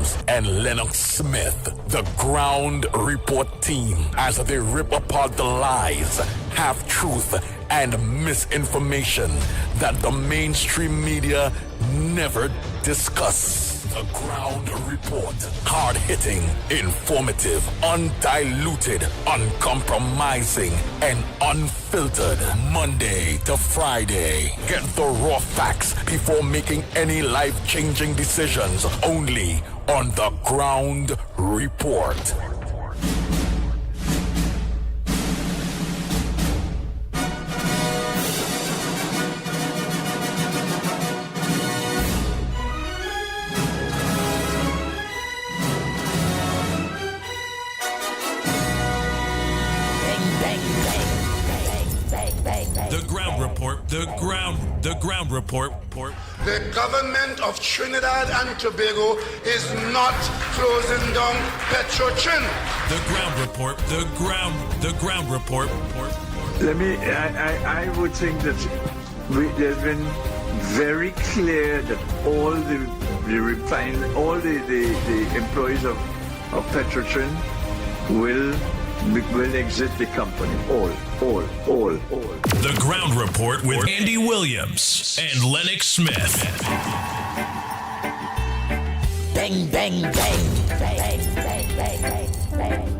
Williams and Lennox Smith, the Ground Report team, as they rip apart the lies, half-truth, and misinformation that the mainstream media never discuss. The Ground Report. Hard-hitting, informative, undiluted, uncompromising, and unfiltered. Monday to Friday. Get the raw facts before making any life-changing decisions. Only on The Ground Report. The ground report. The government of Trinidad and Tobago is not closing down Petrotrin. The ground report. The ground report. I would think that there's been very clear that all the employees of Petrotrin will exit the company. All. The Ground Report with Andy Williams and Lennox Smith. Bang, bang, bang, bang, bang, bang, bang, bang.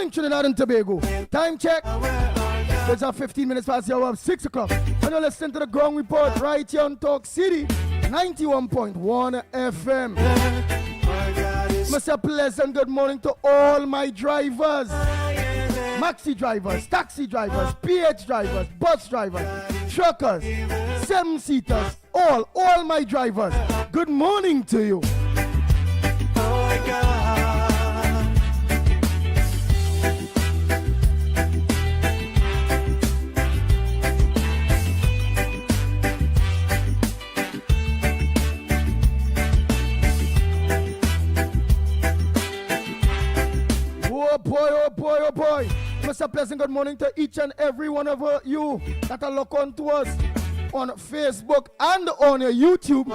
Trinidad and Tobago. Time check. It's 15 minutes past the hour of 6 o'clock. And you're listening to the Ground Report right here on Talk City 91.1 FM. Mr. Pleasant, good morning to all my drivers. Maxi drivers, taxi drivers, PH drivers, bus drivers, truckers, 7-seaters, all my drivers. Good morning to you. Oh my God. Oh boy. Mr. Pleasant, good morning to each and every one of you that are locked on to us on Facebook and on YouTube.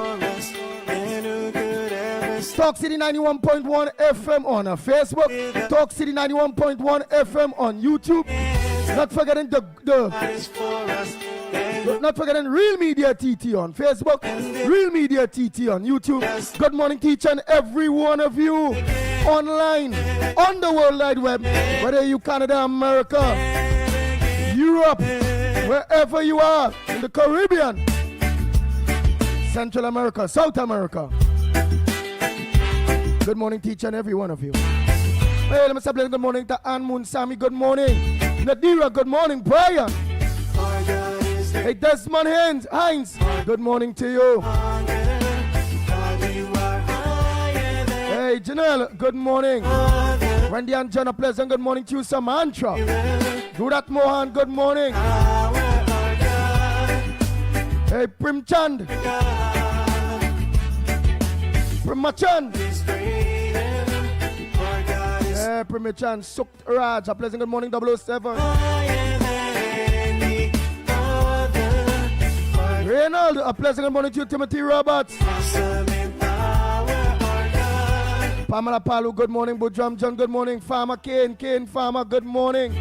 Talk City 91.1 FM on Facebook. Talk City 91.1 FM on YouTube. Not forgetting the Not forgetting Real Media TT on Facebook, Real Media TT on YouTube. Good morning to each and every one of you online, on the World Wide Web, whether you Canada, America, Europe, wherever you are, in the Caribbean, Central America, South America. Good morning to each and every one of you. Hey, let me say good morning to Ann Moon Sammy, good morning. Nadira, good morning. Brian. Hey, Desmond Hines, good morning to you. Hey, Janelle, good morning. Wendy and John, a pleasant good morning to you. Samantha. Gurat Mohan, good morning. Hey, Prim Chand. Primachand. Hey, Primachand. Sukt Raj, a pleasant good morning. 007. Reynald, a pleasant good morning to you. Timothy Roberts. Pamela Palu, good morning. Bujam John, good morning. Farmer Kane Farmer, good morning.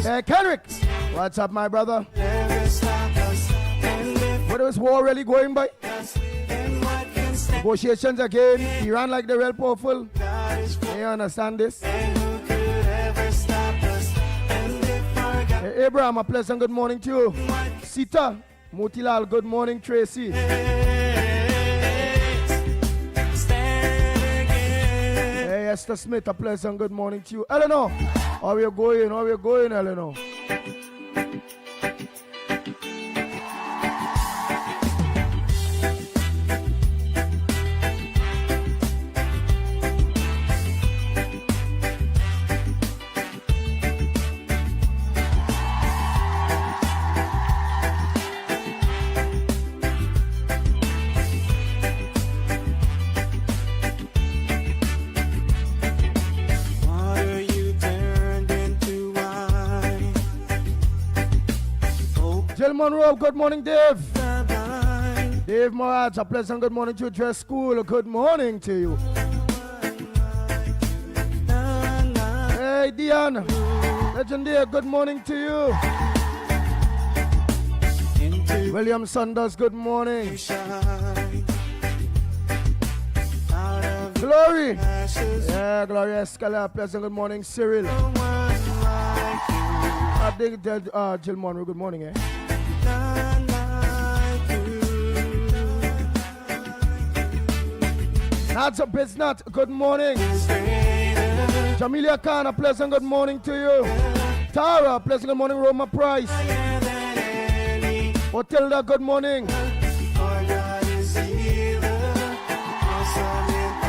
Hey, Kendrick, what's up, my brother? What is war really going by? Negotiations again. Iran like the real powerful. You understand this? Hey, Abraham, a pleasant good morning to you. Sita, Motilal, good morning. Tracy. Hey, Esther Smith, a pleasant good morning to you. Eleanor, how are you going? Eleanor? Monroe, good morning, Dave. Dave Morad, a pleasant good morning to you. Dress School, good morning to you. Hey, Dion, legendary, good morning to you. William Saunders, good morning. Glory, yeah, Gloria Escala, pleasant good morning. Cyril, I think Jill Monroe, good morning, eh? That's a business. Good morning. Jamelia Khan, a pleasant good morning to you. Tara, a pleasant good morning. Roma Price. Otilda, good morning.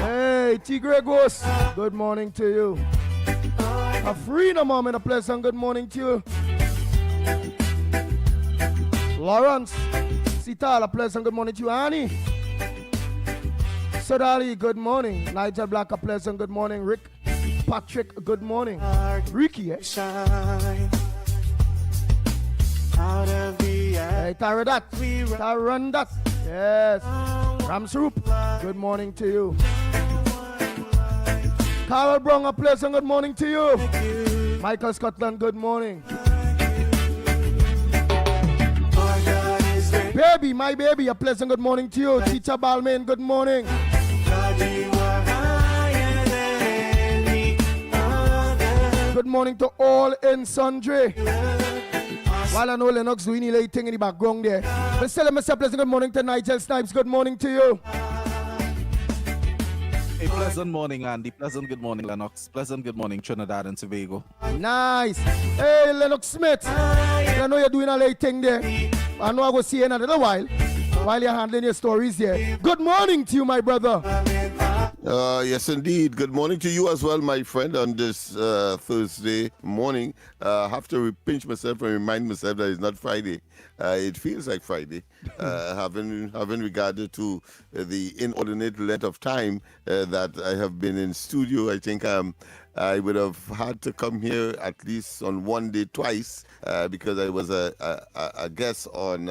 Hey, T. Gregos, good morning to you. Afrina Mom, a pleasant good morning to you. Lawrence, Sital, a pleasant good morning to you. Annie. Sodali, good morning. Nigel Black, a pleasant good morning. Rick Patrick, good morning. Ricky, eh? Hey, Tarandat. Yes. Ramsroop, good morning to you. Carol Brown, a pleasant good morning to you. Michael Scotland, good morning. Baby, my baby, a pleasant good morning to you. Teacher Balmain, good morning. Good morning to all in sundry. While I know Lennox doing a little thing in the background there. But still, let me say a pleasant good morning to Nigel Snipes. Good morning to you. A pleasant morning, Andy. Pleasant good morning, Lennox. Pleasant good morning, Trinidad and Tobago. Nice. Hey, Lennox Smith. I know you're doing a little thing there. I know I will see you in a little while you're handling your stories here. Good morning to you, my brother. Yes, indeed. Good morning to you as well, my friend, on this Thursday morning. I have to pinch myself and remind myself that it's not Friday. It feels like Friday, having regard to the inordinate length of time that I have been in studio. I think I would have had to come here at least on one day twice because I was a guest on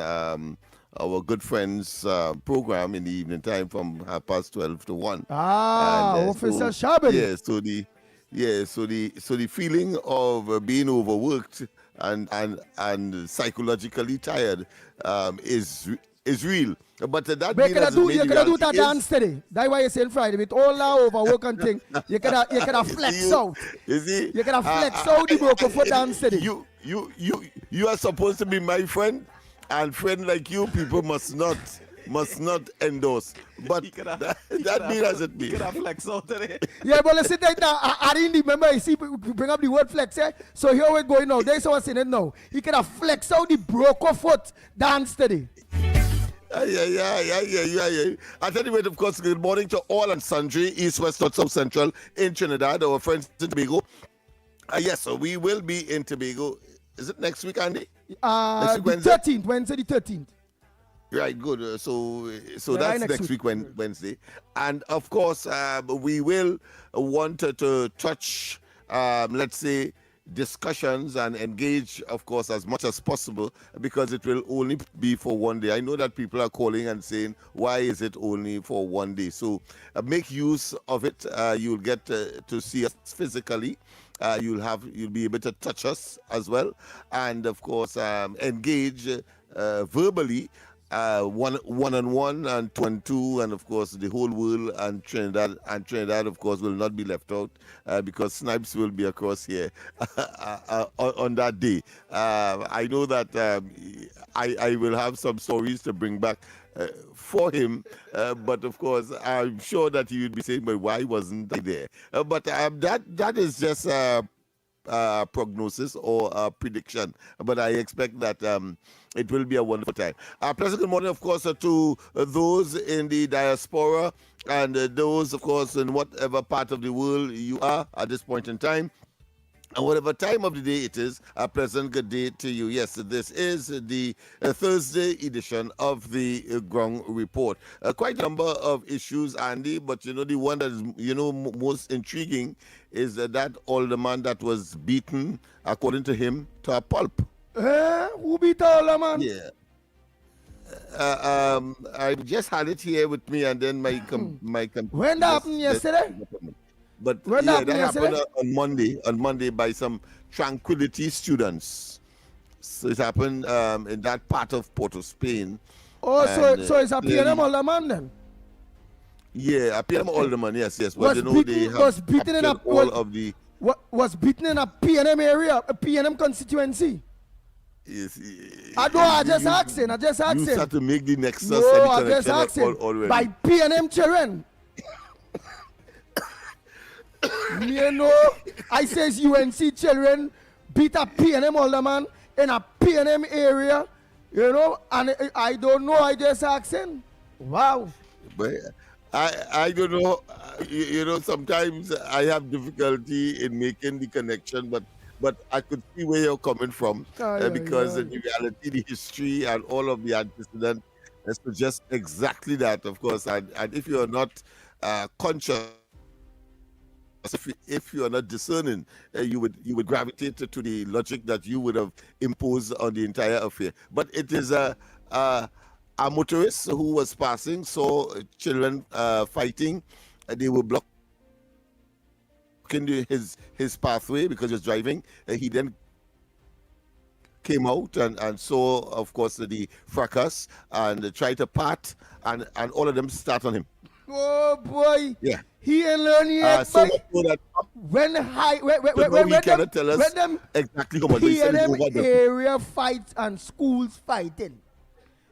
our good friend's program in the evening time from 12:30 to 1. Officer Shabbat. Yeah, so the feeling of being overworked and psychologically tired is real. But that But being as it may, you the could do reality that is- dance today. That's why you saying Friday with all that overwork and thing. You could have flex out. You see, You could have flex out the broken foot dance today. You are supposed to be my friend, and friend like you people must not endorse. But that being as it be. You could have flex out today. Yeah, but let's sit there now. I didn't remember. You see, bring up the word flex, eh? So here we're going now. There's someone saying it now. He could have flex out the broken foot dance today. Yeah. At any rate, of course, good morning to all and sundry, East, West, North, South, Central in Trinidad, our friends in Tobago. Yes, so we will be in Tobago. Is it next week, Andy? The 13th, Wednesday the 13th. Right, good. So Yeah, that's next next week, Wednesday. And of course, we will want to touch, let's say, discussions and engage, of course, as much as possible, because it will only be for one day. I know that people are calling and saying, why is it only for one day? So make use of it. You'll get to see us physically. You'll be able to touch us as well, and of course engage verbally, one-on-one and two-on-two, and of course the whole world and Trinidad of course will not be left out, because Snipes will be across here on that day. I know that I will have some stories to bring back for him, but of course I'm sure that he would be saying, but why wasn't I there? But that is just prognosis or prediction, but I expect that it will be a wonderful time. Pleasant good morning, of course, to those in the diaspora and those, of course, in whatever part of the world you are at this point in time. And whatever time of the day it is, a pleasant good day to you. Yes, this is the Thursday edition of the Ground Report. Quite a number of issues, Andy, but the one that is, most intriguing is that alderman that was beaten, according to him, to a pulp. Who beat the alderman? Yeah. I just had it here with me, and then my When that happened yesterday? But When yeah, that that happened happened on Monday by some Tranquility students. So it happened in that part of Port of Spain. Oh, And, so it's a clearly- PNM alderman then? Yeah, a PNM alderman, yes. But Was they beaten- have was beaten in a- captured all of the... Was beaten in a PNM area, a PNM constituency? Yes, I just asking. You start to make the nexus No, and the I just connection asking. already. By PNM children. I says UNC children beat a PNM alderman in a PNM area, and I don't know, I just asking. Wow. But I don't know. Sometimes I have difficulty in making the connection, but I could see where you're coming from, because in reality, the history and all of the antecedent suggests exactly that, of course. And if you are not conscious, if you are not discerning, you would gravitate to the logic that you would have imposed on the entire affair. But it is a motorist who was passing, saw children fighting. They were blocking his pathway because he was driving. He then came out and saw, of course, the fracas and tried to part, and all of them start on him. Oh boy. Yeah. He ain't learning yet. So much so that when he cannot tell us exactly how much they said it over PNM the area fights and schools fighting,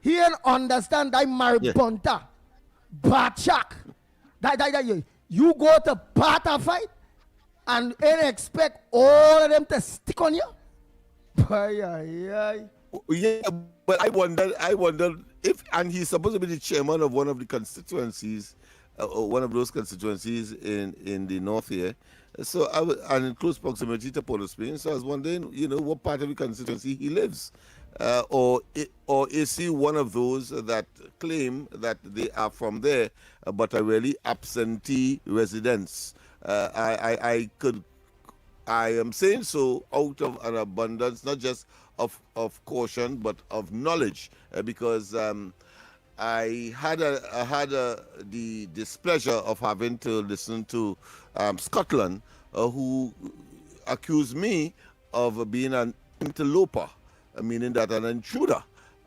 he ain't understand that Maribonta, Bachak, that you go to part a fight and ain't expect all of them to stick on you. Yeah, but I wonder if, and he's supposed to be the chairman of one of the constituencies, one of those constituencies in the north here. So and in close proximity to Port of Spain. So I was wondering, what part of the constituency he lives, or is he one of those that claim that they are from there, but are really absentee residents? I am saying so out of an abundance, not just of caution, but of knowledge, because I had the displeasure of having to listen to Scotland, who accused me of being an interloper, meaning that an intruder.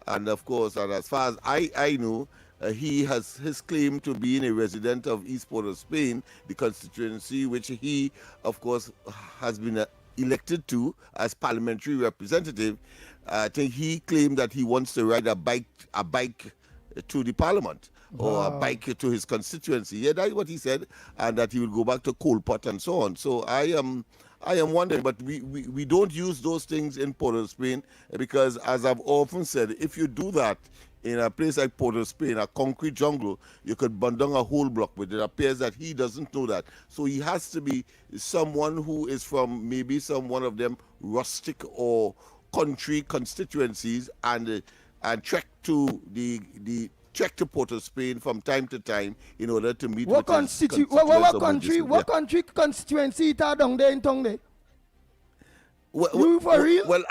And of course, and as far as I know, he has his claim to being a resident of East Port of Spain, the constituency which he, of course, has been elected to as parliamentary representative. I think he claimed that he wants to ride a bike to the parliament, or a bike to his constituency. Yeah, that's what he said, and that he will go back to Coalpot and so on. So I am wondering, but we don't use those things in Port of Spain, because, as I've often said, if you do that in a place like Port of Spain, a concrete jungle, you could burn down a whole block. But it appears that he doesn't know that. So he has to be someone who is from maybe one of them rustic or country constituencies, and trek to trek to Port of Spain from time to time in order to meet what with his what country constituency it are down there in Tongue? Well,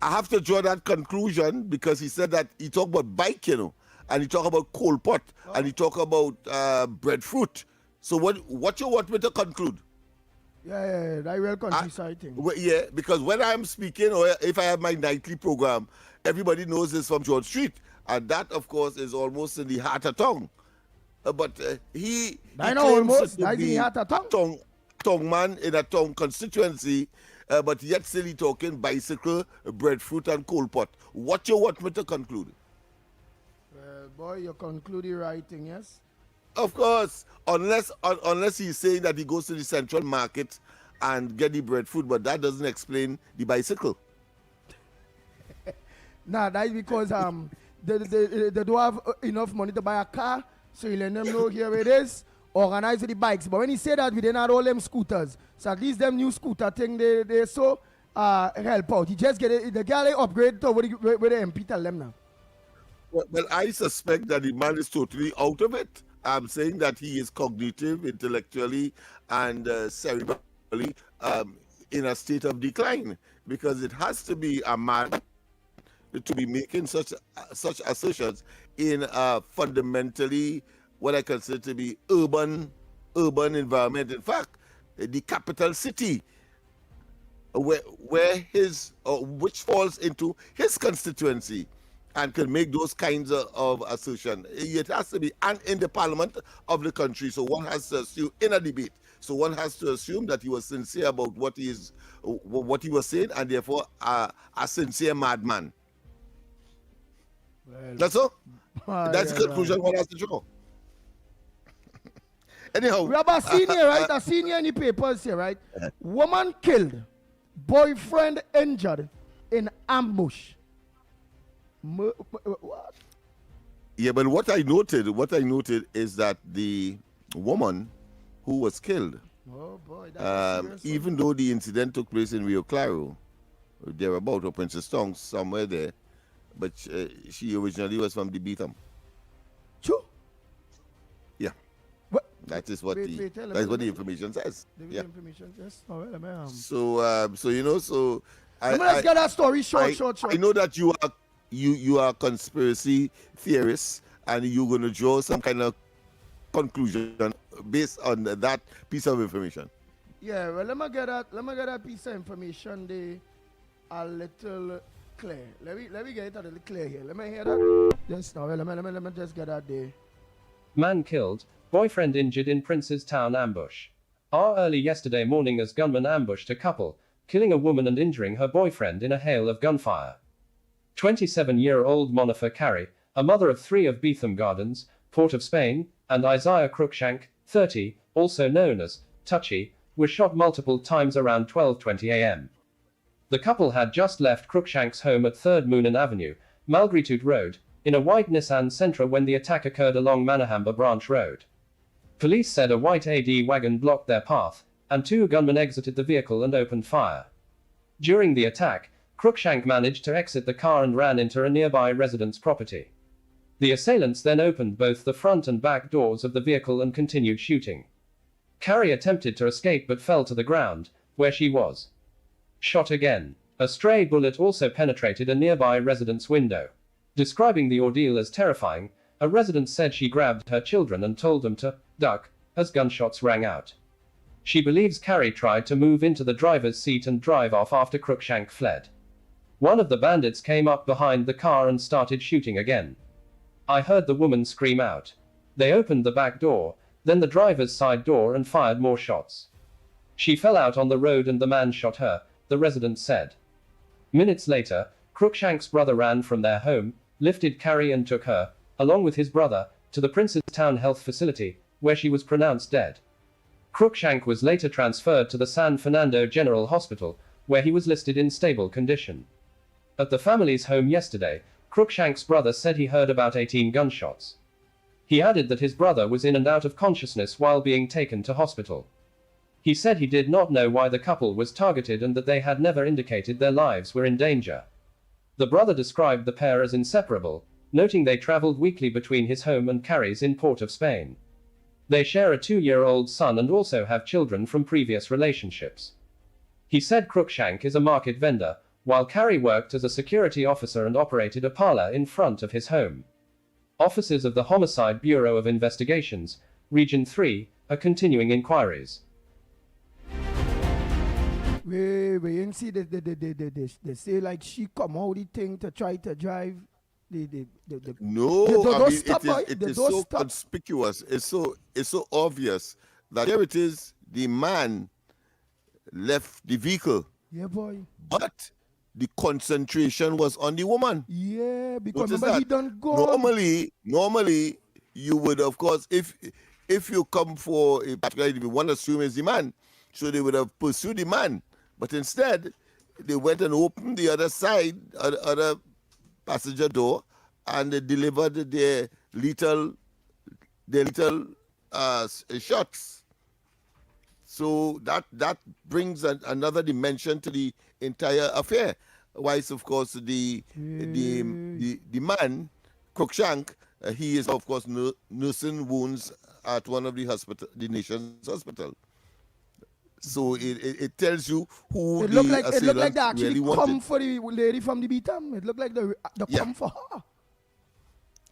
I have to draw that conclusion, because he said that he talked about bike, and he talked about Coalpot, and he talked about breadfruit. So what you want me to conclude? Yeah, that real countryside thing. Yeah, because when I'm speaking, or if I have my nightly program, everybody knows this from George Street, and that, of course, is almost in the heart of Tongue. But he claims to be a Tongue man in a Tongue constituency, but yet still he talking bicycle, breadfruit, and Coalpot. What you want me to conclude? Boy, you conclude the right thing, yes? Of course, unless he's saying that he goes to the central market and get the breadfruit, but that doesn't explain the bicycle. Nah, that's because they don't have enough money to buy a car, so you let them know here it is, organize the bikes. But when he say that, we didn't have all them scooters, so at least them new scooter thing they so help out. He just get it, the guy upgrade to where the MP tell them now. Well, I suspect that the man is totally out of it. I'm saying that he is cognitive, intellectually, and cerebrally in a state of decline, because it has to be a man to be making such assertions in a fundamentally what I consider to be urban environment. In fact, the capital city, where which falls into his constituency, and can make those kinds of assertion. It has to be in the parliament of the country. So one has to assume in a debate. So one has to assume that he was sincere about what he was saying, and therefore a sincere madman. Well, that's all. That's the conclusion one has to draw. Anyhow, we have a senior, right? A senior in the papers here, right? Woman killed, boyfriend injured in ambush. What? Yeah, but what I noted is that the woman who was killed, oh boy, even though the incident took place in Rio Claro, thereabout, or Princess Tongue, somewhere there, but she originally was from the Beetham. True. Yeah. What? That is what the information says. The information says. Oh, well, so you know, so let's get that story short. I know that you are a conspiracy theorist, and you're going to draw some kind of conclusion based on that piece of information. Yeah, well, let me get that piece of information there a little clear. Let me get it a little clear here. Let me hear that. Just now, let me just get that there. Man killed, boyfriend injured in Prince's Town ambush. Early yesterday morning as gunmen ambushed a couple, killing a woman and injuring her boyfriend in a hail of gunfire. 27-year-old Monifer Carey, a mother of 3 of Beetham Gardens, Port of Spain, and Isaiah Cruikshank, 30, also known as Touchy, were shot multiple times around 12:20 a.m. The couple had just left Cruikshank's home at 3rd Moonan Avenue, Malgritude Road, in a white Nissan Sentra when the attack occurred along Manahamba Branch Road. Police said a white AD wagon blocked their path, and 2 gunmen exited the vehicle and opened fire. During the attack, Cruikshank managed to exit the car and ran into a nearby resident's property. The assailants then opened both the front and back doors of the vehicle and continued shooting. Carey attempted to escape but fell to the ground, where she was shot again. A stray bullet also penetrated a nearby resident's window. Describing the ordeal as terrifying, a resident said she grabbed her children and told them to duck as gunshots rang out. She believes Carey tried to move into the driver's seat and drive off after Cruikshank fled. One of the bandits came up behind the car and started shooting again. I heard the woman scream out. They opened the back door, then the driver's side door and fired more shots. She fell out on the road and the man shot her, the resident said. Minutes later, Cruikshank's brother ran from their home, lifted Carrie and took her, along with his brother, to the Princestown Health Facility, where she was pronounced dead. Cruikshank was later transferred to the San Fernando General Hospital, where he was listed in stable condition. At the family's home yesterday, Cruikshank's brother said he heard about 18 gunshots. He added that his brother was in and out of consciousness while being taken to hospital. He said he did not know why the couple was targeted and that they had never indicated their lives were in danger. The brother described the pair as inseparable, noting they traveled weekly between his home and Carrie's in Port of Spain. They share a 2-year-old son and also have children from previous relationships. He said Cruikshank is a market vendor, while Carrie worked as a security officer and operated a parlor in front of his home. Officers of the Homicide Bureau of Investigations, Region 3, are continuing inquiries. We you see they say like she come out the thing to try to drive. No, don't I mean, stop, it is so conspicuous. It's so obvious that here it is. The man left the vehicle. Yeah, boy. But the concentration was on the woman. Yeah, because Notice remember that. he done gone. Normally, you would, of course, if you come for a particular, if you want to assume is the man, so they would have pursued the man. But instead, they went and opened the other side, other passenger door, and they delivered their lethal shots. So that brings another dimension to the entire affair. Whilst, of course, the man, Cruikshank, he is, of course, nursing wounds at one of the nation's hospital. So it tells you who it the looked like they actually really come wanted. for the lady from the beatam. It looked like they come for her.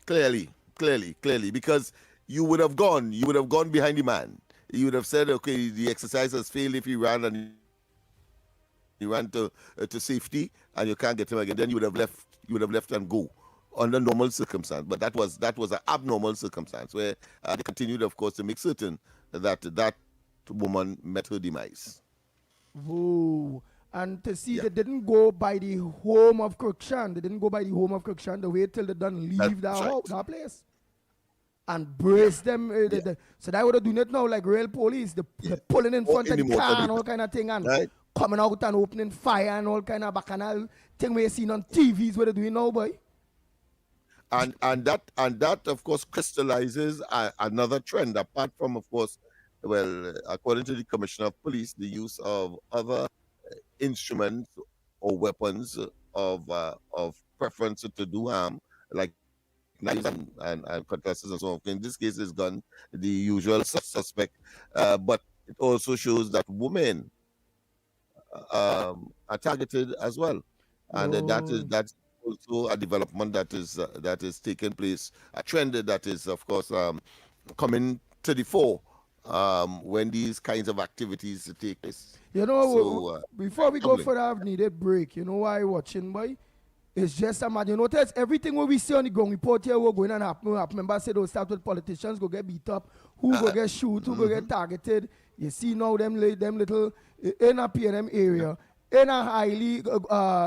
Clearly, because you would have gone behind the man. You would have said, okay, the exercise has failed if he ran and he ran to safety and you can't get him again. Then you would have left and go under normal circumstance. But that was an abnormal circumstance where they continued, of course, to make certain that woman met her demise. Whoa. And to see they didn't go by the home of Cruikshank. They didn't go by the home of Cruikshank. They wait till they done leave that place. And brace them. So that would have done it now like real police. They're pulling in front of the car and all kind of thing and coming out and opening fire and all kind of bacchanal thing we're seeing on TVs what they're doing now, boy. And that of course crystallizes another trend apart from, of course, well, according to the Commissioner of Police, the use of other instruments or weapons of preference to do harm, like knives and cutlasses and so on. In this case, it's gun, the usual suspect. But it also shows that women are targeted as well, and that's also a development that is taking place, a trend that is, of course, coming to the fore when these kinds of activities take place. You know, before we go for that needed break, you know why watching, boy? It's just imagine, you notice everything what we see on the ground report here, we're going and happen. Remember, say those start with politicians go get beat up, who go get shoot, who go get targeted. You see now them little in a PNM area, in a highly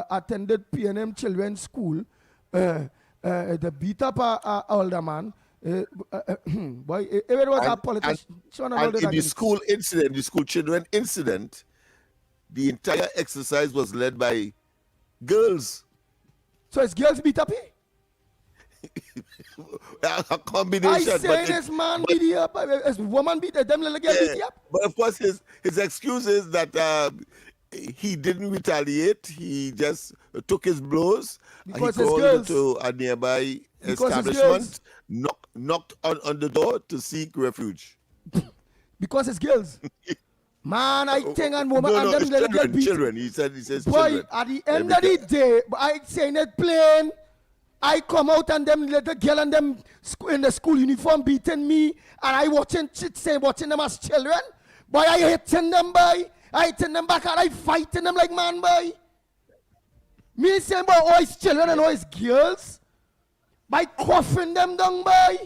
attended PNM children's school, the beat up a older man. Boy, if it was a politician, and in the school incident, the school children incident, the entire exercise was led by girls. So it's girls beat up here? A combination. I say this man beat up, as woman beat them little girl beat up. But of course, his excuse is that he didn't retaliate. He just took his blows. Because he called to a nearby establishment, knocked on the door to seek refuge. Because it's girls. Man, I think and woman No, and them it's little girl beat. children. He says boy, children. At the end of the day, I saying it plain. I come out and them little girl and them in the school uniform beating me, and I watching them as children. Boy, I hitting them, boy. I hitting them back and I fighting them like man, boy. Me saying about all his children and all his girls by coughing them down by.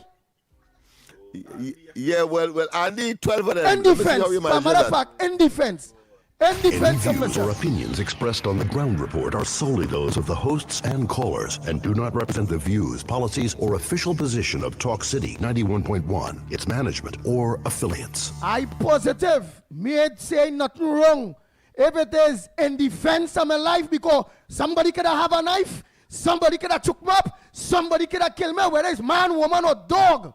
Yeah, well, Andy, 12 of them. In defense, as a matter of fact, in defense. Any views or opinions expressed on the ground report are solely those of the hosts and callers and do not represent the views, policies, or official position of Talk City 91.1, its management, or affiliates. I positive. Me ain't saying nothing wrong. If it is in defense of my life, because somebody could have a knife, somebody could have took me up, somebody could have killed me, whether it's man, woman, or dog.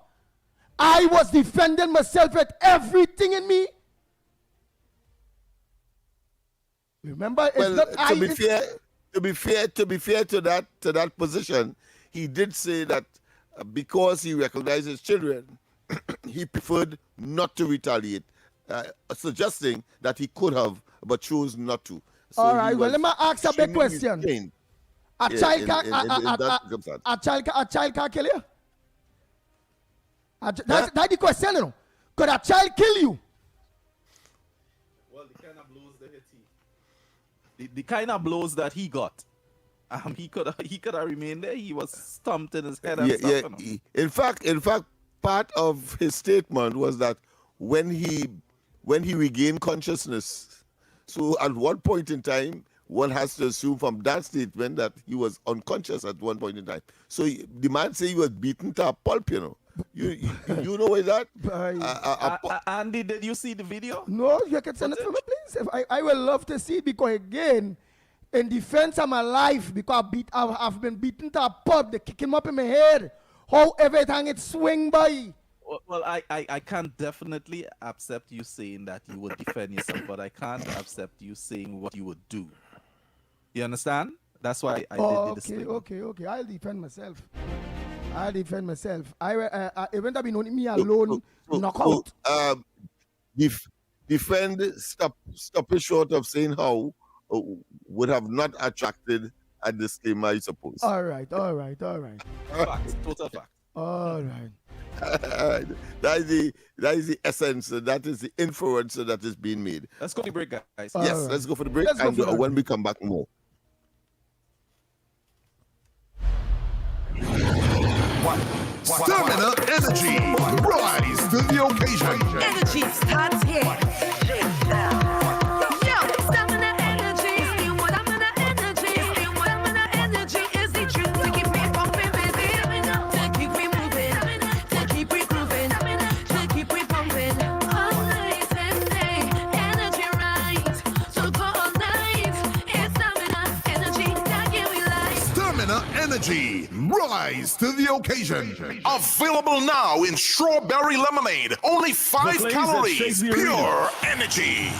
I was defending myself with everything in me. Remember, it's well, not to be fair to that position, he did say that because he recognized his children, he preferred not to retaliate, suggesting that he could have but chose not to. So all right, well, let me ask a big question. A child can't kill you? That's the question, you know. Could a child kill you? Well, the kind of blows that the kind of blows that he got, he could have remained there. He was stumped in his head and stuff. You know? In fact, part of his statement was that when he regained consciousness, so at one point in time, one has to assume from that statement that he was unconscious at one point in time. So the man say he was beaten to a pulp, you know. You know what that? Andy, did you see the video? No, you can send it to me, please. I will love to see it because, again, in defense of my life, because I've been beaten to a pulp, they kick him up in my head. How everything it swing by. Well, I can't definitely accept you saying that you would defend yourself, but I can't accept you saying what you would do. You understand? That's why I did this thing. Okay. I'll defend myself. Even though be me alone, knockout. Defend, stop it short of saying how would have not attracted a disclaimer, I suppose. All right. Fact, total fact. All right. That is the essence, that is the inference that is being made. Let's go for the break, guys. Yes, right. Let's go for the break, when we come back, more. Stamina Energy. Rise to the occasion. Energy starts here. Stamina Energy. Stamina Energy is the truth to keep me pumping, baby. To keep me moving. To keep me grooving. To keep me pumping. All night and day. Energy right. So go all night. It's Stamina Energy that give me life. Stamina Energy. Rise to the occasion. Available now in strawberry lemonade. Only 5 calories. Pure energy.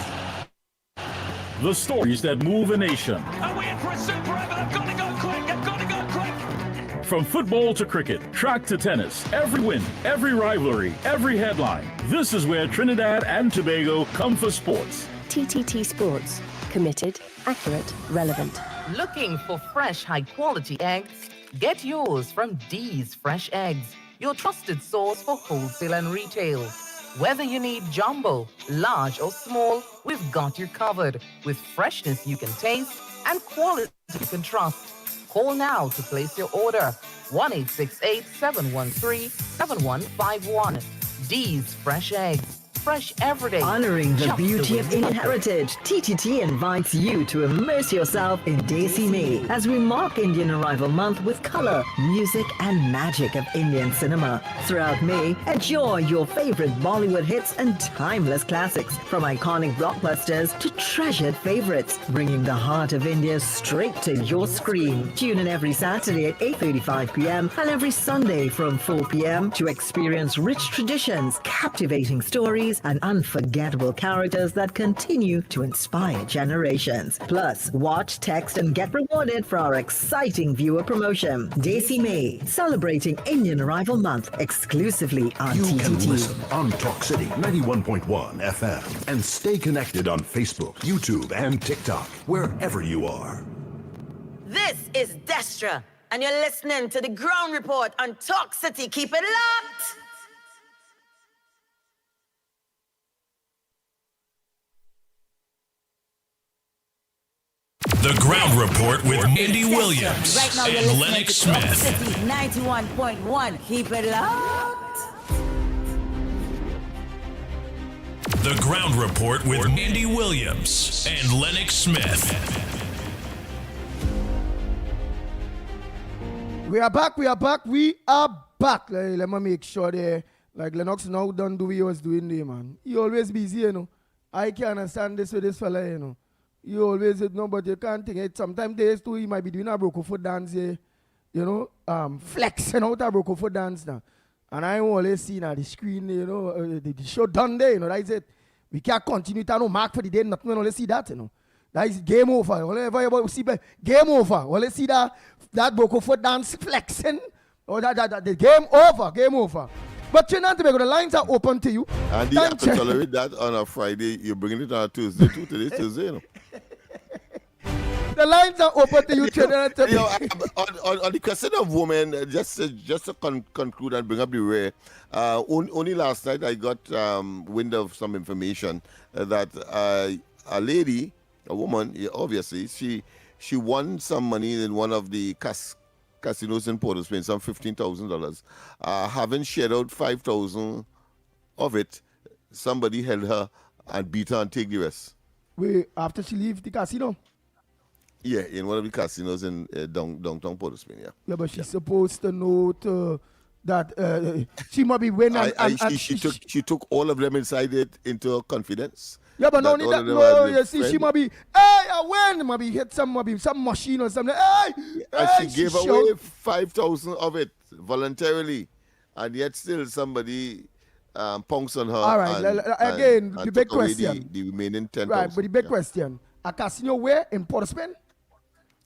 The stories that move a nation. Are we in for a super over? I've got to go quick. From football to cricket, track to tennis, every win, every rivalry, every headline. This is where Trinidad and Tobago come for sports. TTT Sports. Committed, accurate, relevant. Looking for fresh, high-quality eggs? Get yours from D's Fresh Eggs, your trusted source for wholesale and retail. Whether you need jumbo, large or small, we've got you covered with freshness you can taste and quality you can trust. Call now to place your order. 1-868-713-7151. D's Fresh Eggs. Fresh every day. Honoring the beauty of Indian heritage, TTT invites you to immerse yourself in Desi May as we mark Indian Arrival Month with color, music, and magic of Indian cinema. Throughout May, enjoy your favorite Bollywood hits and timeless classics, from iconic blockbusters to treasured favorites, bringing the heart of India straight to your screen. Tune in every Saturday at 8:35 p.m. and every Sunday from 4 p.m. to experience rich traditions, captivating stories, and unforgettable characters that continue to inspire generations. Plus, watch, text, and get rewarded for our exciting viewer promotion. Desi May, celebrating Indian Arrival Month exclusively on You TTT. can listen on Talk City 91.1 FM and stay connected on Facebook, YouTube, and TikTok, wherever you are. This is Destra, and you're listening to the Ground Report on Talk City. Keep it locked. The Ground Report with Andy Williams Right now you're and listening Lennox to Talk Smith. City 91.1. Keep it locked. The Ground Report with Andy Williams and Lennox Smith. We are back. Let me make sure there. Like Lennox now done do what he was doing there, man. He always busy, you know. I can understand this with this fella, you know. You always know, but you can't think it. Sometimes days too, he might be doing a broken foot dance here, you know, flexing out a broken foot dance now. And I always see now the screen, you know, the show done there, you know, that's it. We can't continue to no mark for the day, nothing, only see that, you know. That is game over. Whenever you see game over. Only see that broken foot dance flexing. Or that the game over. But Trinidad and Tobago, the lines are open to you. And you have to tolerate that on a Friday. You're bringing it on a Tuesday too. Today's Tuesday, you know. The lines are open to you, Trinidad and Tobago. On the question of women, just to conclude and bring up the rear, only last night I got wind of some information that a lady, a woman, obviously, she won some money in one of the casinos in Port of Spain, some $15,000. Having shared out 5,000 of it, somebody held her and beat her and take the rest. Wait, after she leave the casino? Yeah, in one of the casinos in downtown Port of Spain, yeah. Yeah, but she's supposed to know that she might be winning. She took all of them inside it into her confidence. Yeah, but no, you see, she might be, hey, I win. Might be hit some machine or something. Hey, and she gave away 5,000 of it voluntarily, and yet still somebody punks on her. All right, again, the big question. The remaining 10,000. Right, but the big question. A casino where? In Port of Spain?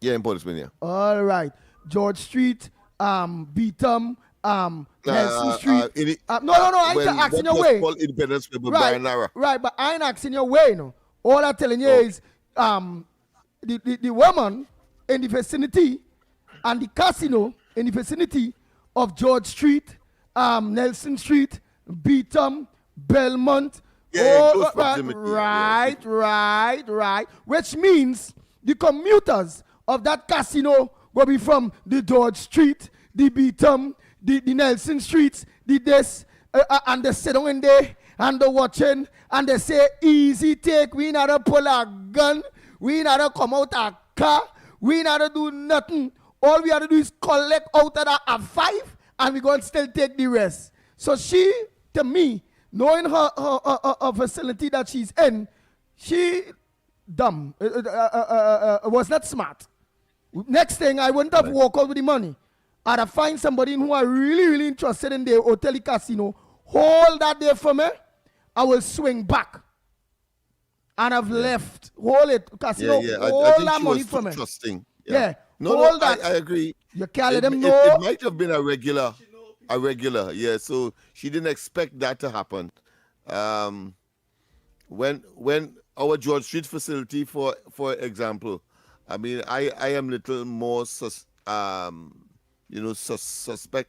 Yeah, in Port of Spain, yeah. All right. George Street, Beetham, Nelson Street. No, I ain't asking your way. Independence, right, but I ain't asking your way, no. All I'm telling you is the woman in the vicinity and the casino in the vicinity of George Street, Nelson Street, Beetham, Belmont. Right. Which means the commuters of that casino will be from the George Street, the Beetham, the Nelson Streets, and they sit down in there and they watching and they say, easy take, we not to pull a gun, we not to come out a car, we not to do nothing. All we have to do is collect out of that a 5 and we going to still take the rest. So she, to me, knowing her facility that she's in, she dumb. Was not smart. Next thing, I wouldn't have walked out with the money. I'd have find somebody who are really, really interested in the hotel casino, hold that there for me, I will swing back. And I've left. Hold it, casino, hold that money for me. Trusting. Yeah. No, I agree. You can't let them know. It might have been a regular, yeah. So she didn't expect that to happen. When our George Street facility, for example, I mean, I am little more suspect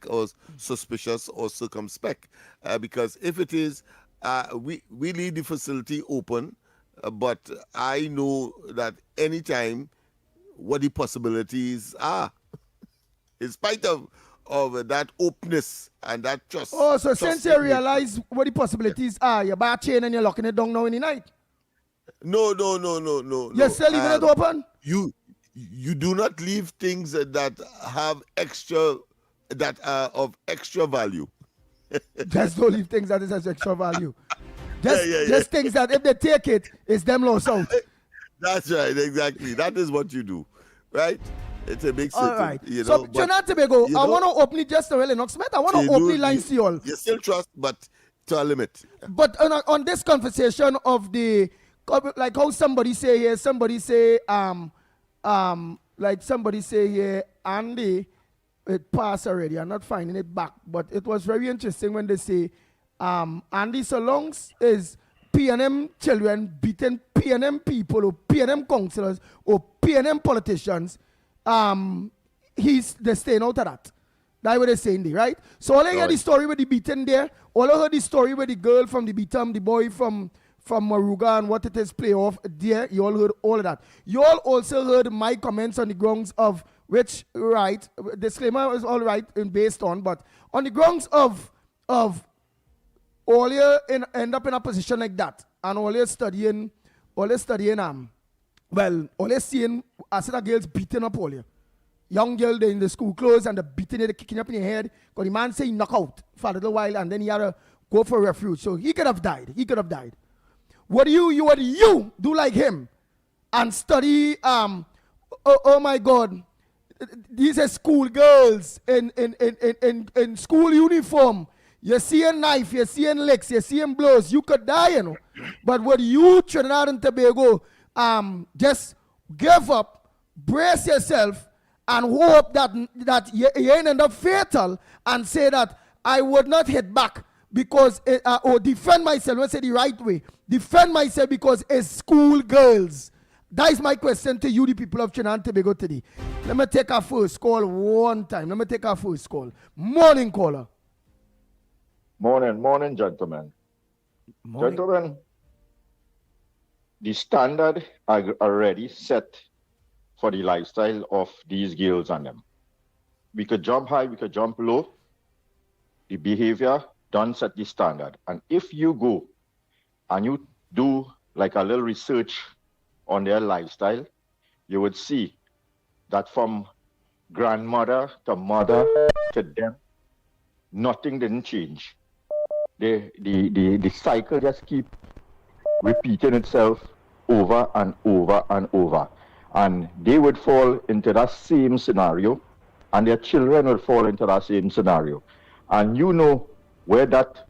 or suspicious or circumspect because if it is, we leave the facility open, but I know that anytime what the possibilities are, in spite of that openness and that trust. Oh, so since you realize what the possibilities are, you buy a chain and you're locking it down now in the night? No. You're still leaving it open? You do not leave things that have that are of extra value. Just don't leave things that is of extra value. Just things that if they take it, it's them lost out. That's right, exactly. That is what you do, right? It's a big city. All right. So, Trinidad and Tobago, I want to open it just to Lennox Smith. I want to open the lines to you all. You still trust, but to a limit. But on this conversation of the, like how somebody say here, Andy, it passed already. I'm not finding it back. But it was very interesting when they say, Andy Solongs is PNM children beating PNM people or PNM councillors or PNM politicians. They're staying out of that. That's what they're saying there, right? So all I heard the story with the beating there, all I heard the story with the girl from the Beetham, the boy from from Maruga and what it is play off there. You all heard all of that. You all also heard my comments on the grounds of which, right, disclaimer is all right and based on, but on the grounds of all you end up in a position like that and all you studying, all you seeing as the girls beating up all you. Young girl they in the school clothes and the beating it, kicking up in your head. Because the man say knock out for a little while and then he had to go for refuge. So he could have died. What do you do like him and study? Oh my God, these are school girls in school uniform. You see a knife, you see a licks, you see him blows. You could die, you know. But what you Trinidad and Tobago just give up, brace yourself. And hope that you ain't end up fatal and say that I would not hit back because or defend myself. Let's say the right way. Defend myself because it's school girls. That is my question to you, the people of Trinidad and Tobago today. Let me take our first call one time. Morning caller. Morning, gentlemen. Morning. Gentlemen, the standard are already set for the lifestyle of these girls and them. We could jump high, we could jump low. The behavior don't set the standard. And if you go and you do like a little research on their lifestyle, you would see that from grandmother to mother to them, nothing didn't change. The cycle just keep repeating itself over and over and over. And they would fall into that same scenario, and their children would fall into that same scenario. And you know where that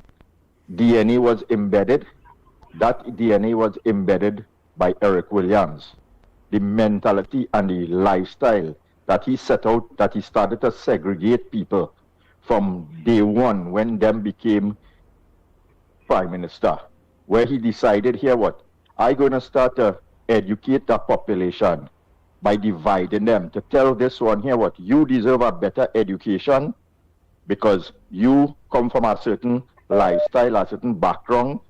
DNA was embedded? That DNA was embedded by Eric Williams. The mentality and the lifestyle that he set out, that he started to segregate people from day one when them became prime minister, where he decided, here what, I'm going to start to educate the population by dividing them, to tell this one here what, you deserve a better education because you come from a certain lifestyle, a certain background.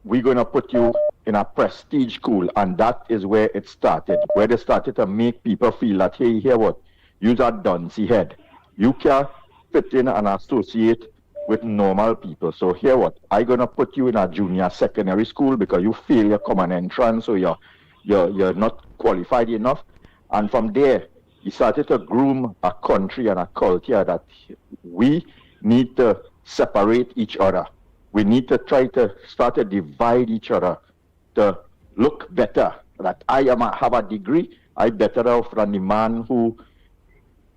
We're going to put you in a prestige school, and that is where it started, where they started to make people feel that, hey, here what, you're a dunce head. You can't fit in and associate with normal people. So here what, I'm going to put you in a junior secondary school because you fail your common entrance, so you're not qualified enough. And from there, he started to groom a country and a culture that we need to separate each other. We need to try to start to divide each other to look better. That have a degree, I'm better off than the man who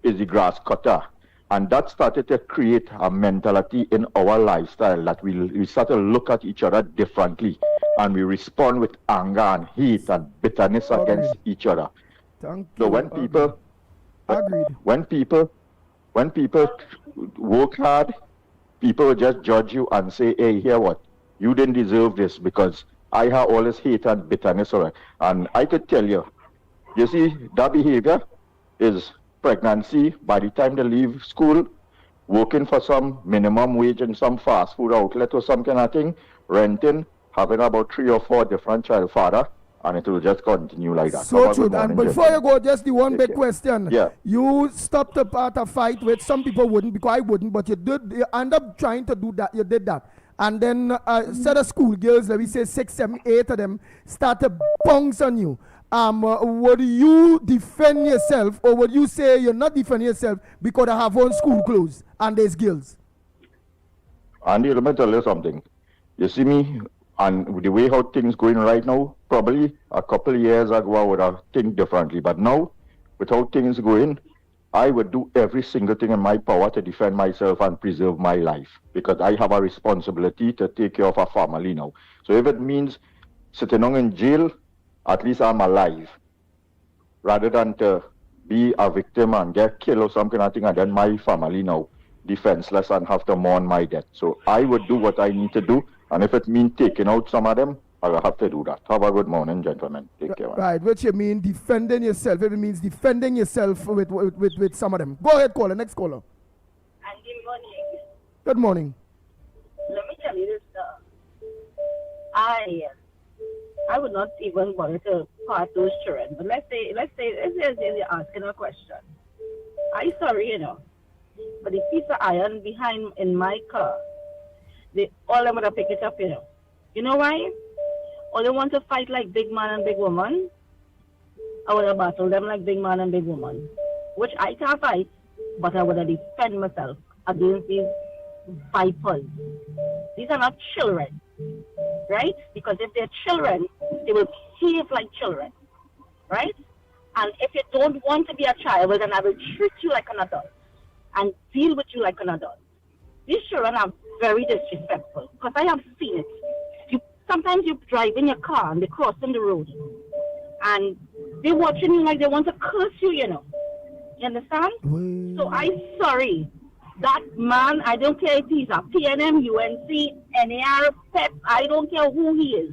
is the grass cutter. And that started to create a mentality in our lifestyle that we start to look at each other differently, and we respond with anger and hate and bitterness against each other. So when people work hard, people will just judge you and say, hey, here what, you didn't deserve this because I have all this hate and bitterness. And I could tell you, you see, that behavior is pregnancy by the time they leave school, working for some minimum wage in some fast food outlet or some kind of thing, renting, having about 3 or 4 different child father, and it will just continue like that. So true. And before you go, just the one big question. Yeah. You stopped a fight which some people wouldn't, because I wouldn't, but you did. You end up trying to do that. You did that. And then set of school girls, let me say 6, 7, 8 of them, started bounce on you. Would you defend yourself, or would you say you're not defending yourself because I have on school clothes and there's girls? Andy, let me tell you something. You see me, and the way how things going right now, probably a couple of years ago I would have think differently. But now, with how things going, I would do every single thing in my power to defend myself and preserve my life, because I have a responsibility to take care of a family now. So if it means sitting on in jail, at least I'm alive, rather than to be a victim and get killed or something, I think, and then my family now defenseless and have to mourn my death. So I would do what I need to do, and if it means taking out some of them, I'll have to do that. Have a good morning, gentlemen. Take care. Right, which you mean defending yourself. If it means defending yourself with some of them. Go ahead, caller. Next caller. And good morning. Good morning. Let me tell you this, I I would not even bother to part those children. But let's say you're asking a question. I'm sorry, you know, but the piece of iron behind in my car, all them would have picked it up, you know. You know why? Or they want to fight like big man and big woman. I would have battled them like big man and big woman, which I can't fight, but I would have defend myself against these vipers. These are not children, right? Because if they're children, they will behave like children, right? And if you don't want to be a child, well, then I will treat you like an adult and deal with you like an adult. These children are very disrespectful because I have seen it. Sometimes you drive in your car and they're crossing the road and they're watching you like they want to curse you, you know. You understand? So I'm sorry. That man, I don't care if he's a PNM, UNC, NAR, PEP, I don't care who he is.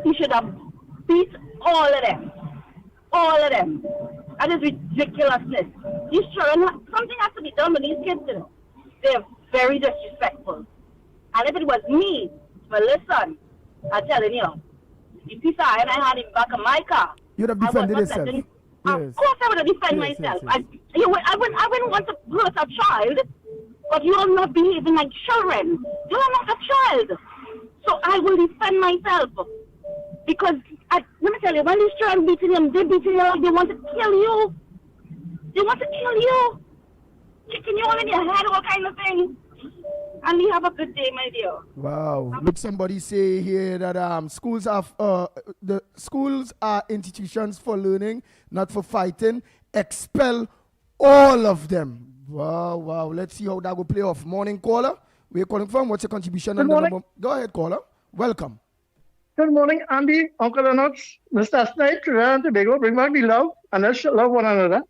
He should have beat all of them. All of them. That is ridiculousness. These children, something has to be done with these kids, you know. They're very disrespectful. And if it was me, well, listen, I'm telling you, the piece of iron I had in the back of my car, You'd have defended yourself. Yes. Of course I would have defended myself. Yes. I wouldn't want to hurt a child, but you are not behaving like children. You are not a child. So I will defend myself. Because, let me tell you, when these children beating them, they're beating you like they want to kill you. They want to kill you. Kicking you all in your head, all kind of thing. And you have a good day, my dear. Wow. Look, somebody say here that schools are institutions for learning, not for fighting. Expel all of them. Wow, wow. Let's see how that will play off. Morning, caller. Where you calling from? What's your contribution? Good morning. Go ahead, caller. Welcome. Good morning, Andy, Uncle Lennox, Mr. Snipe, Trinidad and Tobago. Bring back the love and let's love one another.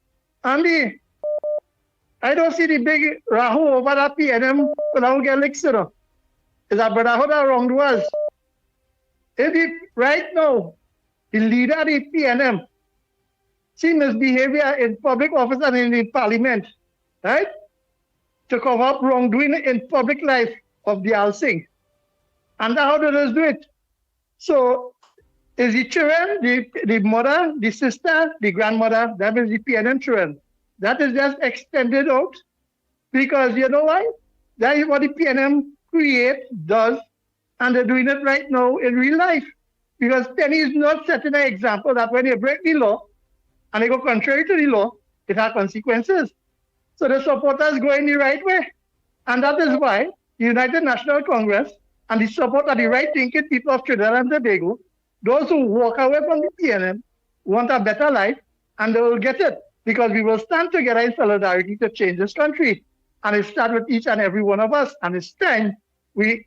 Andy, I don't see the big rahu over that PNM without getting licked, you know. Is that brotherhood that wronged us? Right now, the leader of the PNM see misbehavior in public office and in the parliament, right? To cover up wrongdoing in public life of the Alsing. And that's how they just do it. So, is the children, the mother, the sister, the grandmother, that is the PNM children. That is just extended out because you know why? That is what the PNM does, and they're doing it right now in real life. Because Penny is not setting an example that when you break the law and they go contrary to the law, it has consequences. So the supporters go in the right way. And that is why the United National Congress and the support of the right-thinking people of Trinidad and Tobago, those who walk away from the PNM, want a better life, and they will get it. Because we will stand together in solidarity to change this country. And it starts with each and every one of us. And it's time we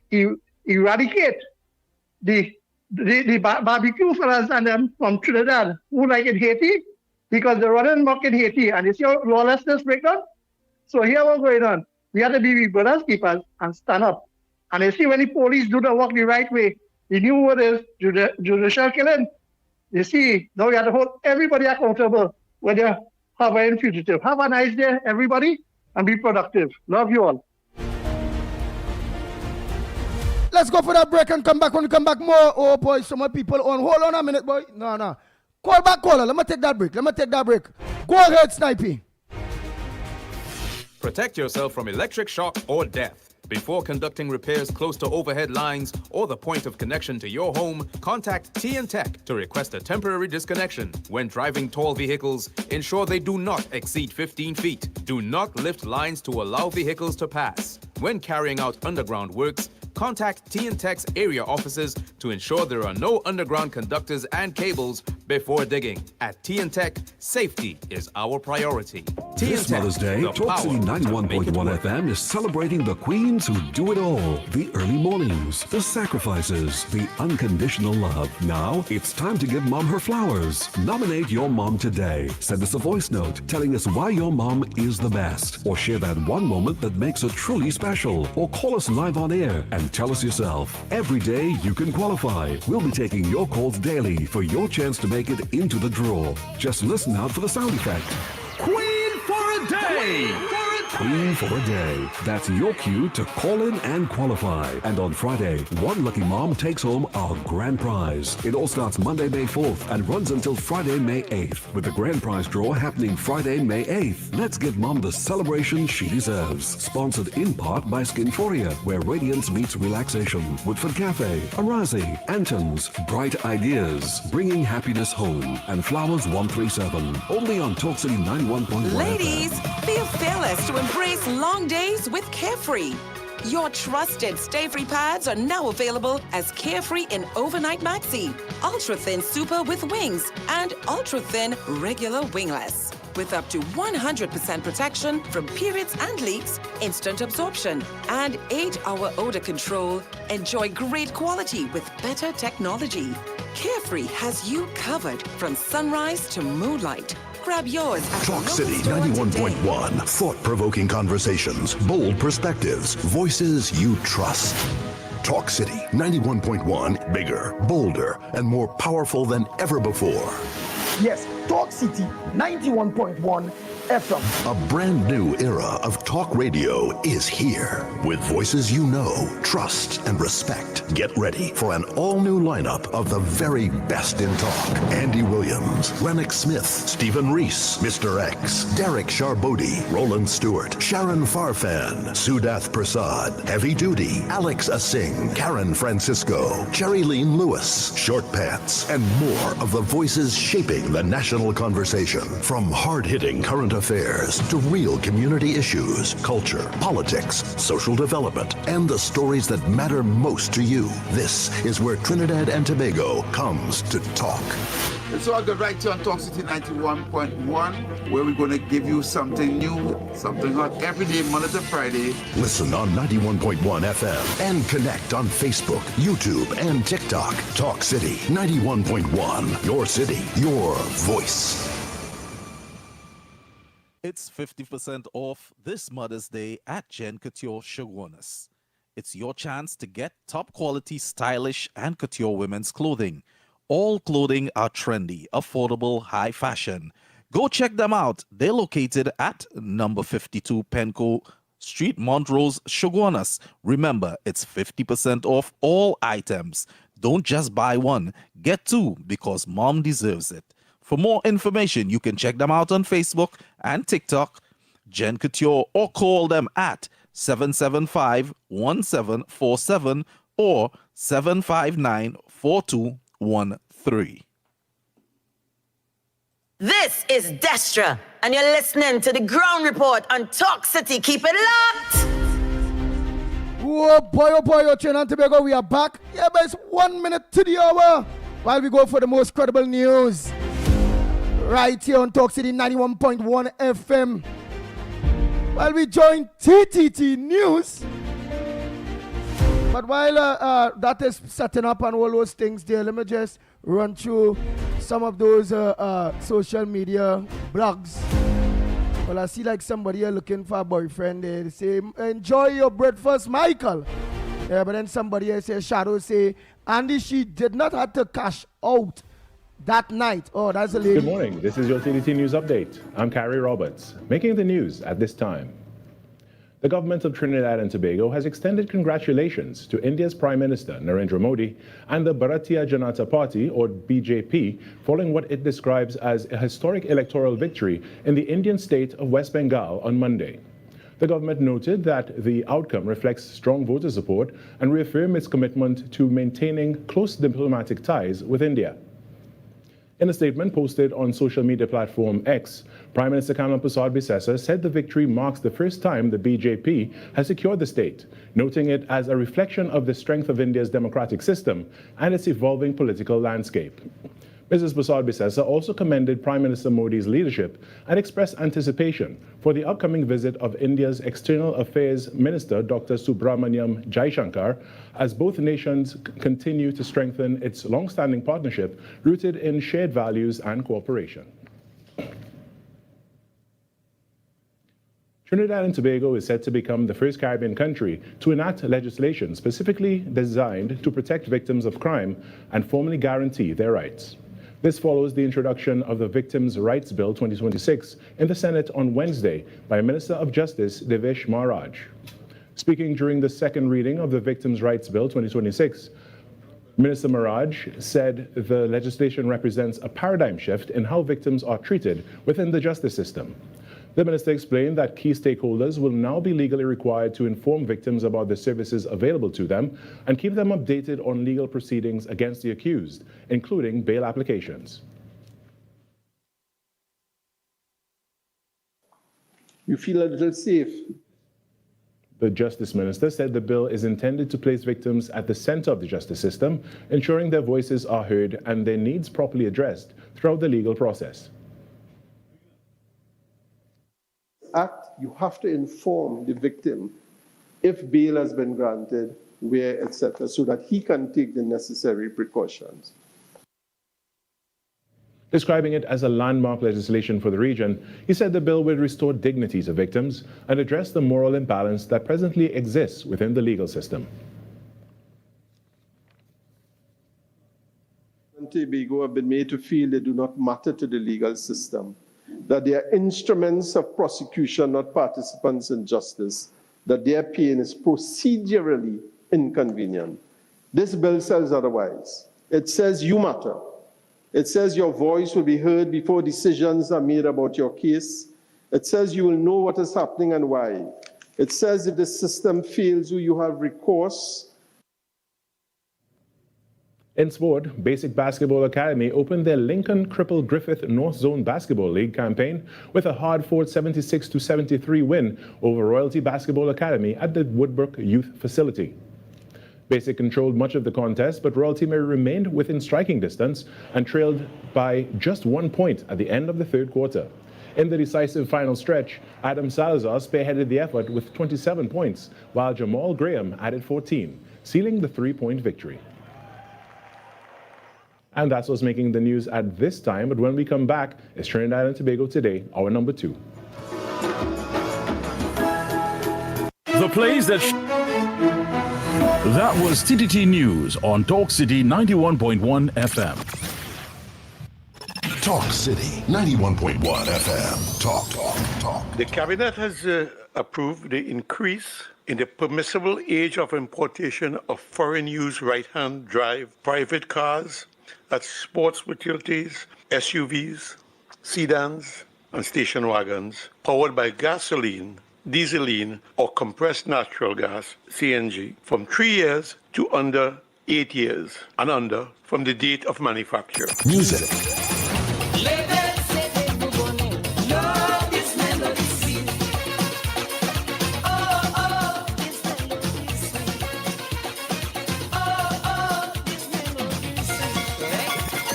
eradicate the barbecue fellas and them from Trinidad who like in Haiti because they're running amok in Haiti. And it's your lawlessness breakdown. So here what's going on. We have to be brothers keepers and stand up. And you see when the police do the work the right way, the new word is judicial killing. You see, now we have to hold everybody accountable when they're harboring fugitive. Have a nice day, everybody, and be productive. Love you all. Let's go for that break and come back. When we come back, more. Oh, boy, some more people on. Hold on a minute, boy. No. Call back, caller. Let me take that break. Go ahead, Snipey. Protect yourself from electric shock or death. Before conducting repairs close to overhead lines or the point of connection to your home, contact TN-Tech to request a temporary disconnection. When driving tall vehicles, ensure they do not exceed 15 feet. Do not lift lines to allow vehicles to pass. When carrying out underground works, contact TN-Tech's area offices to ensure there are no underground conductors and cables before digging. At TN-Tech, safety is our priority. This Mother's Day, Talk City 91.1 FM is celebrating the queens who do it all. The early mornings, the sacrifices, the unconditional love. Now, it's time to give Mom her flowers. Nominate your mom today. Send us a voice note telling us why your mom is the best. Or share that one moment that makes her truly special. Or call us live on air and tell us yourself. Every day you can qualify. We'll be taking your calls daily for your chance to make it into the draw. Just listen out for the sound effect. Queen for a day! Queen for a day. That's your cue to call in and qualify. And on Friday, one lucky mom takes home our grand prize. It all starts Monday, May 4th and runs until Friday, May 8th, with the grand prize draw happening Friday, May 8th. Let's give mom the celebration she deserves. Sponsored in part by Skinforia, where radiance meets relaxation. Woodford Cafe, Arazi, Anton's, Bright Ideas, bringing happiness home, and Flowers 137. Only on Talk City 91.1 Ladies, FM. feel fearless to embrace long days with Carefree. Your trusted stay-free pads are now available as Carefree in Overnight Maxi, Ultra Thin Super with wings, and Ultra Thin Regular Wingless. With up to 100% protection from periods and leaks, instant absorption, and 8-hour odor control, enjoy great quality with better technology. Carefree has you covered from sunrise to moonlight. Grab yours at Talk the City local store today. 91.1. Thought-provoking conversations, bold perspectives, voices you trust. Talk City 91.1. Bigger, bolder, and more powerful than ever before. Yes, Talk City 91.1 FM. A brand new era of talk radio is here. With voices you know, trust, and respect. Get ready for an all-new lineup of the very best in talk. Andy Williams, Lennox Smith, Stephen Reese, Mr. X, Derek Charbodi, Roland Stewart, Sharon Farfan, Sudath Prasad, Heavy Duty, Alex Asing, Karen Francisco, Cherry Lean Lewis, Short Pants, and more of the voices shaping the national conversation. From hard-hitting current affairs to real community issues, culture, politics, social development, and the stories that matter most to you. This is where Trinidad and Tobago comes to talk. It's all good right here on Talk City 91.1, where we're going to give you something new, something hot every day, Monday to Friday. Listen on 91.1 FM and connect on Facebook, YouTube, and TikTok. Talk City 91.1. Your city, your voice. It's 50% off this Mother's Day at Jen Couture Shogunas. It's your chance to get top quality, stylish, and couture women's clothing. All clothing are trendy, affordable, high fashion. Go check them out. They're located at number 52 Penco Street, Montrose, Shogunas. Remember, it's 50% off all items. Don't just buy one, get two, because mom deserves it. For more information, you can check them out on Facebook and TikTok, Jen Couture, or call them at 775-1747 or 759-4213. This is Destra, and you're listening to the Ground Report on Talk City. Keep it locked! Oh boy, Trinidad and Tobago, we are back. Yeah, but it's 1 minute to the hour while we go for the most credible news. Right here on Talk City 91.1 FM. While we join TTT News. But while that is setting up and all those things there, let me just run through some of those social media blogs. Well, I see like somebody here looking for a boyfriend. They say, enjoy your breakfast, Michael. Yeah, but then somebody else say, Shadow say, Andy, she did not have to cash out that night. Oh, that's a lady. Good morning. This is your TDT News Update. I'm Carrie Roberts. Making the news at this time. The government of Trinidad and Tobago has extended congratulations to India's Prime Minister Narendra Modi and the Bharatiya Janata Party, or BJP, following what it describes as a historic electoral victory in the Indian state of West Bengal on Monday. The government noted that the outcome reflects strong voter support and reaffirmed its commitment to maintaining close diplomatic ties with India. In a statement posted on social media platform X, Prime Minister Kamla Prasad-Bissessar said the victory marks the first time the BJP has secured the state, noting it as a reflection of the strength of India's democratic system and its evolving political landscape. Mrs. Prasad-Bissessar also commended Prime Minister Modi's leadership and expressed anticipation for the upcoming visit of India's External Affairs Minister Dr. Subramaniam Jaishankar, as both nations continue to strengthen its long-standing partnership rooted in shared values and cooperation. Trinidad and Tobago is set to become the first Caribbean country to enact legislation specifically designed to protect victims of crime and formally guarantee their rights. This follows the introduction of the Victims' Rights Bill 2026 in the Senate on Wednesday by Minister of Justice Devesh Maharaj. Speaking during the second reading of the Victims' Rights Bill 2026, Minister Maharaj said the legislation represents a paradigm shift in how victims are treated within the justice system. The minister explained that key stakeholders will now be legally required to inform victims about the services available to them and keep them updated on legal proceedings against the accused, including bail applications. You feel a little safe. The Justice Minister said the bill is intended to place victims at the center of the justice system, ensuring their voices are heard and their needs properly addressed throughout the legal process. Act, you have to inform the victim if bail has been granted, where, etc., so that he can take the necessary precautions. Describing it as a landmark legislation for the region, he said the bill will restore dignity to victims and address the moral imbalance that presently exists within the legal system. Tobago have been made to feel they do not matter to the legal system, that they are instruments of prosecution, not participants in justice, that their pain is procedurally inconvenient. This bill says otherwise. It says you matter. It says your voice will be heard before decisions are made about your case. It says you will know what is happening and why. It says if the system fails you have recourse. In sport, Basic Basketball Academy opened their Lincoln Cripple Griffith North Zone Basketball League campaign with a hard-fought 76-73 win over Royalty Basketball Academy at the Woodbrook Youth Facility. Basic controlled much of the contest, but Royalty remained within striking distance and trailed by just 1 point at the end of the third quarter. In the decisive final stretch, Adam Salazar spearheaded the effort with 27 points, while Jamal Graham added 14, sealing the three-point victory. And that's what's making the news at this time. But when we come back, it's Trinidad and Tobago Today, our number 2. The plays that was TTT News on Talk City 91.1 FM. Talk City 91.1 FM. Talk. The cabinet has approved the increase in the permissible age of importation of foreign-use right-hand drive private cars, that's sports utilities, SUVs, sedans, and station wagons, powered by gasoline, dieseline, or compressed natural gas, CNG, from 3 years to under 8 years, and under from the date of manufacture. Music.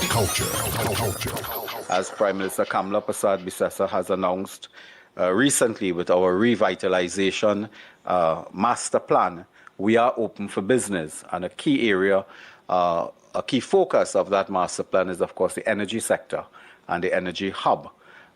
Culture. As Prime Minister Kamla Persad-Bissessar has announced recently with our revitalization master plan, we are open for business. And a key area, a key focus of that master plan is, of course, the energy sector and the energy hub.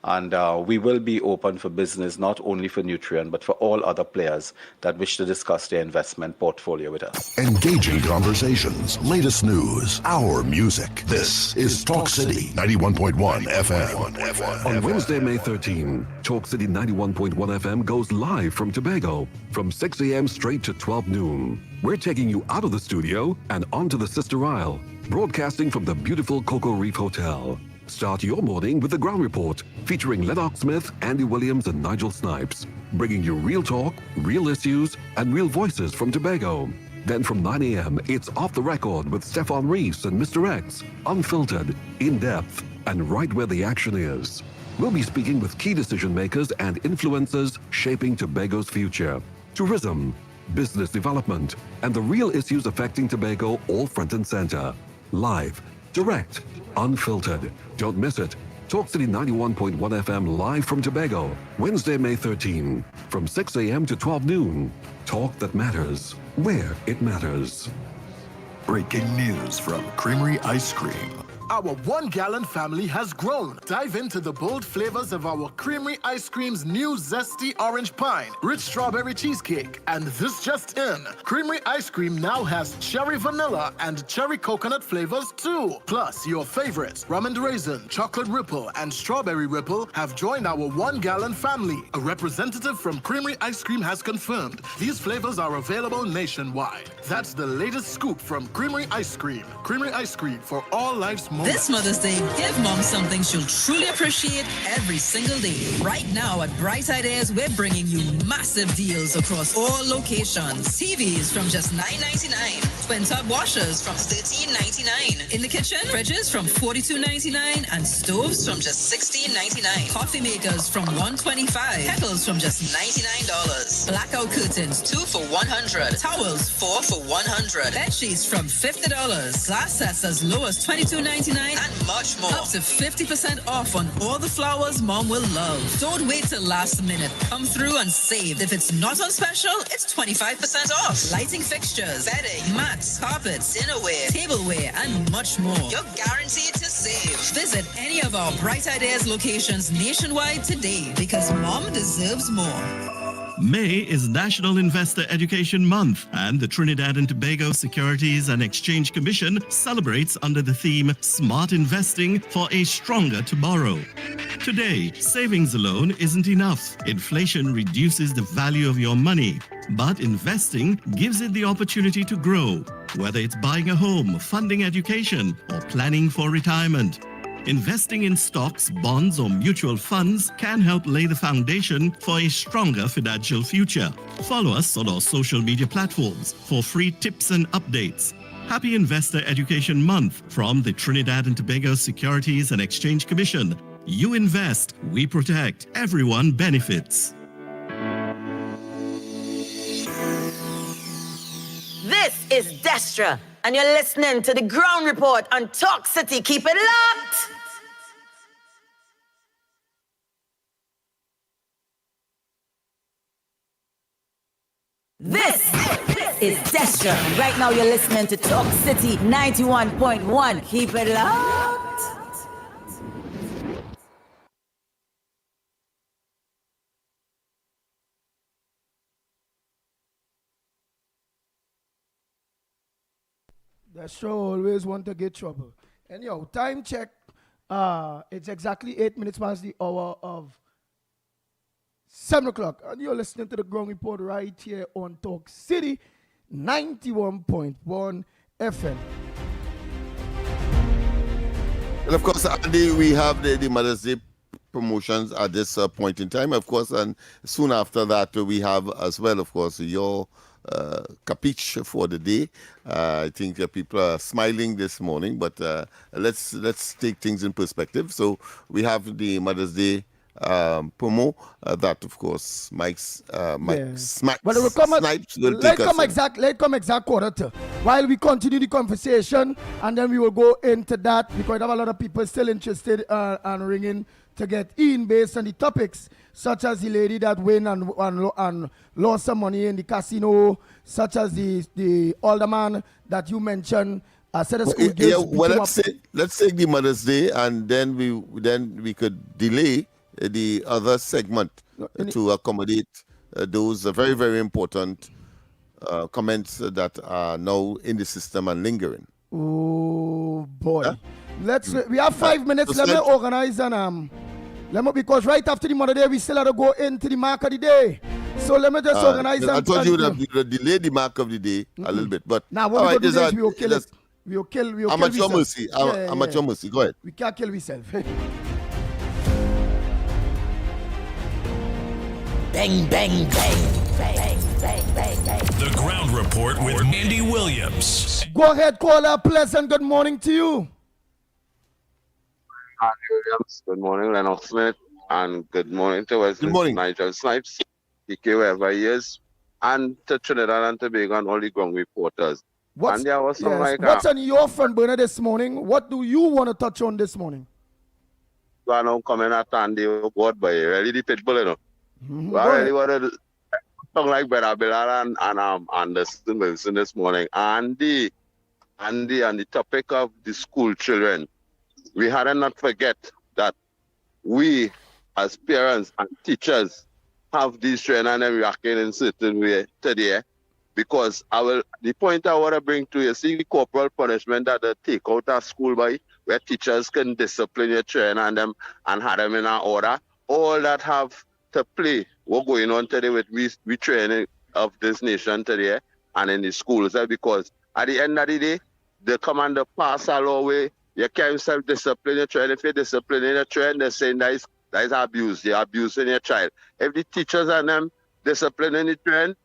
And we will be open for business, not only for Nutrien, but for all other players that wish to discuss their investment portfolio with us. Engaging conversations, latest news, our music. This is Talk City 91.1 FM. On Wednesday, May 13, Talk City 91.1 FM goes live from Tobago from 6 a.m. straight to 12 noon. We're taking you out of the studio and onto the Sister Isle, broadcasting from the beautiful Cocoa Reef Hotel. Start your morning with the Ground Report, featuring Lennox Smith, Andy Williams, and Nigel Snipes, bringing you real talk, real issues, and real voices from Tobago. Then from 9 a.m., it's Off the Record with Stefan Reese and Mr. X, unfiltered, in-depth, and right where the action is. We'll be speaking with key decision makers and influencers shaping Tobago's future. Tourism, business development, and the real issues affecting Tobago all front and center. Live, direct, unfiltered. Don't miss it. Talk City 91.1 FM live from Tobago, Wednesday, May 13, from 6 a.m. to 12 noon. Talk that matters, where it matters. Breaking news from Creamery Ice Cream. our 1 gallon family has grown. Dive into the bold flavors of our Creamery Ice Cream's new zesty orange pine, rich strawberry cheesecake, and this just in, Creamery Ice Cream now has cherry vanilla and cherry coconut flavors too. Plus, your favorites, rum and raisin, chocolate ripple, and strawberry ripple have joined our 1 gallon family. A representative from Creamery Ice Cream has confirmed these flavors are available nationwide. That's the latest scoop from Creamery Ice Cream. Creamery Ice Cream for all life's moments. This Mother's Day, give mom something she'll truly appreciate every single day. Right now at Bright Ideas, we're bringing you massive deals across all locations. TVs from just $9.99. Twin tub washers from $13.99. In the kitchen, fridges from $42.99 and stoves from just $16.99. Coffee makers from $125. Kettles from just $99. Blackout curtains 2 for $100. Towels 4 for $100. Bed sheets from $50. Glass sets as low as $22.99 and much more. Up to 50% off on all the flowers mom will love. Don't wait till last minute. Come through and save. If it's not on special, it's 25% off. Lighting fixtures, bedding, mats, carpets, dinnerware, tableware, and much more. You're guaranteed to save. Visit any of our Bright Ideas locations nationwide today because mom deserves more. May is National Investor Education Month, and the Trinidad and Tobago Securities and Exchange Commission celebrates under the theme Smart Investing for a Stronger Tomorrow. Today, savings alone isn't enough. Inflation reduces the value of your money, but investing gives it the opportunity to grow, whether it's buying a home, funding education, or planning for retirement. Investing in stocks, bonds, or mutual funds can help lay the foundation for a stronger financial future. Follow us on our social media platforms for free tips and updates. Happy Investor Education Month from the Trinidad and Tobago Securities and Exchange Commission. You invest, we protect, everyone benefits. This is Destra, and you're listening to the Ground Report on Talk City. Keep it locked! This is Destra, and right now you're listening to Talk City 91.1. Keep it locked! That's true. Always want to get trouble. Anyhow, time check. It's exactly 8 minutes past the hour of 7 o'clock. And you're listening to the Ground Report right here on Talk City 91.1 FM. Well, of course, Andy, we have the Mother's Day promotions at this point in time, of course, and soon after that, we have as well, of course, your capiche for the day. I think people are smiling this morning, but let's take things in perspective. So we have the Mother's Day promo that, of course, Mike's Snipes will take us. Let's come exact quarter to while we continue the conversation, and then we will go into that because I have a lot of people still interested and ringing to get in based on the topics, such as the lady that win and lost some money in the casino, such as the older man that you mentioned. Let's take the Mother's Day, and then we could delay the other segment to accommodate those very, very important comments that are now in the system and lingering. Oh boy. We have 5 minutes. Let me organize and because right after the Mother Day, we still have to go into the mark of the day. So let me just organize. I thought you would delay the mark of the day a little bit, but now what we do is we will kill it. We will kill. I'm at your mercy. I'm at your mercy. Go ahead. We can't kill ourselves. Bang, bang, bang, bang, bang, bang, bang. The Ground Report with Andy Williams. Go ahead, caller. Pleasant good morning to you. Andy Williams. Good morning, Lennox Smith. And good morning to Wesley Nigel Snipes, PK wherever he is, and to Trinidad and Tobago and all the Ground Reporters. What's on your front burner this morning? What do you want to touch on this morning? So I don't come in at Andy board, but really the pitbull, you know. I really want to talk like Brother Bilal and Anderson Wilson this morning. Andy, on the topic of the school children. we had to not forget that we, as parents and teachers, have these children and them reacting in certain way today. Because the point I want to bring to you, see the corporal punishment that they take out of school by, where teachers can discipline your children and them and have them in an order. All that have to play what's going on today with we training of this nation today and in the schools. Because at the end of the day, the commander pass a law way. You can't self-discipline your child. If you're disciplining your child, they're saying that is abuse. You're abusing your child. If the teachers and them disciplining the child,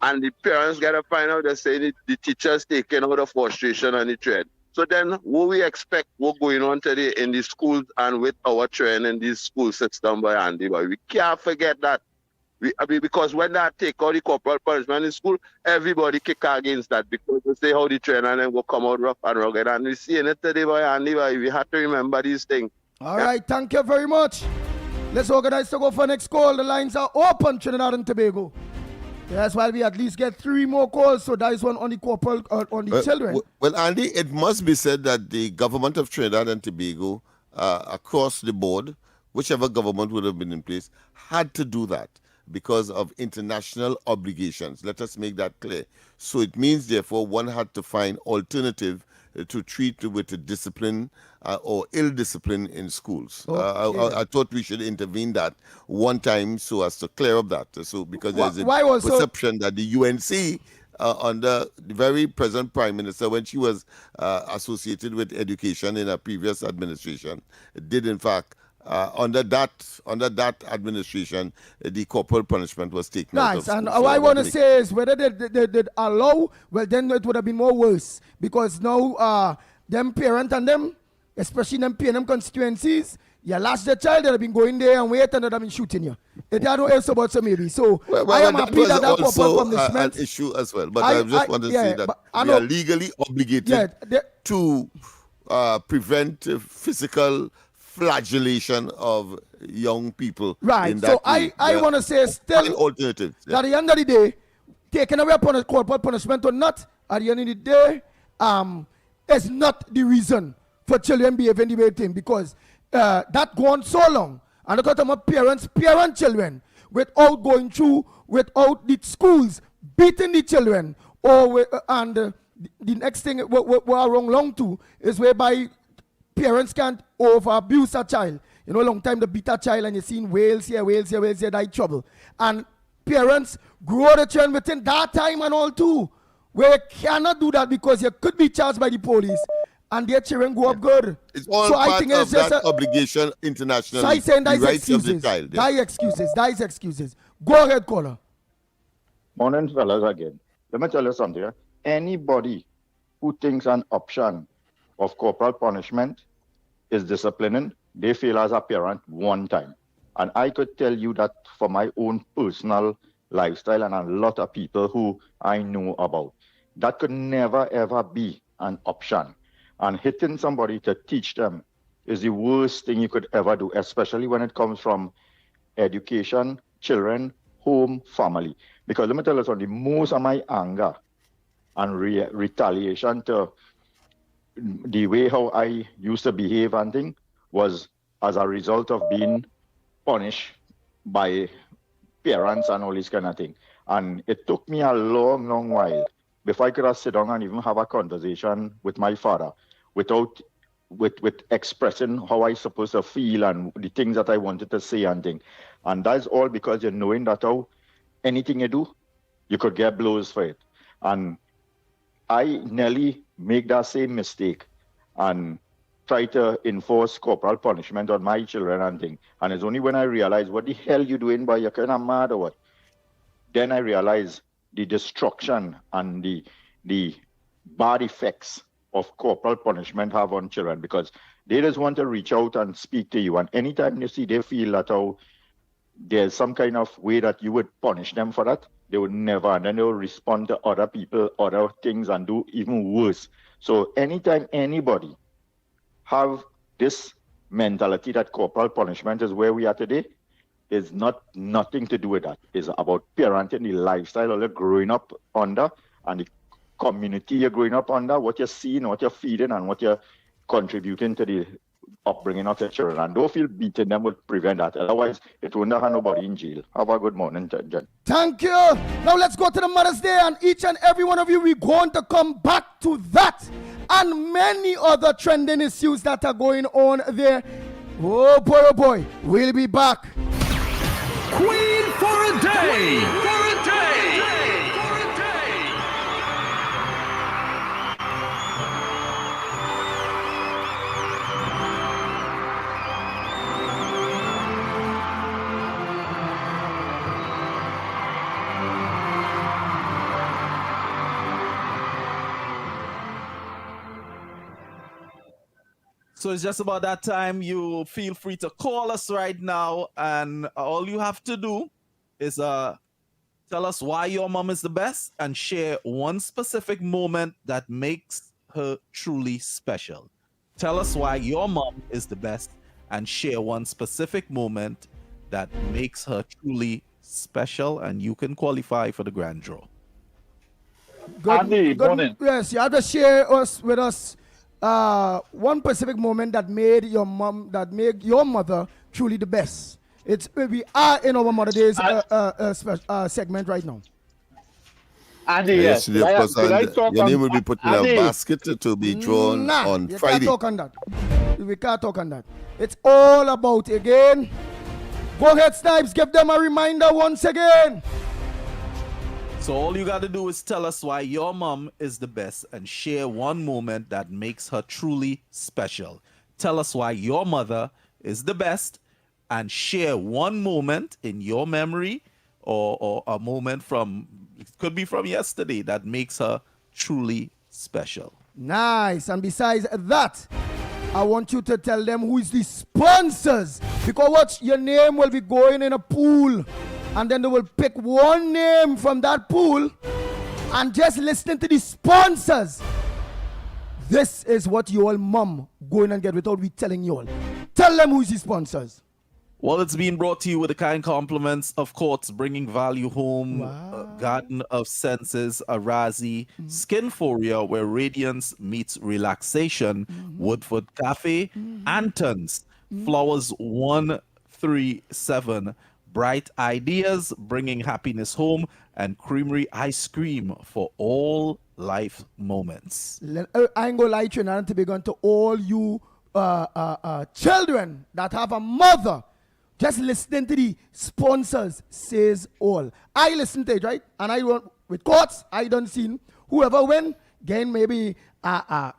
and the parents got to find out, they're saying the teachers taking out the frustration on the child. So then what we expect what's going on today in the schools and with our children in this school system by Andy, but we can't forget that. Because when they take out the corporal punishment in school, everybody kick against that because they say how the children and them will come out rough and rugged. And we see it today by Andy, but we have to remember these things. All right, thank you very much. Let's organize to go for next call. The lines are open, Trinidad and Tobago. That's why we at least get 3 more calls. So that is one on the corporal, on the children. Well, Andy, it must be said that the government of Trinidad and Tobago, across the board, whichever government would have been in place, had to do that because of international obligations. Let us make that clear. So it means, therefore, one had to find alternative to treat with a discipline or ill discipline in schools. Okay. I thought we should intervene that one time so as to clear up that. So because there's a perception that the UNC under the very present Prime Minister, when she was associated with education in a previous administration, did in fact under that administration, the corporal punishment was taken out of school. And what I want to say is whether they allow, well, then it would have been more worse because now them parents and them, especially them PNM constituencies, you lost the child, they've been going there and wait and they've been shooting you. It had no else about some maybe. So I am happy that corporal punishment an issue as well. But I just want to say that we are legally obligated to prevent physical flagellation of young people. Right. So I want to say still alternatives. At the end of the day, taking away corporal punishment or not, at the end of the day, is not the reason for children behaving the way they think, because that go on so long. And look at my parent children without going through, without the schools beating the children, and the next thing we are wrong to is whereby parents can't over-abuse a child. You know, long time they beat a child and you're seeing Wales here, die trouble. And parents grow the children within that time and all too. Where you cannot do that because you could be charged by the police and their children go up good. It's all part of that obligation internationally. So I saying that is excuses. Of the child. That is excuses. Go ahead, caller. Morning, fellas, again. Let me tell you something. Anybody who thinks an option of corporal punishment is disciplining, they fail as a parent one time. And I could tell you that for my own personal lifestyle and a lot of people who I know about. That could never ever be an option. And hitting somebody to teach them is the worst thing you could ever do, especially when it comes from education, children, home, family. Because let me tell you something, most of my anger and retaliation to the way how I used to behave and thing was as a result of being punished by parents and all this kind of thing. And it took me a long while before I could have sit down and even have a conversation with my father without with expressing how I supposed to feel and the things that I wanted to say and thing. And that's all because you're knowing that how anything you do, you could get blows for it. And I nearly make that same mistake and try to enforce corporal punishment on my children and thing. And it's only when I realize what the hell you doing, boy, you're kind of mad or what? Then I realize the destruction and the bad effects of corporal punishment have on children, because they just want to reach out and speak to you. And anytime you see they feel that how there's some kind of way that you would punish them for that, they would never, and then they will respond to other people, other things, and do even worse. So anytime anybody have this mentality that corporal punishment is where we are today, is nothing to do with that. It's about parenting, the lifestyle you're growing up under, and the community you're growing up under, what you're seeing, what you're feeding, and what you're contributing to upbringing of your children. And don't feel beating them would prevent that. Otherwise, it will not have nobody in jail. Have a good morning, Jen. Thank you. Now let's go to the Mother's Day, and each and every one of you, we're going to come back to that and many other trending issues that are going on there. Oh boy, we'll be back. Queen for a day. So it's just about that time. You feel free to call us right now, and all you have to do is tell us why your mom is the best and share one specific moment that makes her truly special. Tell us why your mom is the best and share one specific moment that makes her truly special, and you can qualify for the grand draw. Good morning. Yes, you have to share with us one specific moment that made your mother truly the best. We are in our Mother Days segment right now. Andy, yes. Your name will be put in a basket to be drawn on Friday. We can't talk on that. We can't talk on that. It's all about, again, go ahead, Snipes, give them a reminder once again. So all you got to do is tell us why your mom is the best and share one moment that makes her truly special. Tell us why your mother is the best and share one moment in your memory or a moment from, it could be from yesterday, that makes her truly special. Nice. And besides that, I want you to tell them who is the sponsors, because what, your name will be going in a pool, and then they will pick one name from that pool and just listen to the sponsors. This is what your mom going and get without me telling you all. Tell them who's the sponsors. Well, it's being brought to you with the kind compliments of Courts, Bringing Value Home, Garden of Senses, Arazi, Skinforia, where radiance meets relaxation, Woodford Cafe, Antons, Flowers 137, Bright Ideas, Bringing Happiness Home, and Creamery Ice Cream for all life moments. I ain't gonna lie to you, and to be going to all you children that have a mother. Just listening to the sponsors says all. I listen to it, right? And I went with Courts. I done seen whoever win, gain maybe a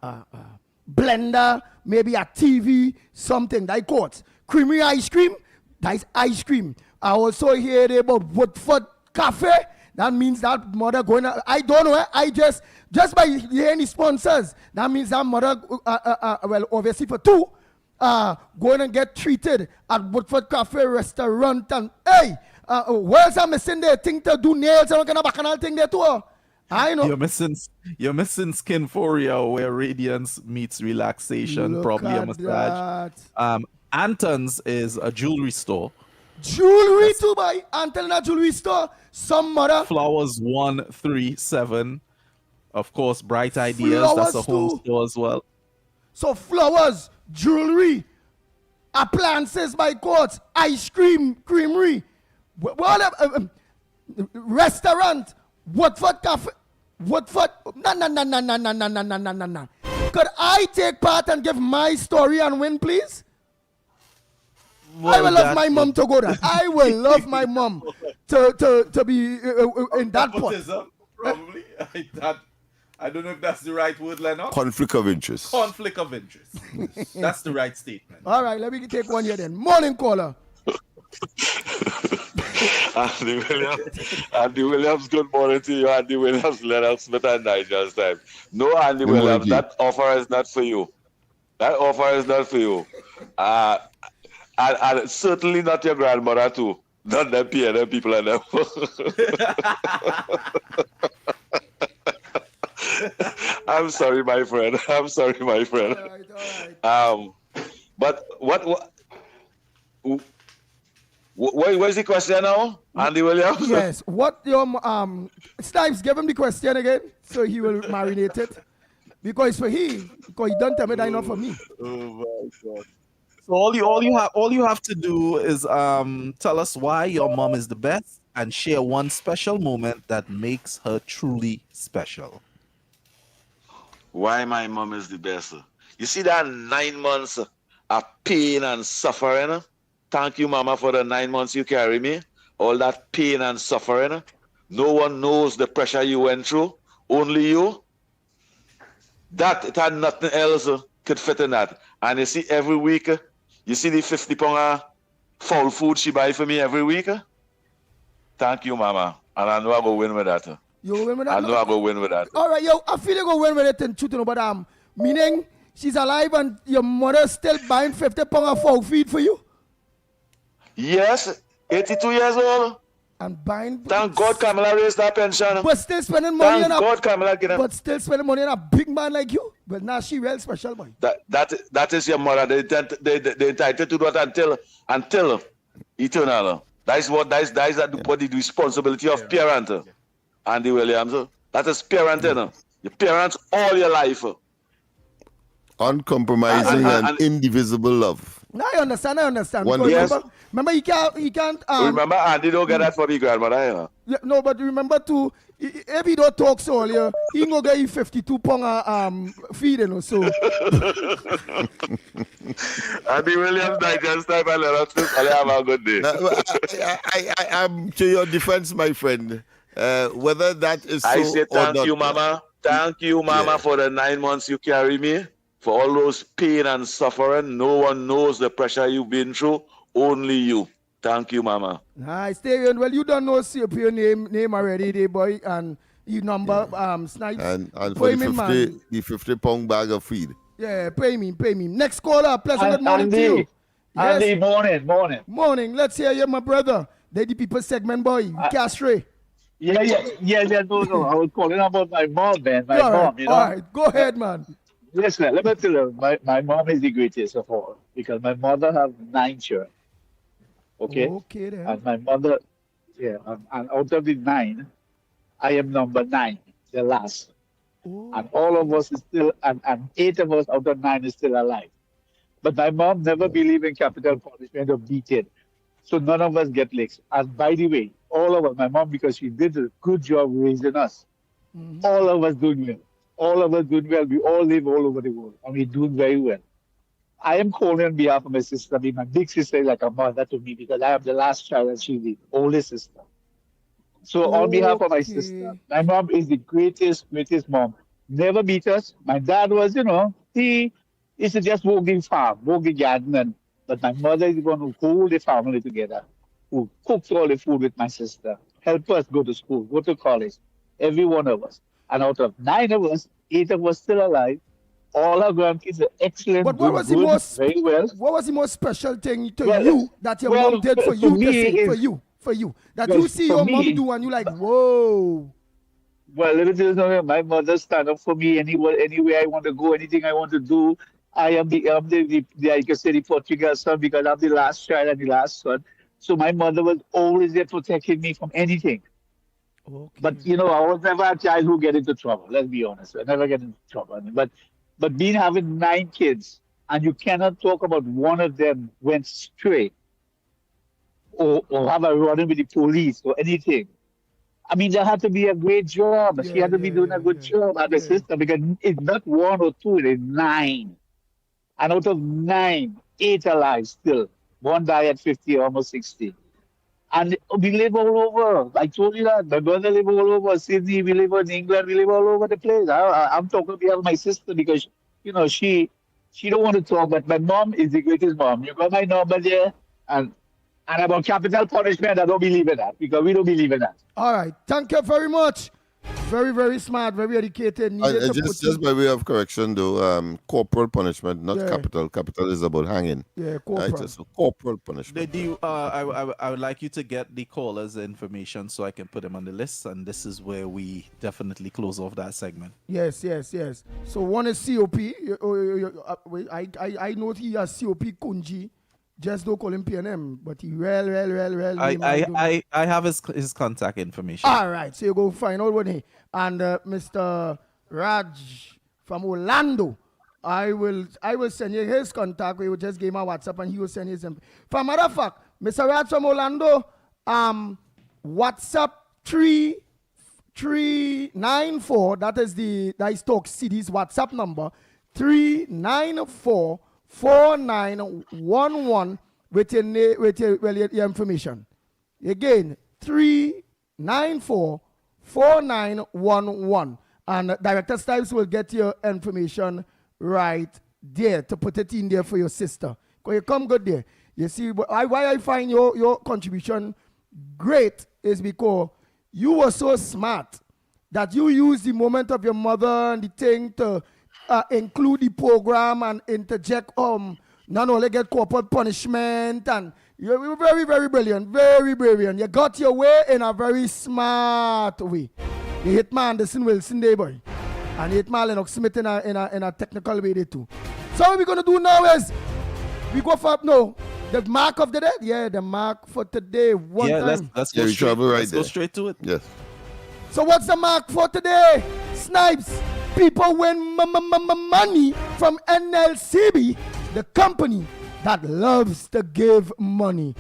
blender, maybe a TV, something like Courts. Creamy ice cream, that is ice cream. I also hear about Woodford Cafe. That means that mother going. I don't know. I just by hearing the sponsors, that means that mother. Well, obviously for two. Going and get treated at Woodford Cafe restaurant, and hey, where's I missing there? Thing to do nails and kind of bacchanal thing there too. I know you're missing Skinforia, where radiance meets relaxation. Probably a massage. Anton's is a jewelry store. Jewelry to buy. Anton a jewelry store. Some mother. Flowers 137. Of course, Bright Ideas. Flowers that's a home too. Store as well. So flowers, jewelry, appliances by Courts, ice cream, creamery, restaurant, Woodford Cafe, Woodford. No. Could I take part and give my story and win, please? Well, I will love my mom to go there. I will love my mom to be in that pot. Probably. I don't know if that's the right word, Lennox. Conflict of interest. Conflict of interest. That's the right statement. All right, let me take one here then. Morning caller. Andy Williams, good morning to you. Andy Williams, Lennox Smith and Nigel's time. No, Andy Williams, that offer is not for you. That offer is not for you. And certainly not your grandmother too. Not them PNM people and them. I'm sorry, my friend. But what's the question now, Andy Williams? Yes. What your Snipes, give him the question again, so he will marinate it. Because he don't tell me that enough for me. Oh my God. So all you have to do is tell us why your mom is the best and share one special moment that makes her truly special. Why my mom is the best? You see that 9 months of pain and suffering? Thank you, Mama, for the 9 months you carry me. All that pain and suffering. No one knows the pressure you went through. Only you. That, it had nothing else could fit in that. And you see, every week, you see the 50 pound foul food she buy for me every week? Thank you, Mama. And I know I go win with that. You go win with that? I know I go win with that. All right, yo, I feel you go win with it and truth, but meaning she's alive and your mother still buying 50 pound of fowl feed for you? Yes, 82 years old. And buying. Thank God Kamala raised that pension. But still spending money Thank on God Kamala get But still spending money on a big man like you. But now she real special, boy. That is your mother. They entitled to do that until eternal. That is what the responsibility of parent. Andy Williams. That is parenting. Your parents all your life. Uncompromising and indivisible love. No, I understand. Yes. Remember, you can't. Remember, Andy don't get that for me, grandmother. You know? Yeah, no, but remember too, if he don't talk so earlier, he gonna get you 52 pound feed, you know. So. Andy Williams, digest time and let us have a good day. I'm to your defense, my friend. Whether that is so I say thank or not, you, Mama. Thank you, Mama, for the 9 months you carry me. For all those pain and suffering. No one knows the pressure you've been through. Only you. Thank you, Mama. Nice, David. Well, you don't know your name already, day boy, and you number Snipes. And for the 50 pound bag of feed. Yeah, pay me. Next caller, pleasant good morning to you. Andy, morning. Let's hear you, my brother. They the people segment boy, Castray. Yeah, no. I was calling about my mom, man. My mom, you know. All right, go ahead, man. Listen, let me tell you, my mom is the greatest of all because my mother have 9 children. Okay? Okay, then. And my mother, and out of the 9, I am number 9, the last. Ooh. And all of us is still, and 8 of us out of 9 is still alive. But my mom never believed in capital punishment or beating. So none of us get licks. And by the way, all of us, my mom, because she did a good job raising us, all of us doing well. All of us doing well. We all live all over the world, and we're doing very well. I am calling on behalf of my sister. I mean, my big sister is like a mother to me because I am the last child and she's the oldest sister. So on behalf of my sister, my mom is the greatest mom. Never beat us. My dad was, he used to just walk the farm, walk the garden, but my mother is the one who hold the family together, who cooks all the food with my sister, help us go to school, go to college, every one of us. And out of 9 of us, 8 of us still alive. All our grandkids are excellent. But what was the most special thing to you that your mom did for you? For you. That you see your mom do and you like, whoa. Well, let me tell you something. My mother stand up for me anywhere I want to go, anything I want to do. I am I can say the Portugal son because I'm the last child and the last son. So my mother was always there protecting me from anything. Okay. But I was never a child who get into trouble. Let's be honest. I never get into trouble. But having 9 kids and you cannot talk about one of them went stray or have a run-in with the police or anything. I mean, there had to be a great job. She had to be doing a good job as a sister because it's not 1 or 2, it's 9. And out of 9, 8 alive still. 1 died at 50, almost 60. And we live all over. I told you that. My brother live all over Sydney. We live in England. We live all over the place. I'm talking about my sister because, she don't want to talk. But my mom is the greatest mom. You got my number there. And about capital punishment, I don't believe in that because we don't believe in that. All right. Thank you very much. Very, very smart, very educated. Just by way of correction, though, corporal punishment, not capital. Capital is about hanging. Yeah, corporal. Right, so corporal punishment. I would like you to get the callers' information so I can put them on the list, and this is where we definitely close off that segment. Yes. So one is COP. I know he has COP Kunji. Just don't call him PNM, but he well. I have his contact information. All right, so you go find out what he and Mr. Raj from Orlando. I will send you his contact. We will just give him a WhatsApp and he will send his. For a matter of fact, Mr. Raj from Orlando, WhatsApp 3394. That is Talk City's WhatsApp number 394-4911 with your information. Again, 394-4911. And Director Stiles will get your information right there to put it in there for your sister. Because you come good there. You see, why I find your contribution great is because you were so smart that you used the moment of your mother and the thing to include the program and interject not only get corporal punishment, and you were very, very brilliant, very brilliant. You got your way in a very smart way. You hit my Anderson Wilson there, boy. And you hit my Lennox Smith in a technical way there too. So what we're going to do now is, we go for, the mark of the day? Yeah, the mark for today. Let's go straight to it. Yes. So what's the mark for today? Snipes. People win money from NLCB, the company that loves to give money.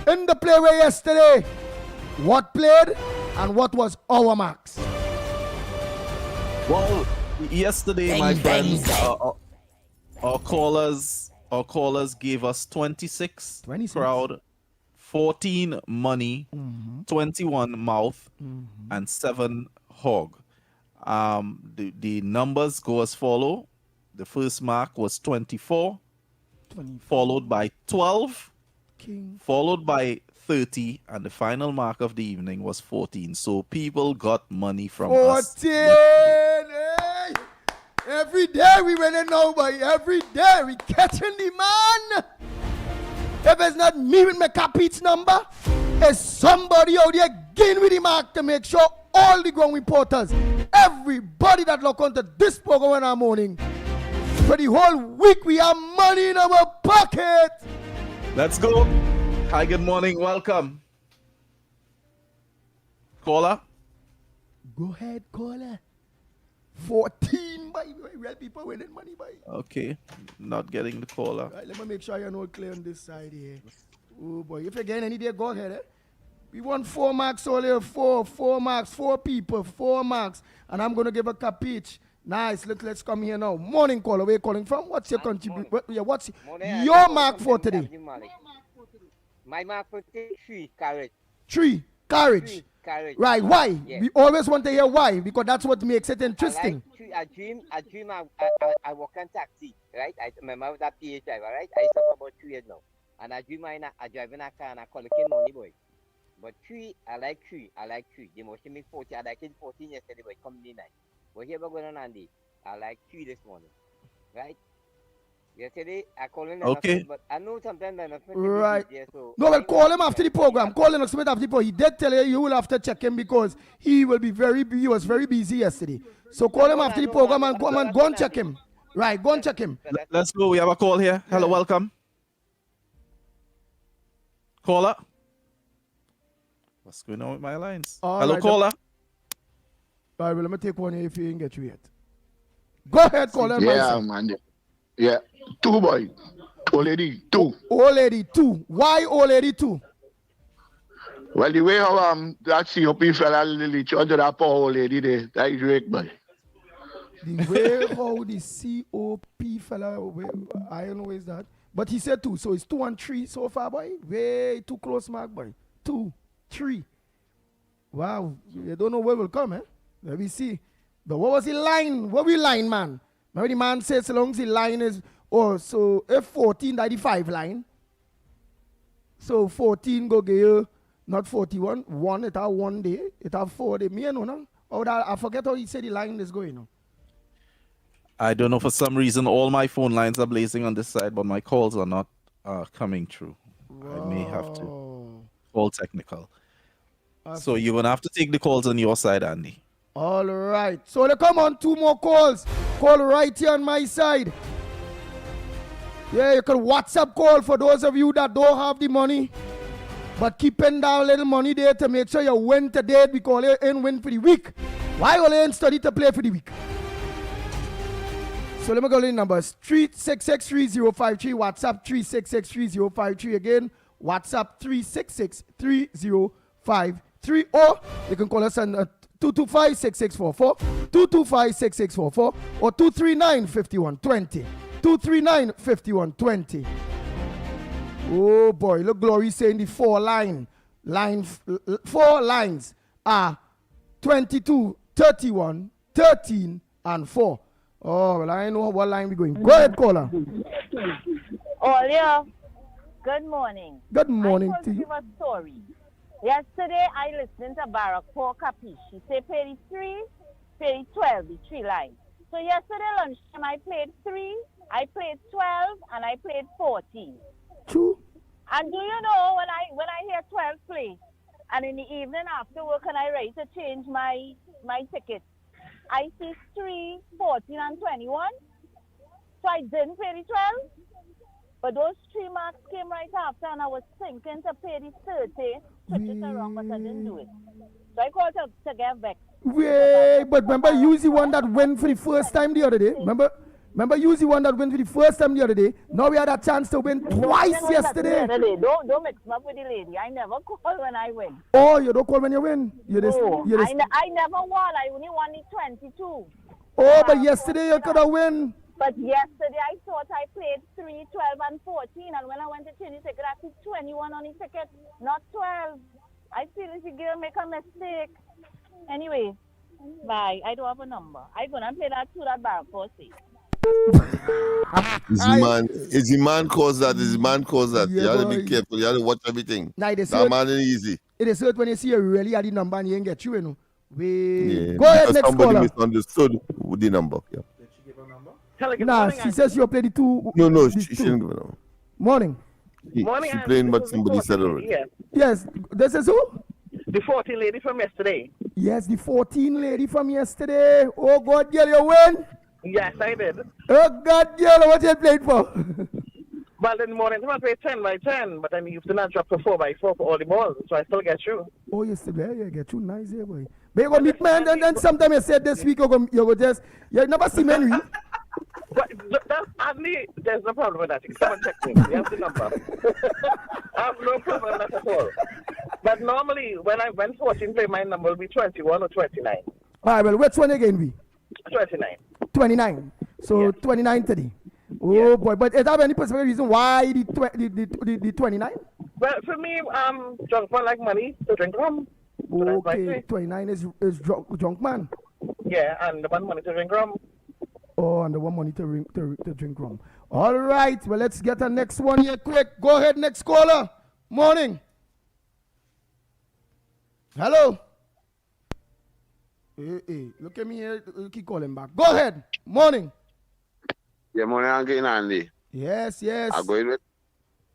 In the playway yesterday, what played and what was our marks? Well, yesterday, my friends, our callers gave us 26 crowd, 14 money, 21 mouth, and 7 hog. The numbers go as follow. The first mark was 24, followed by 12, followed by 30, and the final mark of the evening was 14. So people got money from us. 14! Hey! Every day we winning now, boy. Every day we catching the man. If it's not me with my capit's number, it's somebody out there getting with the mark to make sure all the ground reporters, everybody that look onto this program in our morning, for the whole week we have money in our pocket. Let's go. Hi, good morning. Welcome. Caller. Go ahead, caller. 14, by the way. Real people winning money, by. Okay. Not getting the caller. Right, let me make sure you're not clear on this side here. Oh, boy. If again any day, go ahead, eh? We want 4 marks only. 4 marks. 4 people. 4 marks. And I'm going to give a cap each. Nice. Let's come here now. Morning, caller. Where you calling from? What's your contribution? What's your mark for today? My mark for today, 3 courage. 3 courage. 3 courage. Right. Why? Yeah. We always want to hear why, because that's what makes it interesting. I dream I work on taxi, right? I remember that PH driver, right? I used to for about 2 years now. And I dream I driving a car and I collecting money, boy. But 3, I like 3. They must give me 40. I like it 14 yesterday, but come the night. But here we're going on Andy. I like 3 this morning. Right? Yesterday, I called him. Okay. But I know sometimes I'm not Right. there, so No, but call him after the program. Call him after the program. He did tell you will have to check him because he was very busy yesterday. So call him after the program and come and go and check him. Right, go and check him. Let's go. We have a call here. Hello, welcome. Caller. What's going on with my lines? Hello, right, caller. All right, well, let me take one here if you didn't get you yet. Go ahead, caller. Yeah, man. Yeah. 2 boy. Old lady, 2. Old lady, 2. Why old lady 2? Well, the way how that COP fella literally charged that poor old lady there, that is right, boy. The way how the COP fella, I don't know where is that. But he said 2, so it's 2 and 3 so far, boy. Way too close mark, boy. 2, 3. Wow, you don't know where will come, eh? Let me see. But what was the line? What was the line, man? Remember the man says so long as the line is, so if 14, that the 5 line. So 14 go give you, not 41, 1, it have 1 day, it have 4 day. Me, no? Oh, that, I forget how he said the line is going on. I don't know, for some reason, all my phone lines are blazing on this side, but my calls are not coming through. I may have to call technical. So you're going to have to take the calls on your side, Andy. All right. So they come on 2 more calls. Call right here on my side. Yeah, you can WhatsApp call for those of you that don't have the money. But keeping that little money there to make sure you win today because you ain't win for the week. Why you ain't study to play for the week? So let me go to the numbers. 3663053. WhatsApp 3663053. Again, WhatsApp 3663053. Or you can call us on 225-6644, 225-6644, or 239-5120. 239-5120. Oh boy, look, Glory saying the four lines are 22, 31, 13, and 4. Oh, well, I know what line we're going. Go ahead, caller. Olio, good morning. Good morning to you. I want to give a story. Yesterday, I listened to Barack Paul Capiche. He said pay 3, pay 12, the 3 lines. So yesterday lunchtime, I played 3, I played 12, and I played 14. True. And do you know when I hear 12 play, and in the evening after work, and I ready to change my ticket, I see 3, 14, and 21. So I didn't pay the 12. But those 3 marks came right after, and I was thinking to pay the 30, switch it around, but I didn't do it. So I called to get back. Wait, but remember, you was the one that went for the first time the other day. Remember, you was the one that went for the first time the other day. Now we had a chance to win twice yesterday. Don't mix me up with the lady. I never call when I win. Oh, you don't call when you win? I never won. I only won the 22. Oh, but yesterday you could have win. But yesterday I thought I played 3, 12, and 14. And when I went to change the ticket, I put 21 on the ticket, not 12. I feel if the girl make a mistake. Anyway, bye. I don't have a number. I'm going to play that too, that bar for say. Is the man cause that? Yeah, you have to be careful. You have to watch everything. Nah, that man ain't easy. It is hurt when you see you really had the number and you ain't get you, you know. Yeah. Go ahead, next somebody caller. misunderstood the number. Yeah. Nah, she says she'll play the 2. No, she didn't give a number. Morning. She playing, but somebody said already. Yes, this is who? The 14 lady from yesterday. Yes, the 14 lady from yesterday. Oh, God, girl, you win? Yes, I did. Oh, God, girl, what you played for? Well, in the morning, I played 10 by 10, but then you have to not drop to 4 by 4 for all the balls, so I still get through. Oh, you still there? You get through nice here, boy. But you go meet man, and then sometime you said this week, you go just, you never see Henry. But that's hardly, there's no problem with that. You can come and check me. You have the number. I have no problem with that at all. But normally, when 14 play, my number will be 21 or 29. All right, well, which one again be? 29. 29. So 29 today. Oh, boy. But is there any specific reason why the 29? Well, for me, drunk man like money to drink rum. Okay, 29 is drunk man. Yeah, and the one money to drink rum. Oh, and the one money to drink rum. All right, well, let's get the next one here quick. Go ahead, next caller. Morning. Hello. Hey, look at me here. Keep calling back. Go ahead. Morning. Yeah, morning again, Andy. Yes. I'm going with.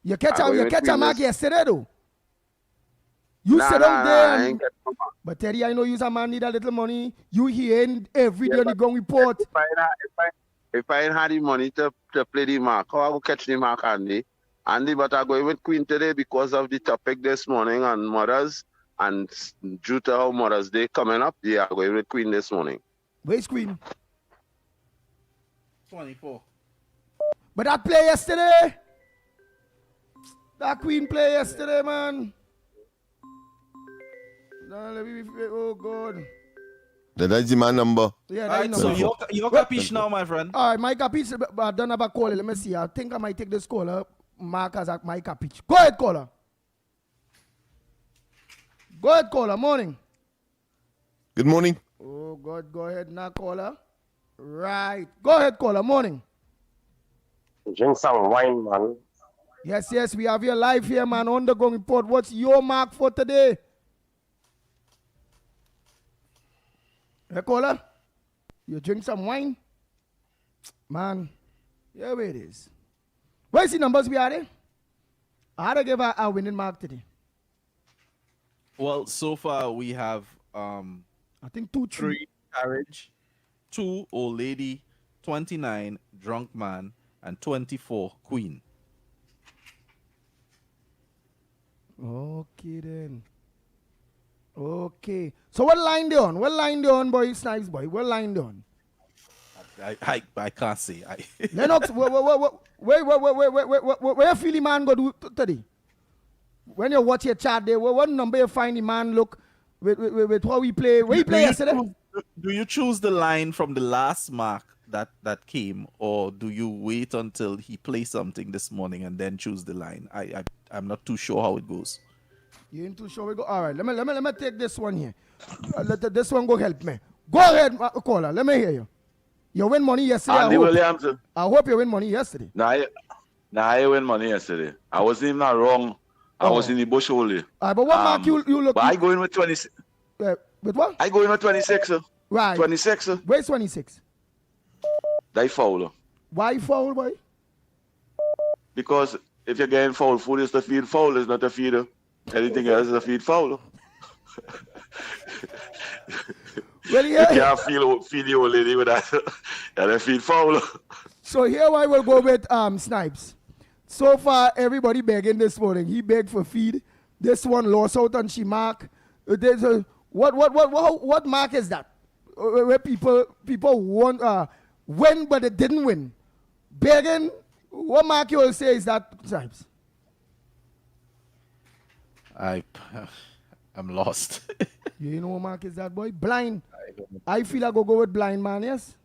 You catch a mark yesterday, though. You sit down there. But Terry, I know you a man need a little money. You here every day on the ground report. If I ain't had the money to play the mark, how I will catch the mark, Andy? But I'm going with Queen today because of the topic this morning on mothers. And due to how Mother's Day coming up, I'm going with Queen this morning. Where's Queen? 24. But that play yesterday. That Queen play yesterday, man. Oh, God. That's the man number. Yeah, that's number. So your capiche now, my friend. All right, my capiche, but I don't have a caller. Let me see. I think I might take this caller. Mark as my capiche. Go ahead, caller. Go ahead, caller. Morning. Good morning. Oh, God. Go ahead now, caller. Right. Go ahead, caller. Morning. Drink some wine, man. Yes. We have your live here, man. On the Go Report. What's your mark for today? Hey, caller. You drink some wine? Man. Yeah, where it is. Where's the numbers we are there? I had to give a winning mark today. Well, so far we have I think 3 carriage, 2 old lady, 29 drunk man, and 24 queen. Okay then. Okay. So what line they on? What line they on, boy? Snipes boy. What line they on? I can't say. Lennox, where you feel the man go do today? When you watch your chat there, what number you find the man look with how we play? Where he play yesterday? Do you choose the line from the last mark that came, or do you wait until he plays something this morning and then choose the line? I'm not too sure how it goes. You ain't too sure we go. All right, let me take this one here. Let this one go help me. Go ahead, caller. Let me hear you. You win money yesterday. Andy Williams. I hope you win money yesterday. I win money yesterday. I wasn't even wrong. I was in the bush only. But what mark you look? But I go in with 26. With what? I go in with 26. Right. 26. Where's 26? They foul. Why foul, boy? Because if you're getting foul, food is to feed foul, it's not to feed anything else is to feed foul. Well, yeah. You can't feed the old lady with that. And they feed foul. So here I will go with Snipes. So far, everybody begging this morning. He begged for feed. This one lost out on she mark. There's a what mark is that? Where people won win but they didn't win. Begging. What mark you will say is that, Snipes? I'm lost. You know what mark is that, boy? Blind. I feel I go with blind man, yes?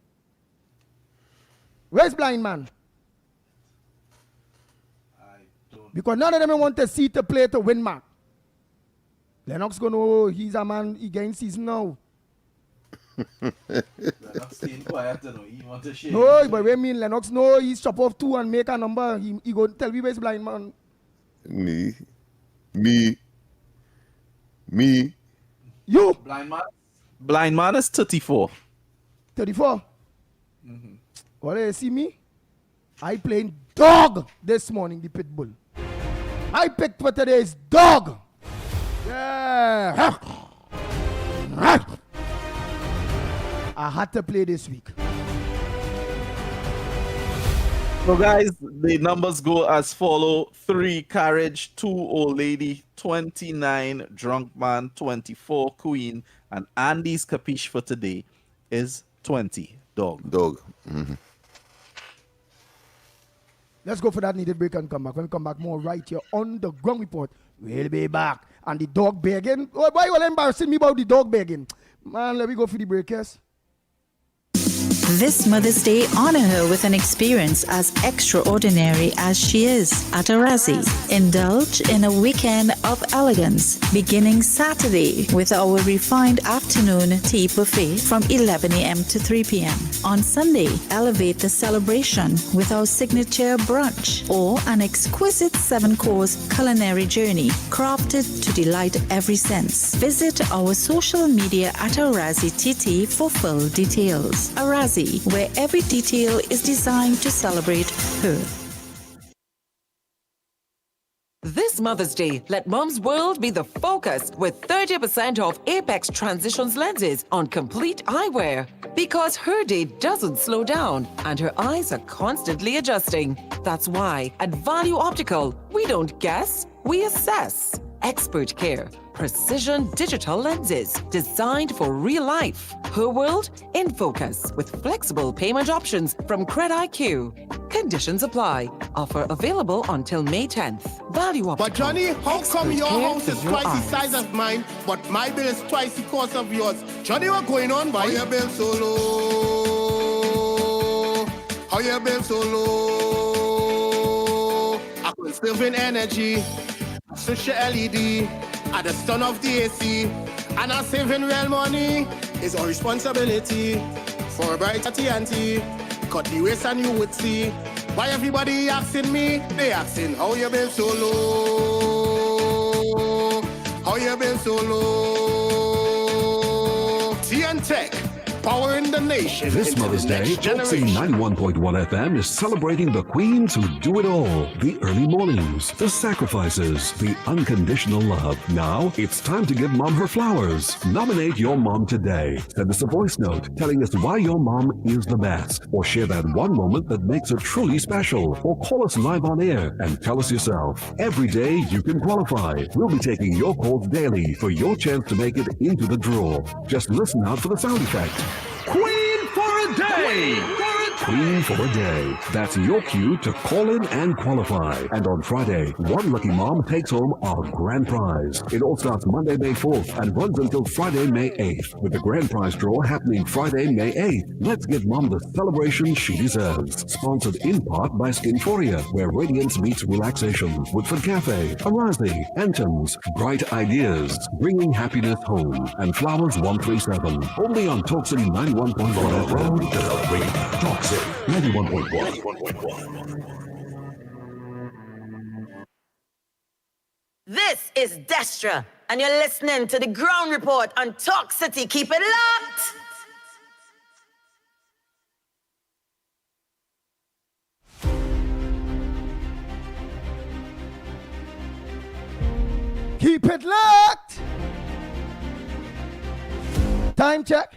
Where's blind man? Because none of them want to see to play to win mark. Lennox gonna know he's a man, he gains season now. Lennox staying quiet, you know. He want to share. No, but we mean Lennox no, he's chop off 2 and make a number. He go tell me where's blind man. Me. You? Blind man is 34. 34? Mm-hmm. Well, you see me? I playing dog this morning, the pit bull. I picked for today's dog. Yeah. I had to play this week. So guys, the numbers go as follow: 3 carriage, 2 old lady, 29 drunk man, 24 queen, and Andy's capiche for today is 20 dog. Mm-hmm. Let's go for that needed break and come back. When we come back, more right here on the Ground Report. We'll be back. And the dog begging. Oh, why you all embarrassing me about the dog begging? Man, let me go for the break, yes? This Mother's Day, honor her with an experience as extraordinary as she is at Arazi. Indulge in a weekend of elegance, beginning Saturday with our refined afternoon tea buffet from 11 a.m. to 3 p.m. On Sunday, elevate the celebration with our signature brunch or an exquisite 7-course culinary journey crafted to delight every sense. Visit our social media at Arazi TT for full details. Arazi, where every detail is designed to celebrate her. This Mother's Day, let Mom's world be the focus with 30% off Apex Transitions lenses on complete eyewear. Because her day doesn't slow down and her eyes are constantly adjusting. That's why at Value Optical, we don't guess, we assess. Expert care, precision digital lenses designed for real life. Her world in focus with flexible payment options from CredIQ. Conditions apply. Offer available until May 10th. Value Optical. But Johnny, how come Expert your care house for is your twice eyes. the size of mine, but my bill is twice the cost of yours? Johnny, what going on, boy? How your bill so low? How your bill so low? I could saving energy, switch your LED, at the sun of the AC, and I'm saving real money. It's our responsibility for a brighter TNT. Cut the waste and you would see. Why everybody asking me? They asking how you been so low? How you been so low? TN Tech, powering the nation. This into Mother's the Day, next Oxy generation. 91.1 FM is celebrating the queens who do it all. The early mornings, the sacrifices, the unconditional love. Now, it's time to give Mom her flowers. Nominate your mom today. Send us a voice note telling us why your mom is the best. Or share that one moment that makes her truly special. Or call us live on air and tell us yourself. Every day you can qualify. We'll be taking your calls daily for your chance to make it into the draw. Just listen out for the sound effect. Queen for a day! clean for a day. That's your cue to call in and qualify. And on Friday, one lucky mom takes home our grand prize. It all starts Monday, May 4th and runs until Friday, May 8th, with the grand prize draw happening Friday, May 8th. Let's give mom the celebration she deserves. Sponsored in part by Skinforia, where radiance meets relaxation. Woodford Cafe, Arazi, Anton's, Bright Ideas, bringing happiness home, and Flowers 137. Only on Talk City 91.1 FM. Talk City 91.1. This is Destra, and you're listening to the Ground Report on Talk City. Keep it locked. Keep it locked. Time check.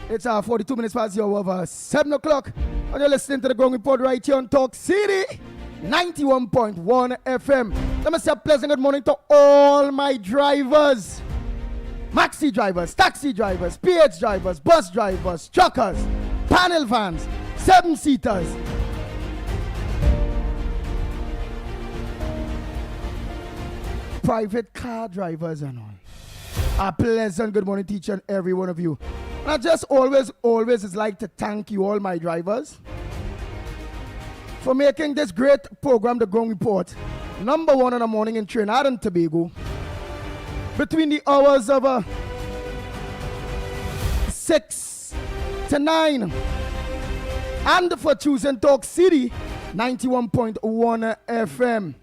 It's 42 minutes past the hour of 7 o'clock. And you're listening to the Ground Report right here on Talk City 91.1 FM. Let me say a pleasant good morning to all my drivers. Maxi drivers, taxi drivers, PH drivers, bus drivers, truckers, panel vans, 7-seaters. Private car drivers and all. A pleasant good morning to each and every one of you. And I just always is like to thank you all my drivers for making this great program, The Ground Report, number one in the morning in Trinidad and Tobago, between the hours of 6 to 9, and for choosing Talk City 91.1 FM.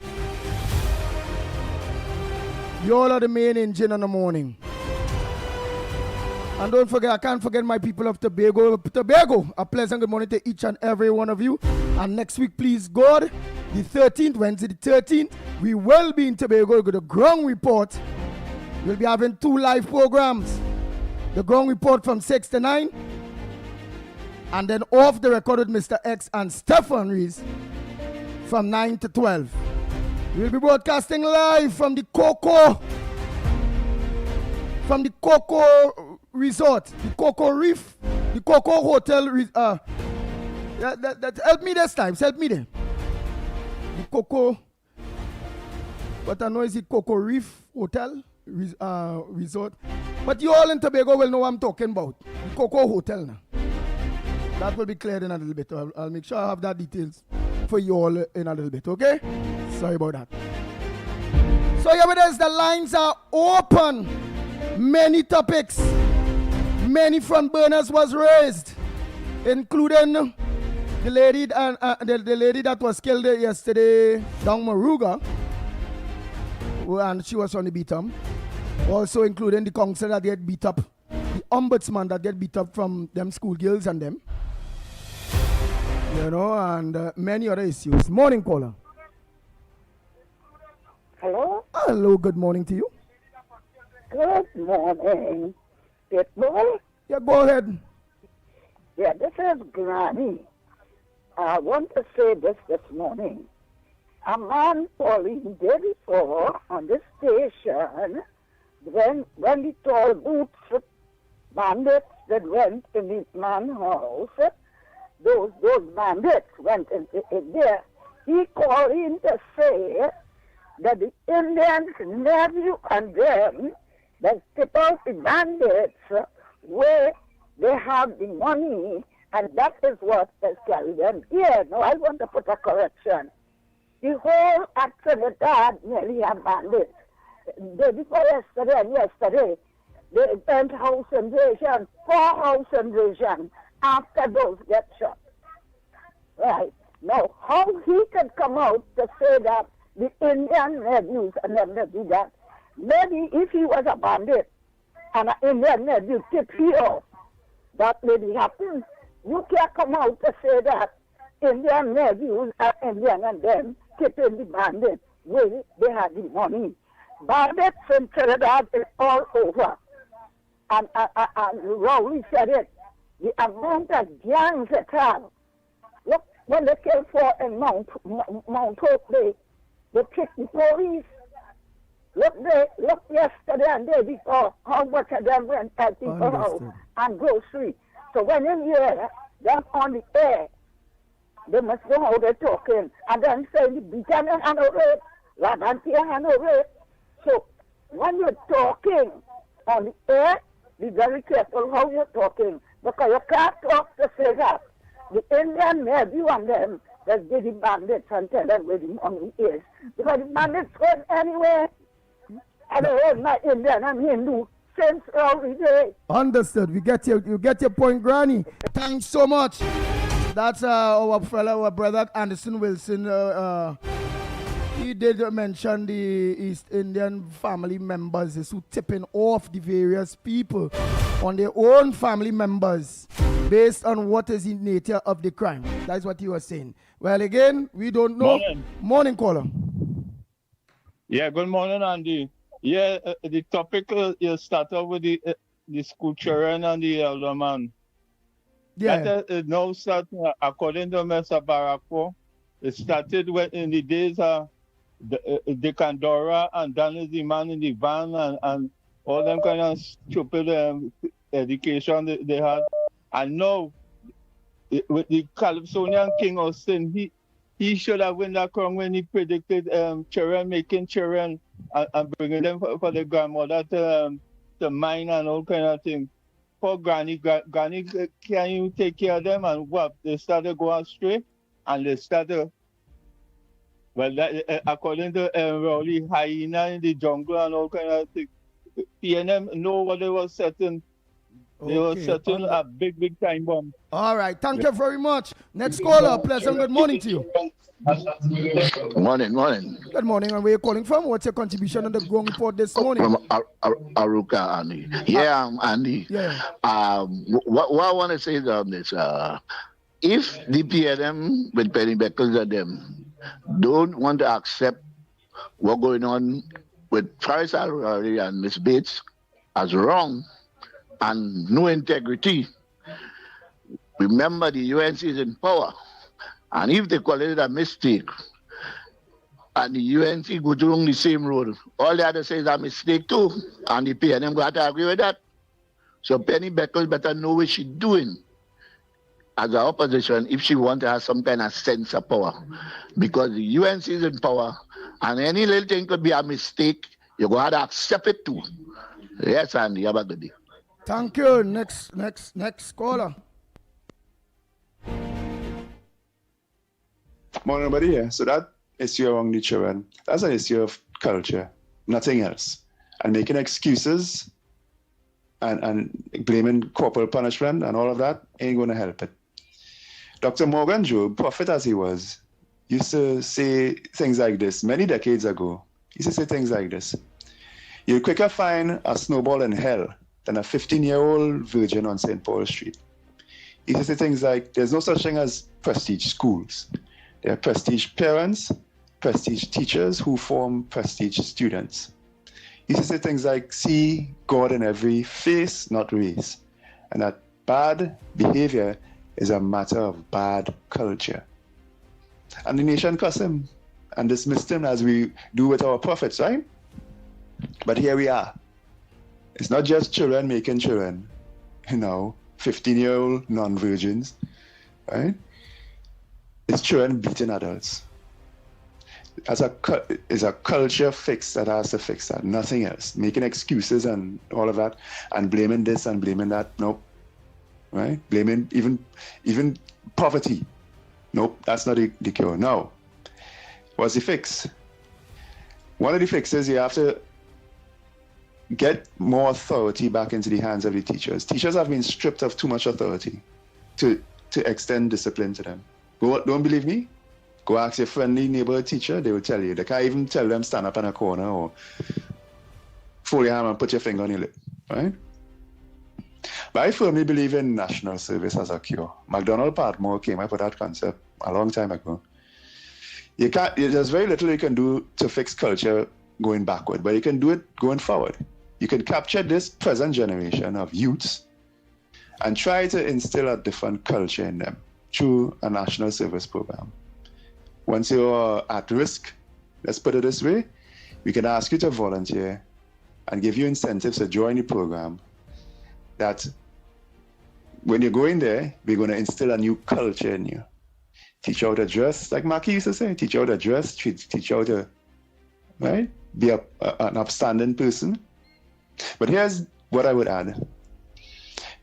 You all are the main engine in the morning. And don't forget, I can't forget my people of Tobago. A pleasant good morning to each and every one of you. And next week, please God, the 13th, Wednesday the 13th, we will be in Tobago with the Ground Report. We'll be having 2 live programs. The Ground Report from 6 to 9. And then off the record with Mr. X and Stefan Rees from 9 to 12. We'll be broadcasting live from the Coco Resort, the Coco Reef, the Coco Hotel. Help me this time. Help me there. The Coco, what I know is the Coco Reef Hotel Resort. But you all in Tobago will know what I'm talking about. The Coco Hotel now. That will be cleared in a little bit. I'll make sure I have that details for you all in a little bit, okay? Sorry about that. So here it is. The lines are open. Many topics. Many front burners was raised, including the lady the lady that was killed yesterday down Maruga, and she was on the beat up. Also including the council that get beat up, the ombudsman that get beat up from them schoolgirls and them. You know, and many other issues. Morning, caller. Hello? Hello, good morning to you. Good morning. Pitbull? Yeah, go ahead. Yeah, this is Granny. I want to say this morning. A man calling day before on the station when the tall boots bandits that went in his man's house, those bandits went in there. He called in to say that the Indians nephew and them that tip out the bandits where they have the money, and that is what has carried them here. Now I want to put a correction. The whole accident had nearly had bandits. Day before yesterday and yesterday, they went house invasion, 4 house invasion after those get shot. Right. Now, how he can come out to say that the Indian nephews and them they do that? Maybe if he was a bandit and an Indian nephew tip you off, that maybe happen. You can't come out to say that Indian nephews are Indian and them tipping the bandits where they had the money. Bandits in Trinidad is all over. And Rowley said it. The amount of gangs that have. Look, when they killed 4 in Mount Hope, they kicked the police. Look yesterday and day before how much of them went at people house and grocery. So when you hear them on the air They must know how they're talking. And then say, beat and over it, Lagantia and over it. So when you're talking on the air, be very careful how you're talking. Because you can't talk to say that. The Indian maybe one them that get the bandits and tell them where the money is. Because the bandits going anywhere. I don't know, Indian and Hindu. Since every day. Understood. You get your point, Granny. Thanks so much. That's our brother Anderson Wilson. He did mention the East Indian family members who tipping off the various people on their own family members based on what is the nature of the crime. That's what he was saying. Well, again, we don't know. Morning caller. Yeah, good morning, Andy. Yeah, the topic you start off with the school children and the elder man. Yeah. That now start according to Mr. Barako. It started in the days of the Candora and Danny the man in the van and all them kind of stupid education they had. And now with the Calypsonian King Austin, he should have won that crown when he predicted children making children and bringing them for the grandmother to mine and all kind of things. Poor Granny, can you take care of them? And what? They started going astray and they started, well, that, according to Rowley, hyena in the jungle and all kind of things. PNM know what they were setting. They were setting a big time bomb. All right. Thank you very much. Next caller. Pleasant good morning to you. Morning. Good morning. And where are you calling from? What's your contribution on the ground report this morning? From Aruka, Andy. Yeah, Andy. Yeah. What I want to say is this. If the PNM with Penny Beckles and them don't want to accept what's going on with Faris Al-Rari and Miss Bates as wrong and no integrity, remember the UNC is in power. And if they call it a mistake, and the UNC go along the same road, all they have to say is a mistake too, and the PNM got to agree with that. So Penny Beckles better know what she's doing as an opposition if she wants to have some kind of sense of power. Because the UNC is in power, and any little thing could be a mistake, you're going to have to accept it too. Yes, Andy, have a good day. Thank you. Next caller. Morning, everybody here. So that issue among the children, that's an issue of culture, nothing else. And making excuses and blaming corporal punishment and all of that ain't going to help it. Dr. Morgan Jobe, prophet as he was, used to say things like this many decades ago. He used to say things like this. You'll quicker find a snowball in hell than a 15-year-old virgin on St. Paul Street. He used to say things like, there's no such thing as prestige schools. There are prestige parents, prestige teachers who form prestige students. He used to say things like, see God in every face, not race. And that bad behavior is a matter of bad culture. And the nation cussed him and dismissed him as we do with our prophets, right? But here we are. It's not just children making children, 15-year-old non-virgins, right? It's children beating adults. It's a culture fix that has to fix that, nothing else. Making excuses and all of that, and blaming this and blaming that, nope. Right? Blaming even poverty. Nope, that's not the cure. No. What's the fix? One of the fixes, you have to get more authority back into the hands of the teachers. Teachers have been stripped of too much authority to extend discipline to them. Don't believe me? Go ask your friendly neighborhood teacher, they will tell you. They can't even tell them stand up in a corner or fold your hand and put your finger on your lip, right? But I firmly believe in national service as a cure. MacDonald Patmore came up with that concept a long time ago. There's very little you can do to fix culture going backward, but you can do it going forward. You can capture this present generation of youths and try to instill a different culture in them through a national service program. Once you're at risk, let's put it this way, we can ask you to volunteer and give you incentives to join the program that when you're going there, we're going to instill a new culture in you. teach you how to dress, like Mackie used to say, teach you how to dress, teach you how to, right, be an upstanding person. But here's what I would add.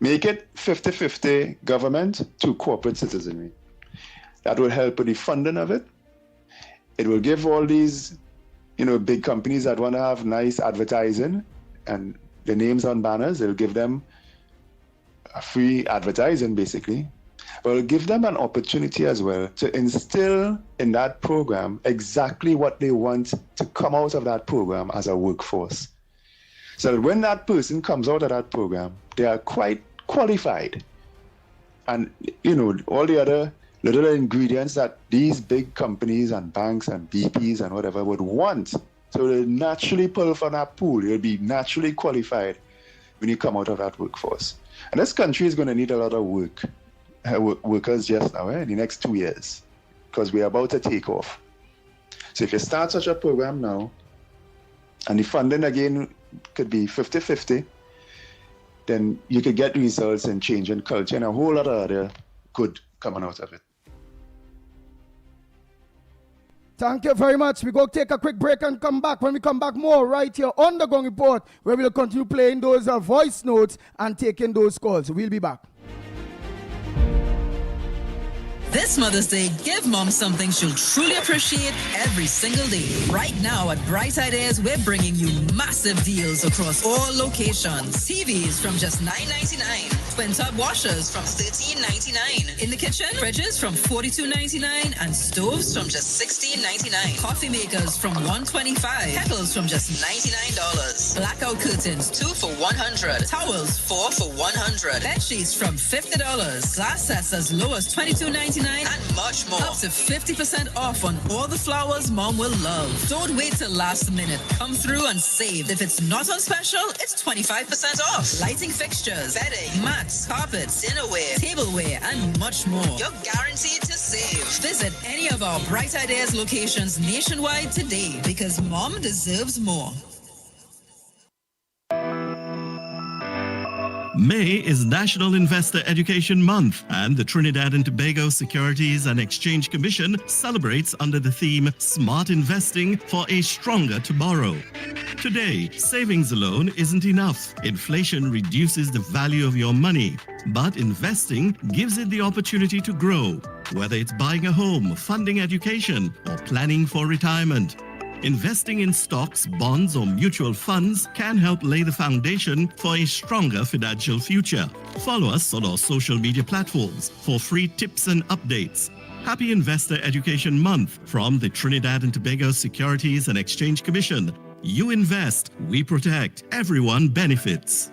Make it 50-50 government to corporate citizenry. That will help with the funding of it. It will give all these, big companies that want to have nice advertising and the names on banners, it'll give them a free advertising, basically. But it'll give them an opportunity as well to instill in that program exactly what they want to come out of that program as a workforce. So that when that person comes out of that program, they are quite qualified. And, all the other little ingredients that these big companies and banks and BPs and whatever would want. So they'll naturally pull from that pool. You'll be naturally qualified when you come out of that workforce. And this country is going to need a lot of workers just now, in the next 2 years, because we're about to take off. So if you start such a program now, and the funding again could be 50-50, then you could get results in changing culture and a whole lot of other good coming out of it. Thank you very much. We go take a quick break and come back. When we come back, more right here on the Ground Report, where we'll continue playing those voice notes and taking those calls. We'll be back. This Mother's Day, give Mom something she'll truly appreciate every single day. Right now at Bright Ideas, we're bringing you massive deals across all locations. TVs from just $9.99. Twin-tub washers from $13.99. In the kitchen, fridges from $42.99 and stoves from just $16.99. Coffee makers from $125. Kettles from just $99. Blackout curtains 2 for $100. Towels 4 for $100. Bed sheets from $50. Glass sets as low as $22.99 and much more. Up to 50% off on all the flowers Mom will love. Don't wait till last minute. Come through and save. If it's not on special, it's 25% off. Lighting fixtures, bedding, mats, carpets, dinnerware, tableware, and much more. You're guaranteed to save. Visit any of our Bright Ideas locations nationwide today, because Mom deserves more. May is National Investor Education Month, and the Trinidad and Tobago Securities and Exchange Commission celebrates under the theme Smart Investing for a Stronger Tomorrow. Today, savings alone isn't enough. Inflation reduces the value of your money, but investing gives it the opportunity to grow, whether it's buying a home, funding education, or planning for retirement. Investing in stocks, bonds, or mutual funds can help lay the foundation for a stronger financial future. Follow us on our social media platforms for free tips and updates. Happy Investor Education Month from the Trinidad and Tobago Securities and Exchange Commission. You invest, we protect, everyone benefits.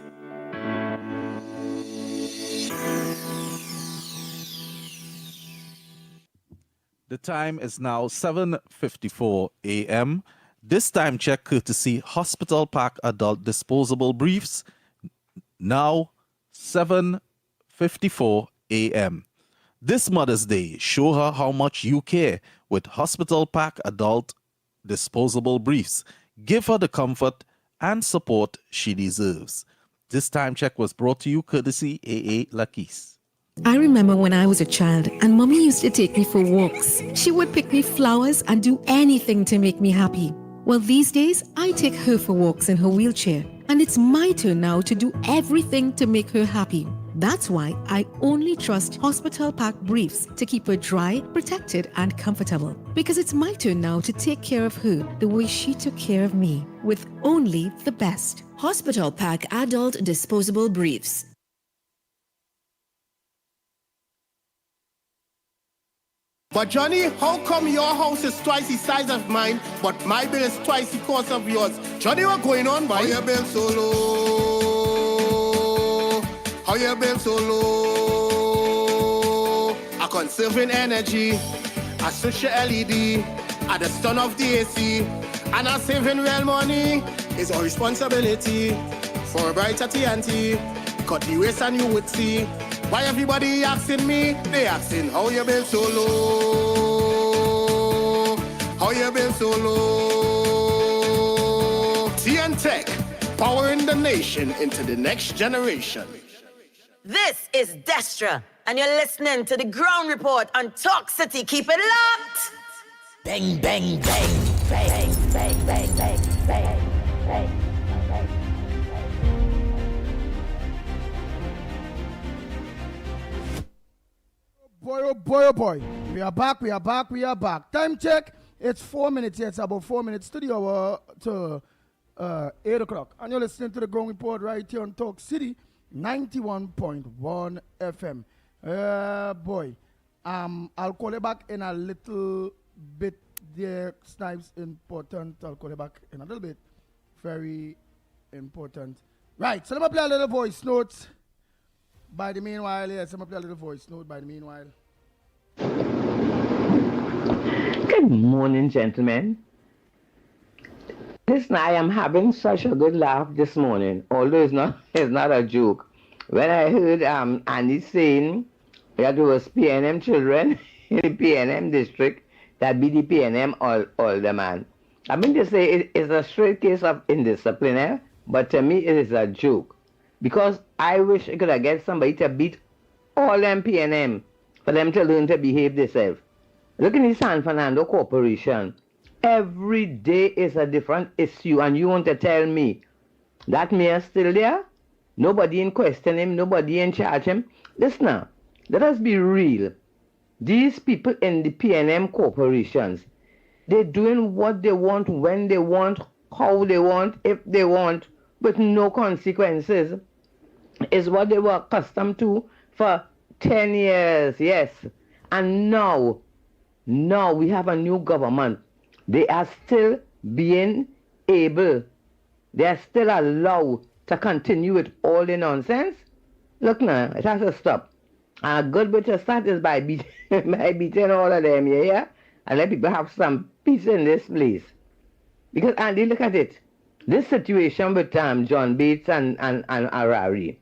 The time is now 7:54 a.m. This time check courtesy Hospital Pack Adult Disposable Briefs. Now 7:54 a.m. This Mother's Day, show her how much you care with Hospital Pack Adult Disposable Briefs. Give her the comfort and support she deserves. This time check was brought to you courtesy AA Lakis. I remember when I was a child and Mommy used to take me for walks. She would pick me flowers and do anything to make me happy. Well, these days, I take her for walks in her wheelchair, and it's my turn now to do everything to make her happy. That's why I only trust Hospital Pack Briefs to keep her dry, protected, and comfortable. Because it's my turn now to take care of her the way she took care of me, with only the best. Hospital Pack Adult Disposable Briefs. But Johnny, how come your house is twice the size of mine, but my bill is twice the cost of yours? Johnny, what's going on, boy? How your bill so low? How your bill so low? I'm conserving energy. I switch your LED at the stun of the AC, and I'm saving real money. It's our responsibility for a brighter TNT. Cut the waste and you would see. Why everybody asking me? They asking how you build so low. How you build so low. TN Tech, powering the nation into the next generation. This is Destra, and you're listening to the Ground Report on Talk City. Keep it locked. Bang, bang, bang, bang, bang, bang, bang, bang, bang. Boy, oh boy, oh boy. We are back. Time check. It's 4 minutes. It's about 4 minutes to the hour to 8 o'clock. And you're listening to the Ground Report right here on Talk City, 91.1 FM. Boy, I'll call you back in a little bit. There, Snipes, important. I'll call you back in a little bit. Very important. Right, so let me play a little voice note. By the meanwhile, yes, I'm going to play a little voice note by the meanwhile. Good morning, gentlemen. Listen, I am having such a good laugh this morning, although it's not a joke. When I heard Annie saying that there was PNM children in the PNM district that be the PNM alderman. I mean to say it is a straight case of indiscipline, but to me it is a joke. Because I wish I could have get somebody to beat all them PNM for them to learn to behave themselves. Look in the San Fernando Corporation. Every day is a different issue, and you want to tell me that mayor still there? Nobody in question him, nobody in charge him. Listen now, let us be real. These people in the PNM corporations, they're doing what they want, when they want, how they want, if they want, with no consequences, is what they were accustomed to for 10 years, yes. And now we have a new government. They are still being able, they are still allowed to continue with all the nonsense. Look now, it has to stop. A good way to start is by beating all of them, yeah? And let people have some peace in this place. Because, Andy, look at it. This situation with John Bates and Harari,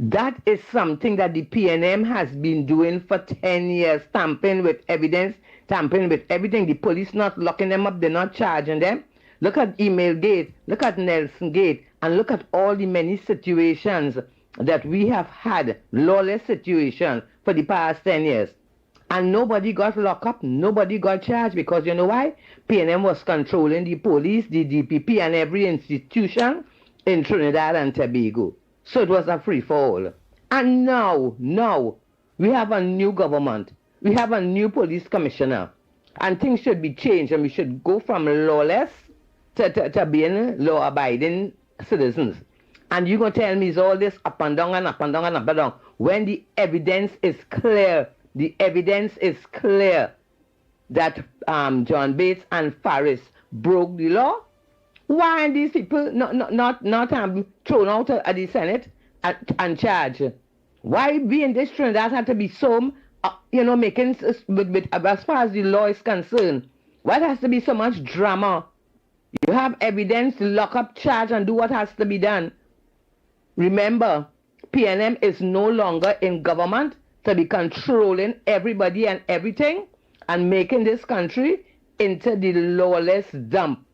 that is something that the PNM has been doing for 10 years, tampering with evidence, tampering with everything. The police not locking them up, they're not charging them. Look at Email Gate, look at Nelson Gate, and look at all the many situations that we have had, lawless situations for the past 10 years. And nobody got locked up, nobody got charged, because you know why? PNM was controlling the police, the DPP, and every institution in Trinidad and Tobago. So it was a free-for-all. And now, we have a new government. We have a new police commissioner. And things should be changed, and we should go from lawless to being law-abiding citizens. And you're going to tell me it's all this up and down and up and down and up and down, when the evidence is clear. The evidence is clear that John Bates and Faris broke the law. Why are these people not thrown out of the Senate and charged? Why we in this Trinidad had to be so, making, with as far as the law is concerned, why has to be so much drama? You have evidence to lock up, charge, and do what has to be done. Remember, PNM is no longer in government to be controlling everybody and everything and making this country into the lawless dump.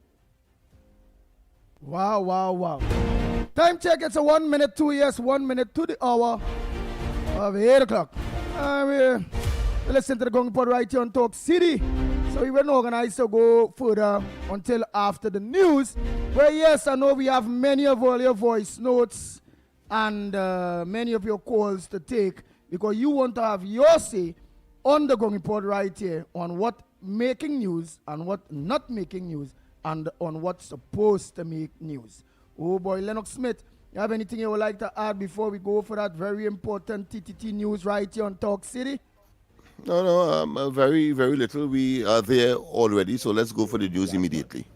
Wow. Time check, it's a 1 minute, 2 years, 1 minute to the hour of 8 o'clock. We listen to the Ground Report right here on Talk City. So we weren't organized to go further until after the news. Well, yes, I know we have many of all your voice notes and many of your calls to take, because you want to have your say on the Ground Report right here on what making news and what not making news, and on what's supposed to make news. Oh boy, Lennox Smith, you have anything you would like to add before we go for that very important TTT news right here on Talk City? No, very, very little. We are there already, so let's go for the news immediately.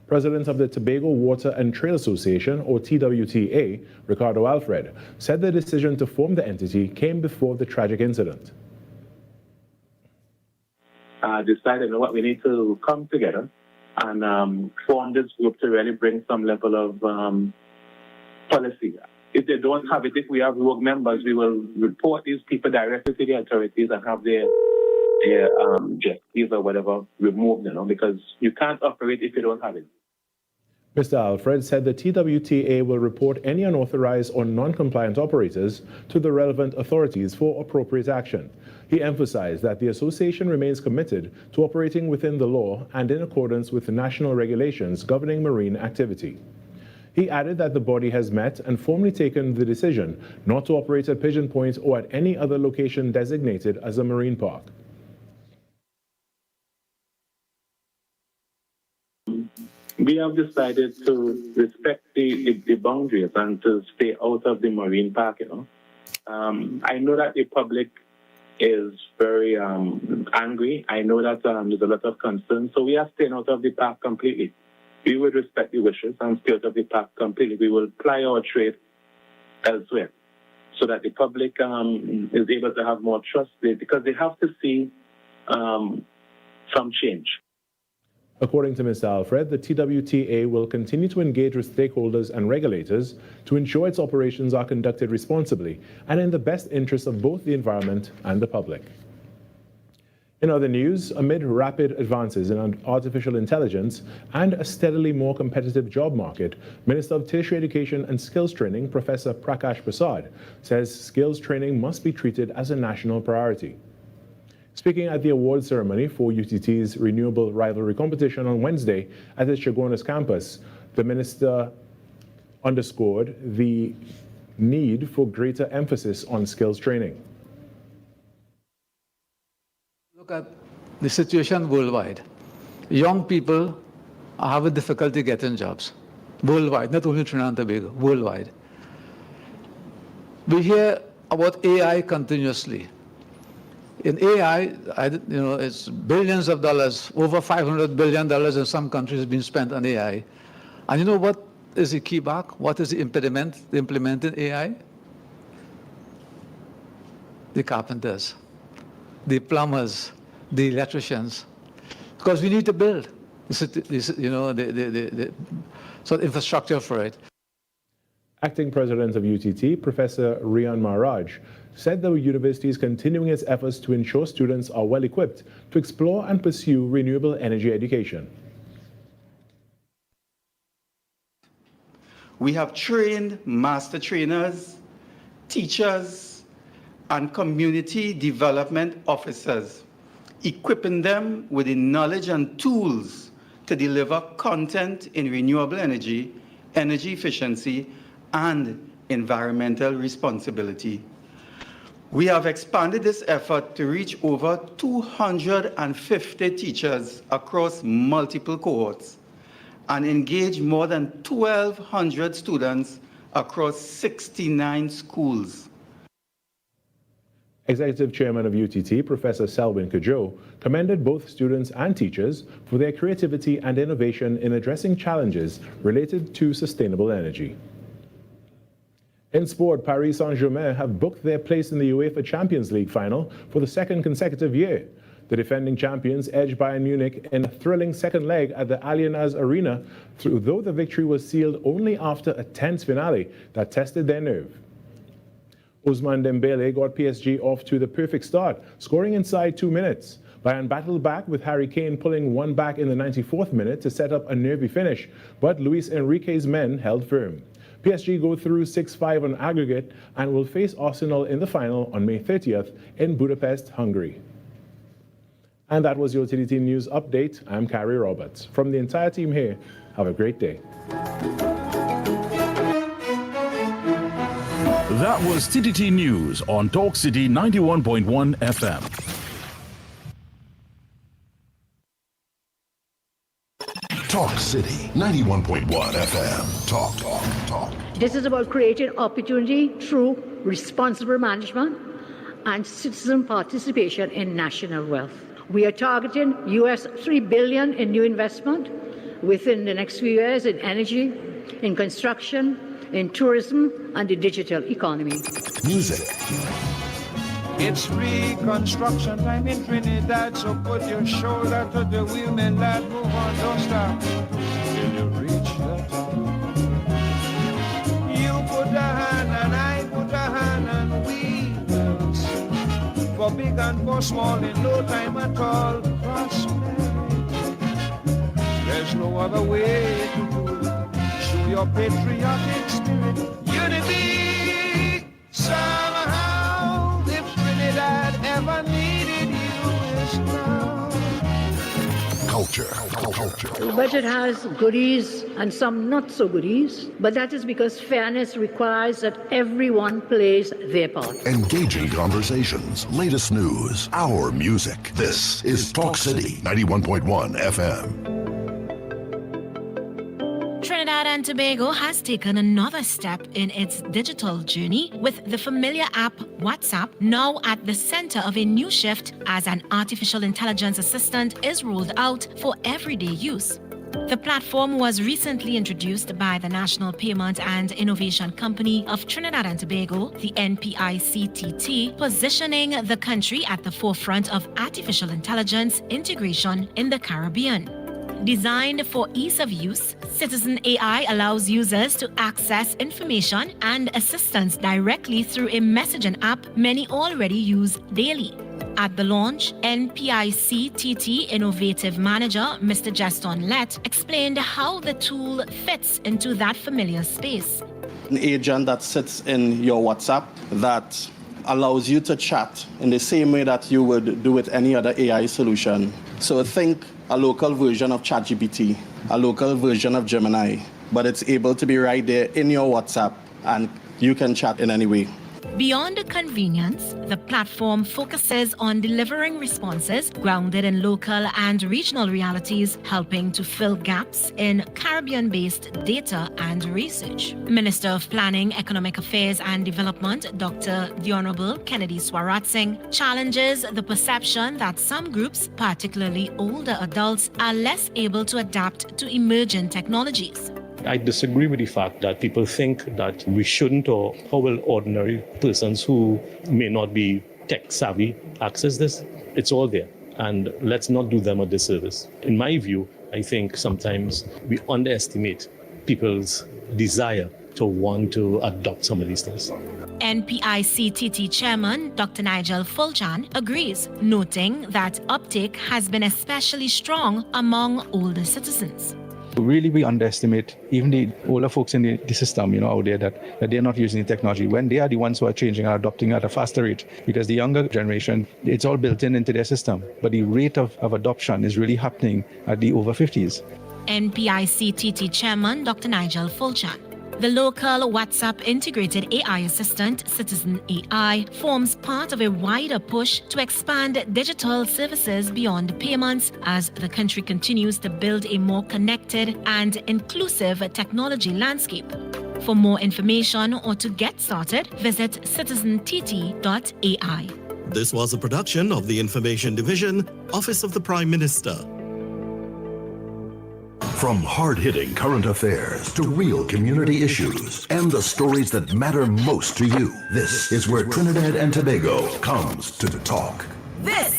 President of the Tobago Water and Trail Association, or TWTA, Ricardo Alfred, said the decision to form the entity came before the tragic incident. Decided what we need to come together and form this group to really bring some level of policy. If they don't have it, if we have rogue members, we will report these people directly to the authorities and have their jet skis or whatever removed, because you can't operate if you don't have it. Mr. Alfred said the TWTA will report any unauthorized or non-compliant operators to the relevant authorities for appropriate action. He emphasized that the association remains committed to operating within the law and in accordance with the national regulations governing marine activity. He added that the body has met and formally taken the decision not to operate at Pigeon Point or at any other location designated as a marine park. We have decided to respect the boundaries and to stay out of the marine park, I know that the public is very angry. I know that there's a lot of concern. So we are staying out of the park completely. We would respect the wishes and stay out of the park completely. We will ply our trade elsewhere so that the public is able to have more trust because they have to see some change. According to Mr. Alfred, the TWTA will continue to engage with stakeholders and regulators to ensure its operations are conducted responsibly and in the best interest of both the environment and the public. In other news, amid rapid advances in artificial intelligence and a steadily more competitive job market, Minister of Tertiary Education and Skills Training, Professor Prakash Prasad, says skills training must be treated as a national priority. Speaking at the award ceremony for UTT's Renewable Rivalry Competition on Wednesday at the Chaguanas campus, the minister underscored the need for greater emphasis on skills training. Look at the situation worldwide. Young people are having difficulty getting jobs worldwide, not only Trinidad and Tobago, worldwide. We hear about AI continuously. In AI, it's billions of dollars, over $500 billion in some countries being spent on AI. And you know what is the key back? What is the impediment to implementing AI? The carpenters, the plumbers, the electricians. Because we need to build the infrastructure for it. Acting President of UTT, Professor Rian Maharaj, said the university is continuing its efforts to ensure students are well equipped to explore and pursue renewable energy education. We have trained master trainers, teachers, and community development officers, equipping them with the knowledge and tools to deliver content in renewable energy, energy efficiency, and environmental responsibility. We have expanded this effort to reach over 250 teachers across multiple cohorts and engage more than 1,200 students across 69 schools. Executive Chairman of UTT, Professor Selwyn Cudjoe, commended both students and teachers for their creativity and innovation in addressing challenges related to sustainable energy. In sport, Paris Saint-Germain have booked their place in the UEFA Champions League final for the second consecutive year. The defending champions edged Bayern Munich in a thrilling second leg at the Allianz Arena, though the victory was sealed only after a tense finale that tested their nerve. Ousmane Dembele got PSG off to the perfect start, scoring inside 2 minutes. Bayern battled back with Harry Kane pulling one back in the 94th minute to set up a nervy finish, but Luis Enrique's men held firm. PSG go through 6-5 on aggregate and will face Arsenal in the final on May 30th in Budapest, Hungary. And that was your TDT News Update. I'm Carrie Roberts. From the entire team here, have a great day. That was TDT News on Talk City 91.1 FM. Talk City 91.1 FM. Talk. This is about creating opportunity through responsible management and citizen participation in national wealth. We are targeting US $3 billion in new investment within the next few years in energy, in construction, in tourism, and the digital economy. Music. It's reconstruction time in Trinidad, so put your shoulder to the wheel, man, lad, move on, don't stop till you reach the top. You put a hand and I put a hand and we will sing. For big and for small in no time at all, prosperity. There's no other way to do it. your patriotic spirit. Unity, somehow, if Trinidad ever needed you, it's now. Culture. The budget has goodies and some not so goodies, but that is because fairness requires that everyone plays their part. Engaging conversations, latest news, our music. This is Talk City 91.1 FM. Trinidad and Tobago has taken another step in its digital journey with the familiar app WhatsApp now at the center of a new shift as an artificial intelligence assistant is rolled out for everyday use. The platform was recently introduced by the National Payment and Innovation Company of Trinidad and Tobago, the NPICTT, positioning the country at the forefront of artificial intelligence integration in the Caribbean. Designed for ease of use, Citizen AI allows users to access information and assistance directly through a messaging app many already use daily. At the launch, NPICTT Innovative Manager, Mr. Justin Lett, explained how the tool fits into that familiar space. An agent that sits in your WhatsApp that allows you to chat in the same way that you would do with any other AI solution. So think a local version of ChatGPT, a local version of Gemini, but it's able to be right there in your WhatsApp and you can chat in any way. Beyond convenience, the platform focuses on delivering responses grounded in local and regional realities, helping to fill gaps in Caribbean-based data and research. Minister of Planning, Economic Affairs and Development, Dr. The Honorable Kennedy Swaratsing, challenges the perception that some groups, particularly older adults, are less able to adapt to emerging technologies. I disagree with the fact that people think that we shouldn't, or how will ordinary persons who may not be tech savvy access this. It's all there, and let's not do them a disservice. In my view, I think sometimes we underestimate people's desire to want to adopt some of these things. NPICTT Chairman Dr. Nigel Fuljan agrees, noting that uptake has been especially strong among older citizens. Really, we underestimate even the older folks in the system, out there that they're not using the technology when they are the ones who are changing and adopting at a faster rate. Because the younger generation, it's all built into their system. But the rate of adoption is really happening at the over 50s. NPICTT Chairman Dr. Nigel Fuljan. The local WhatsApp integrated AI assistant, Citizen AI, forms part of a wider push to expand digital services beyond payments as the country continues to build a more connected and inclusive technology landscape. For more information or to get started, visit citizent.tt.ai. This was a production of the Information Division, Office of the Prime Minister. From hard-hitting current affairs to real community issues and the stories that matter most to you, this is where Trinidad and Tobago comes to talk. This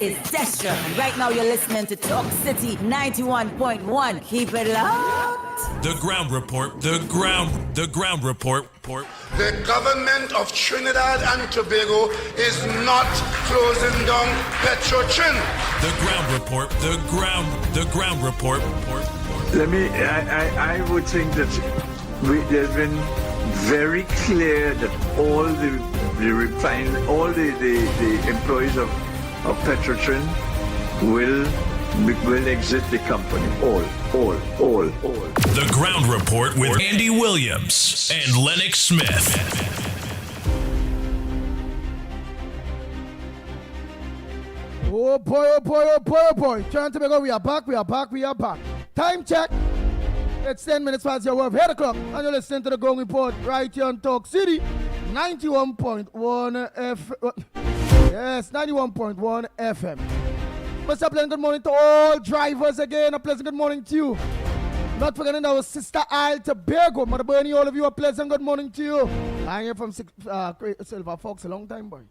is Destra, and right now you're listening to Talk City 91.1. Keep it locked. The ground report. The ground report. The government of Trinidad and Tobago is not closing down Petrotrin. The ground report. The ground report. I would think that there's been very clear that all the employees of Petrotrin will exit the company. All. The ground report with Andy Williams and Lennox Smith. Oh boy. Trying to make we are back. Time check. It's 10 minutes past your work. 8 o'clock. And you're listening to the Ground Report right here on Talk City 91.1 FM. Yes, 91.1 FM. Mr. Pleasant good morning to all drivers again. A pleasant good morning to you. Not forgetting our sister Isle Tobago. Mother Bernie, all of you, a pleasant good morning to you. I'm here from Silver Fox a long time, boy.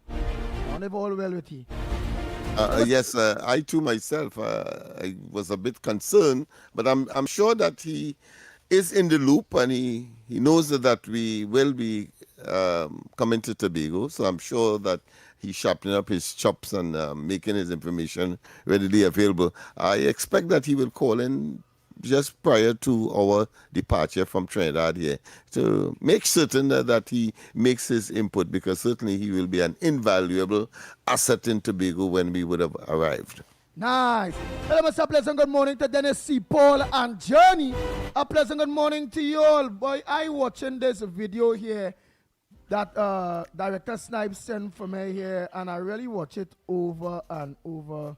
I'll never all well with you. Yes, I too myself, I was a bit concerned, but I'm sure that he is in the loop and he knows that we will be coming to Tobago. So I'm sure that he's sharpening up his chops and making his information readily available. I expect that he will call in just prior to our departure from Trinidad here, to make certain that he makes his input, because certainly he will be an invaluable asset in Tobago when we would have arrived. Nice. Hello, Mr. Pleasant good morning to Dennis C. Paul and Journey. A pleasant good morning to you all. Boy, I watching this video here that Director Snipes sent for me here, and I really watch it over and over.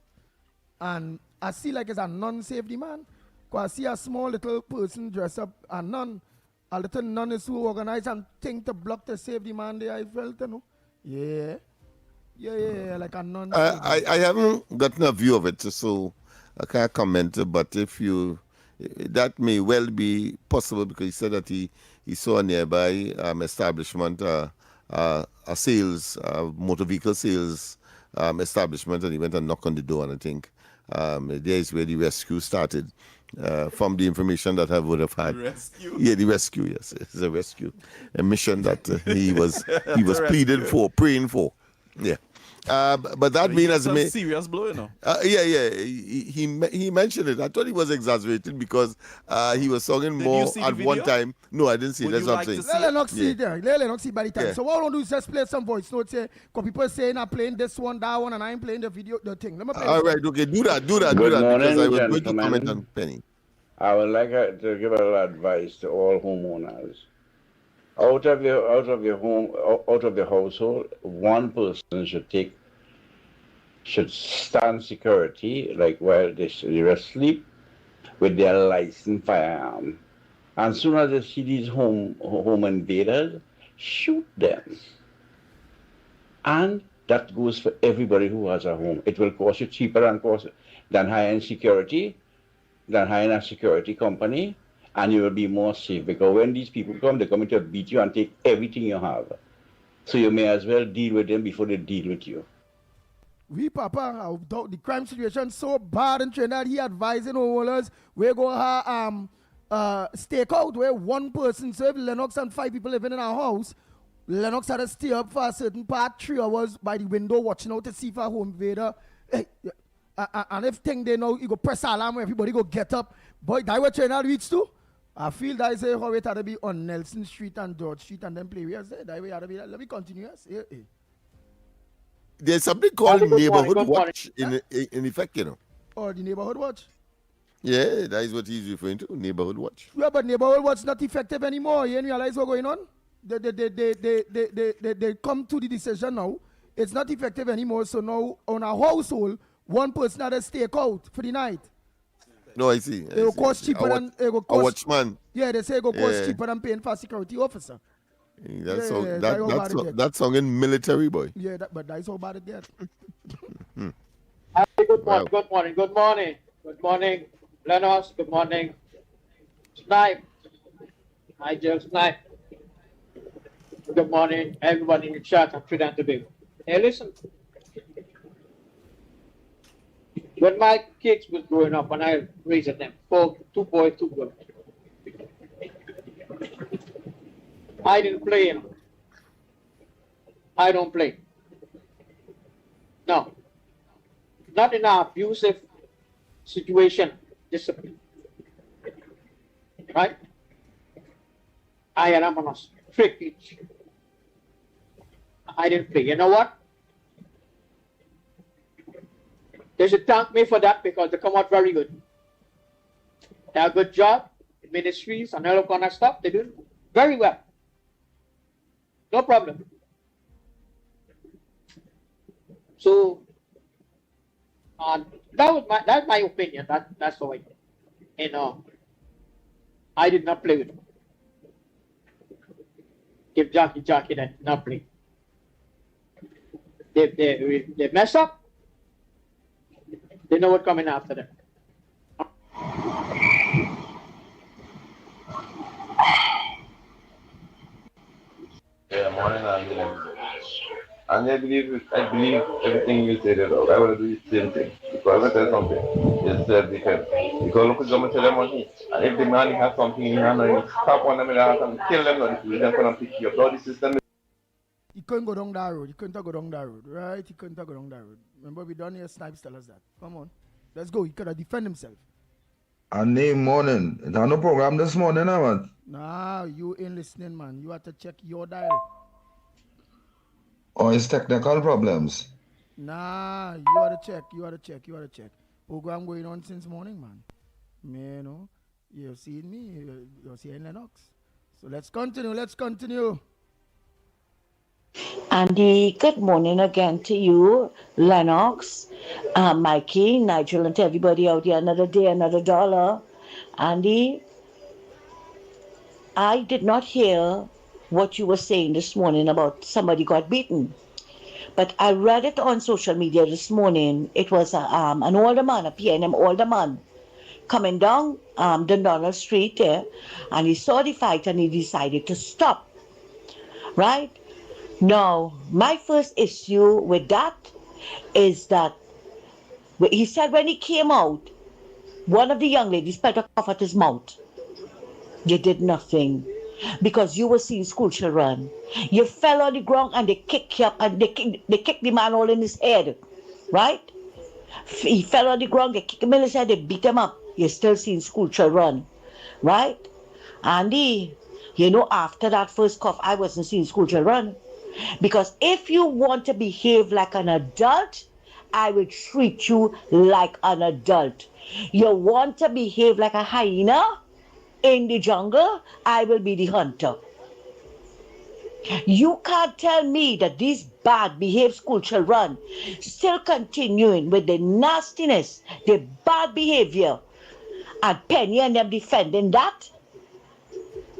And I see like it's a non-safety man. Because I see a small little person dressed up, a nun. A little nun is who organized and think to block the safety man there, I felt, you know. Yeah. Yeah, like a nun. I haven't gotten a view of it, so I can't comment. But if you, that may well be possible, because he said that he saw a nearby establishment, a sales, motor vehicle sales establishment, and he went and knocked on the door, and I think there is where the rescue started. From the information that I would have had. The rescue? Yeah, the rescue, yes. It's a rescue. A mission that he was pleading for, praying for. Yeah. But that means as some serious blow, you know. Yeah. He mentioned it. I thought he was exaggerating because he was talking more at one time. No, I didn't see it. That's what I'm saying. Lennox see there. Lennox see by the time. Yeah. So what I want to do is just play some voice notes here. Because people saying I'm playing this one, that one, and I'm playing the video, the thing. Let me play. All right, okay, do that. Good because morning, I was going to gentlemen. comment on Penny. I would like to give a little advice to all homeowners. Out of your home, out of the household, one person should stand security, like while they are asleep, with their licensed firearm. And soon as they see these home invaders, shoot them. And that goes for everybody who has a home. It will cost you cheaper than hiring security, than hiring a security company, and you will be more safe, because when these people come, they're coming to beat you and take everything you have. So you may as well deal with them before they deal with you. We, Papa, the crime situation so bad in Trinidad, he advising homeowners, we're going to have stakeout where one person serve Lennox and 5 people living in our house. Lennox had to stay up for a certain part, 3 hours by the window watching out to see if a home invader. And if thing they know, you go press alarm, everybody go get up. Boy, that what Trinidad reach to? I feel that is how it had to be on Nelson Street and George Street and then play. That way had to be. Let me continue. There's something called neighborhood watch in effect, you know. Oh, the neighborhood watch? Yeah, that is what he's referring to, neighborhood watch. Yeah, but neighborhood watch not effective anymore. You realize what's going on? They come to the decision now. It's not effective anymore. So now on a household, one person had to stake out for the night. No, I see. It will cost cheaper than a watchman. Yeah, they say it will cost cheaper than paying for a security officer. That song in military, boy. Yeah, but that's how bad it gets. Good morning, Lennox. Good morning, Snipe. Hi, Jill Snipe. Good morning, everybody in the chat of Trinidad and Tobago. Hey, listen. When my kids was growing up, when I raised them, 2 boys, 2 girls, I didn't play, you know. I don't play. No. Not in an abusive situation, discipline. Right? I am on a strict pitch. I didn't play. You know what? They should thank me for that because they come out very good. They have a good job, ministries, and all kind of stuff. They do very well. No problem. So, that's my opinion. That's the way. You know, I did not play with them. Give Jackie that not play. They mess up. They know what's coming after them. Yeah, morning, and I believe everything you said about. I will do the same thing. Because I tell something, it's self-defense. Because look at government tell them money. And if the man has something in hand and you stop on them in the house and kill them, they're going to pick you up. All the system. He couldn't go down that road. He couldn't go down that road, right? He couldn't go down that road. Remember, we done here. Snipes tell us that. Come on, let's go. He could have defended himself. Andy, morning. It had no program this morning, man. Nah, you ain't listening, man. You have to check your dial. Or it's technical problems. Nah, you ought to check. You ought to check. You ought to check. Program going on since morning, man. You know, you've seen me. You're seeing Lennox. So let's continue. Let's continue. Andy, good morning again to you, Lennox, Mikey, Nigel, and to everybody out there. Another day, another dollar. Andy, I did not hear what you were saying this morning about somebody got beaten. But I read it on social media this morning. It was an older man, a PNM older man, coming down the Donald Street there, and he saw the fight and he decided to stop. Right? Now, my first issue with that is that he said when he came out, one of the young ladies put a cough at his mouth. You did nothing because you were seeing school children. You fell on the ground and they kicked you up and they kicked the man all in his head, right? He fell on the ground, they kicked him in his head, they beat him up. You're still seeing school children, right? Andy, you know, after that first cough, I wasn't seeing school children. Because if you want to behave like an adult, I will treat you like an adult. You want to behave like a hyena in the jungle, I will be the hunter. You can't tell me that these bad behaved school children still continuing with the nastiness, the bad behavior, and Penny and them defending that.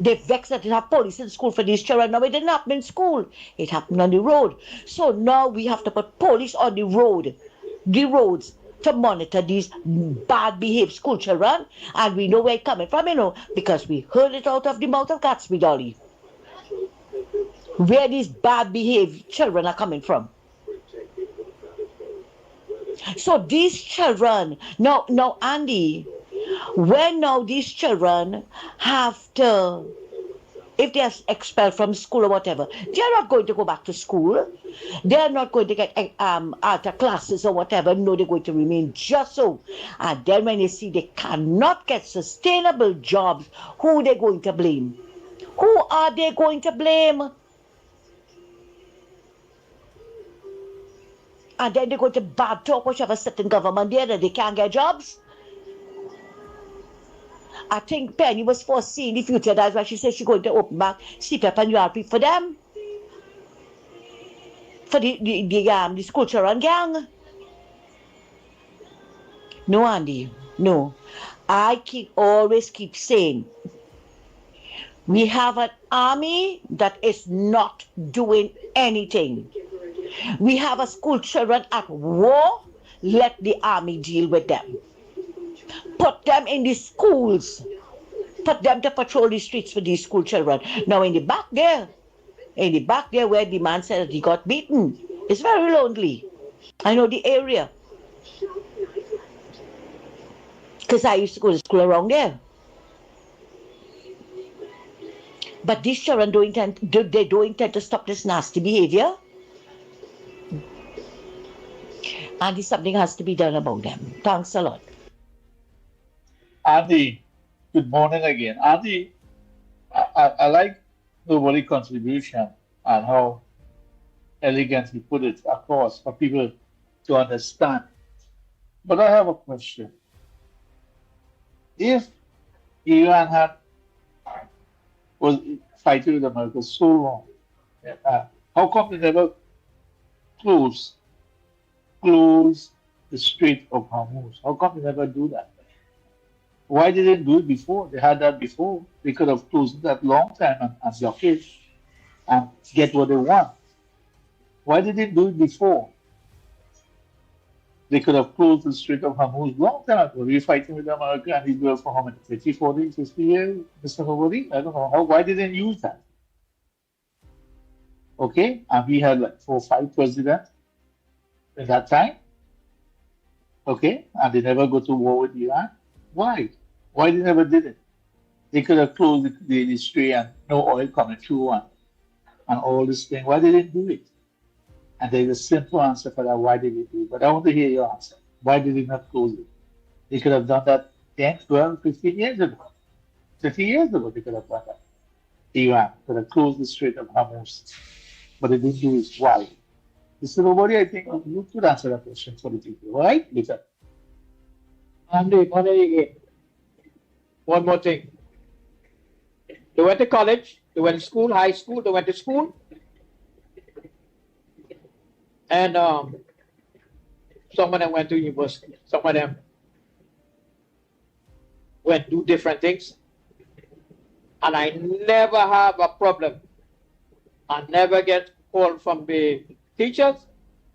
They vexed that they have police in school for these children. No, it didn't happen in school. It happened on the road. So now we have to put police on the roads, to monitor these bad behaved school children. And we know where it's coming from, you know, because we heard it out of the mouth of Gatsby Dolly. Where these bad behaved children are coming from. So these children, now Andy, when now these children have to, if they are expelled from school or whatever, they are not going to go back to school. They are not going to get alter classes or whatever. No, they're going to remain just so. And then when they see they cannot get sustainable jobs, who are they going to blame? Who are they going to blame? And then they're going to bad talk whichever sitting government there that they can't get jobs. I think Penny was foreseeing the future. That's why she said she's going to open back CPAP and URP for them. For the school children gang. No, Andy, no. I always keep saying, we have an army that is not doing anything. We have a school children at war. Let the army deal with them. Put them in the schools. Put them to patrol the streets for these school children. Now in the back there where the man said that he got beaten, it's very lonely. I know the area. Because I used to go to school around there. But these children don't intend to stop this nasty behavior. And something has to be done about them. Thanks a lot. Andy, good morning again. Andy, I like nobody's contribution and how elegant he put it across for people to understand. But I have a question. If Iran was fighting with America so long, how come they never close the Strait of Hormuz? How come they never do that? Why did they do it before? They had that before. They could have closed that long time and blockade and get what they want. Why did they do it before? They could have closed the Strait of Hormuz long time ago. We were fighting with America and Israel for how many? 30, 40, 50 years, Mr. Howard? I don't know. Why did they use that? Okay? And we had like 4 or 5 presidents in that time. Okay? And they never go to war with Iran. Why? Why they never did it? They could have closed the strait and no oil coming through and all this thing. Why they didn't do it? And there's a simple answer for that. Why did they do it? But I want to hear your answer. Why did they not close it? They could have done that 10, 12, 15 years ago. 50 years ago, they could have done that. Iran could have closed the Strait of Hormuz. But they didn't do it. Why? Mr. Nobody, I think you could answer that question for the people, all right? Listen. Andy, money again. One more thing. They went to college, they went to school, high school, they went to school. And some of them went to university. Some of them went to do different things. And I never have a problem. I never get called from the teachers.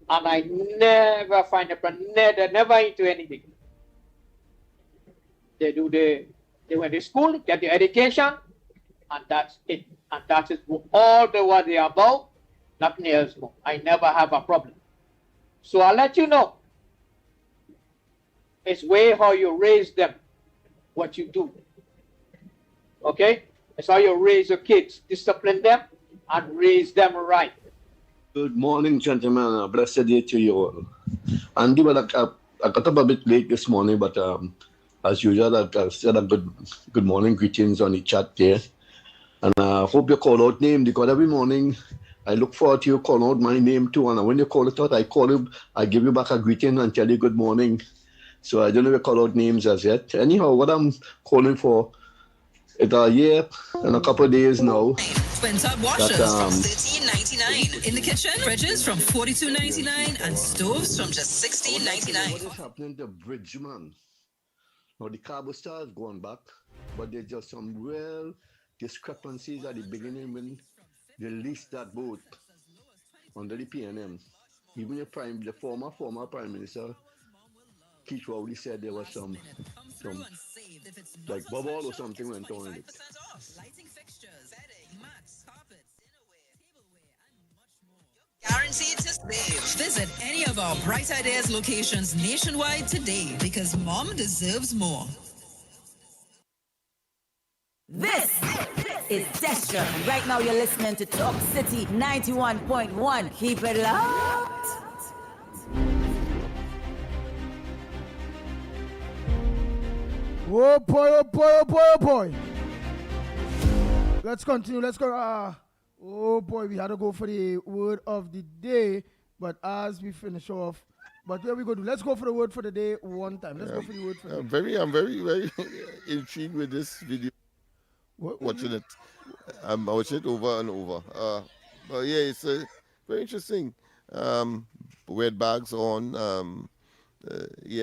And I never find a problem. They're never into anything. They went to school, get the education, and that's it. And that is all the what they are about. Nothing else more. I never have a problem. So I'll let you know. It's way how you raise them, what you do. Okay? It's how you raise your kids, discipline them, and raise them right. Good morning, gentlemen. A blessed day to you all. Andy, well, I got up a bit late this morning, but as usual, I said a good morning greetings on the chat there. And I hope you call out name, because every morning I look forward to you calling out my name too. And when you call it out, I call you, I give you back a greeting and tell you good morning. So I don't know if you call out names as yet. Anyhow, what I'm calling for, it's a year and a couple of days now. Twin tub washers from $13.99. In the kitchen, fridges from $42.99 and stoves from just $16.99. What is happening to Bridgman? Now the Cabo Star has gone back, but there's just some real discrepancies at the beginning when they leased that boat under the PNM. Even the former Prime Minister Keith Rowley said there was some like bubble or something went on in it. Guaranteed to save. Visit any of our Bright Ideas locations nationwide today, because mom deserves more. This is Destra. And right now you're listening to Talk City 91.1. Keep it locked. Oh boy, oh boy, oh boy, oh boy. Let's continue. Let's go. Oh boy, we had to go for the word of the day. But as we finish off, but where we go to? Let's go for the word for the day one time. Let's go for the word for the day. I'm very intrigued with this video. Watching it. I'm watching it over and over. But yeah, it's very interesting. Red bags on.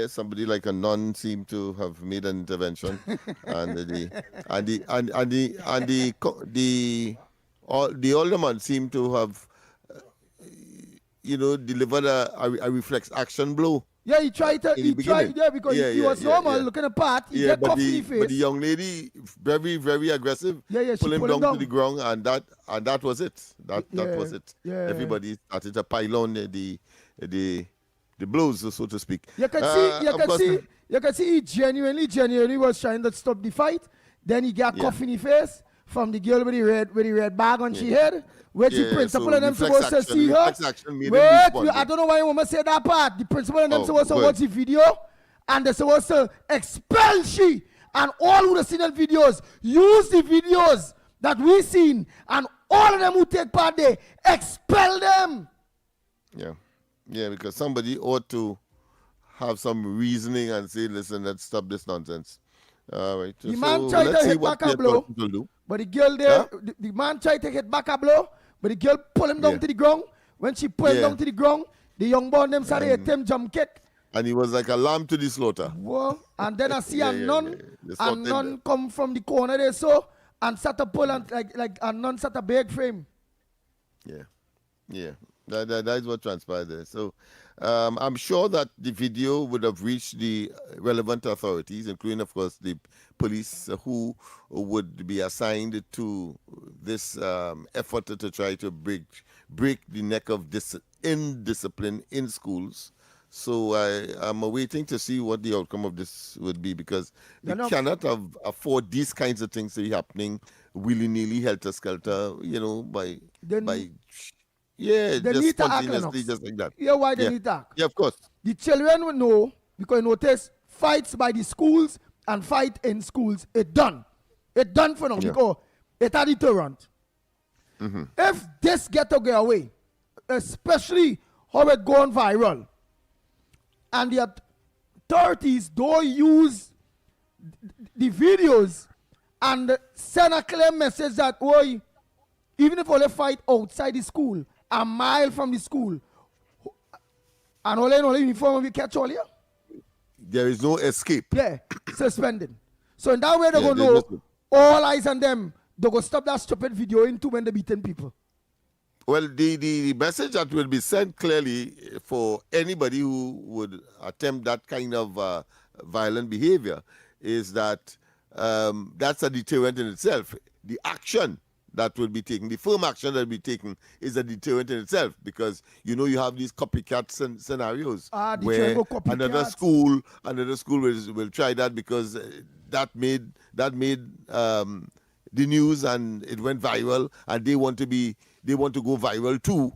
Somebody like a nun seemed to have made an intervention, and the alderman seemed to have, delivered a reflex action blow. Yeah, he tried, because he was normal, looking apart. He got coffee in the face. But the young lady, very, very aggressive, pull him down to the ground, and that was it. That was it. Yeah. Everybody started to pile on the blows, so to speak. You can see he genuinely was trying to stop the fight. Then he got coffee in the face from the girl with the red bag on she head. Which the principal and them supposed to see her. Wait, I don't know why you want to say that part. The principal and them supposed to watch the video, and they're supposed to expel she. And all who have seen the videos, use the videos that we seen, and all of them who take part there, expel them. Yeah, because somebody ought to have some reasoning and say, listen, let's stop this nonsense. All right. The man tried to hit back a blow, but the girl there, the man tried to hit back a blow, but the girl pulled him down to the ground. When she pulled him down to the ground, the young boy them started hit him jump kick. And he was like a lamb to the slaughter. Whoa. And then I see a nun come from the corner there, so, and start to pull, and like a nun start a big frame. Yeah. That is what transpired there. So I'm sure that the video would have reached the relevant authorities, including, of course, the police, who would be assigned to this effort to try to break the neck of indiscipline in schools. So I'm waiting to see what the outcome of this would be, because we cannot afford these kinds of things to be happening willy-nilly, helter-skelter, they just need to act, spontaneously, just like that. Yeah, why they need to act? Yeah, of course. The children will know, because notice fights by the schools and fight in schools, it done. It done for now because it a deterrent. If this get away, especially how it gone viral, and the authorities don't use the videos and send a clear message that, oh, even if only fight outside the school, a mile from the school, and only uniform we catch all here, there is no escape. Yeah, suspended. So in that way, they're going to know all eyes on them. They're going to stop that stupid video into when they're beating people. Well, the message that will be sent clearly for anybody who would attempt that kind of violent behavior is that that's a deterrent in itself. The action that will be taken, the firm action that will be taken, is a deterrent in itself, because you have these copycat scenarios where another school will try that because that made the news and it went viral, and they want to go viral too.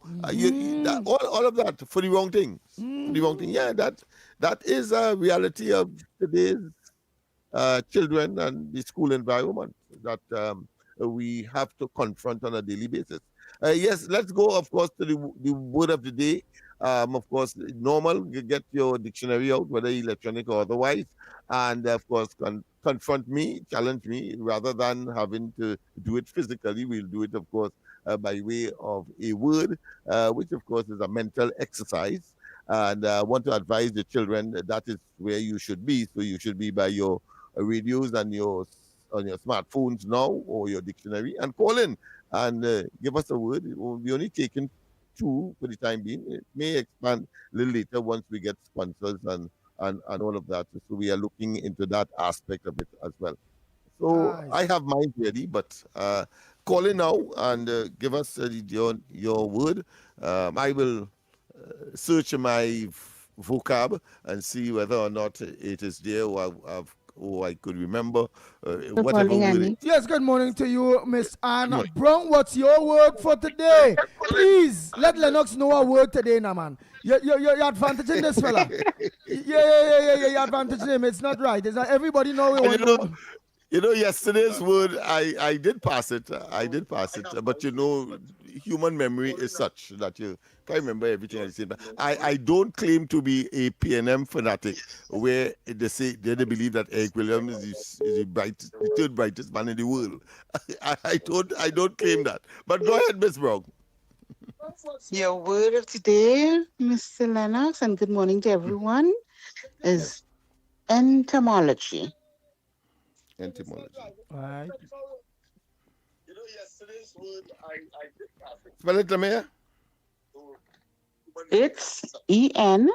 All of that for the wrong thing. The wrong thing. Yeah, that is a reality of today's children and the school environment that we have to confront on a daily basis. Yes, let's go, of course, to the word of the day. Of course, normal, you get your dictionary out, whether electronic or otherwise, and of course, confront me, challenge me, rather than having to do it physically. We'll do it, of course, by way of a word, which, of course, is a mental exercise. And I want to advise the children that is where you should be. So you should be by your radios and on your smartphones now, or your dictionary, and call in and give us a word. We only taking 2 for the time being. It may expand a little later once we get sponsors and all of that. So we are looking into that aspect of it as well. So I have mine ready, but call in now and give us your word. I will search my vocab and see whether or not it is there, or I could remember whatever word. Yes, good morning to you, Miss Anna Brown. What's your word for today? Please let Lennox know a word today, now, man. You're advantaging this fella. Yeah, you're advantaging him. It's not right. It's not everybody know. Yesterday's word, I did pass it. But human memory is such that you can't remember everything at the same time. I don't claim to be a PNM fanatic, where they believe that Eric Williams is the third brightest man in the world. I don't claim that. But go ahead, Miss Brown. Your word of today, Mr. Lennox, and good morning to everyone, is entomology. Entomology. All right. Yesterday's word, I did pass it. Spell it, Lamia. It's Entomology.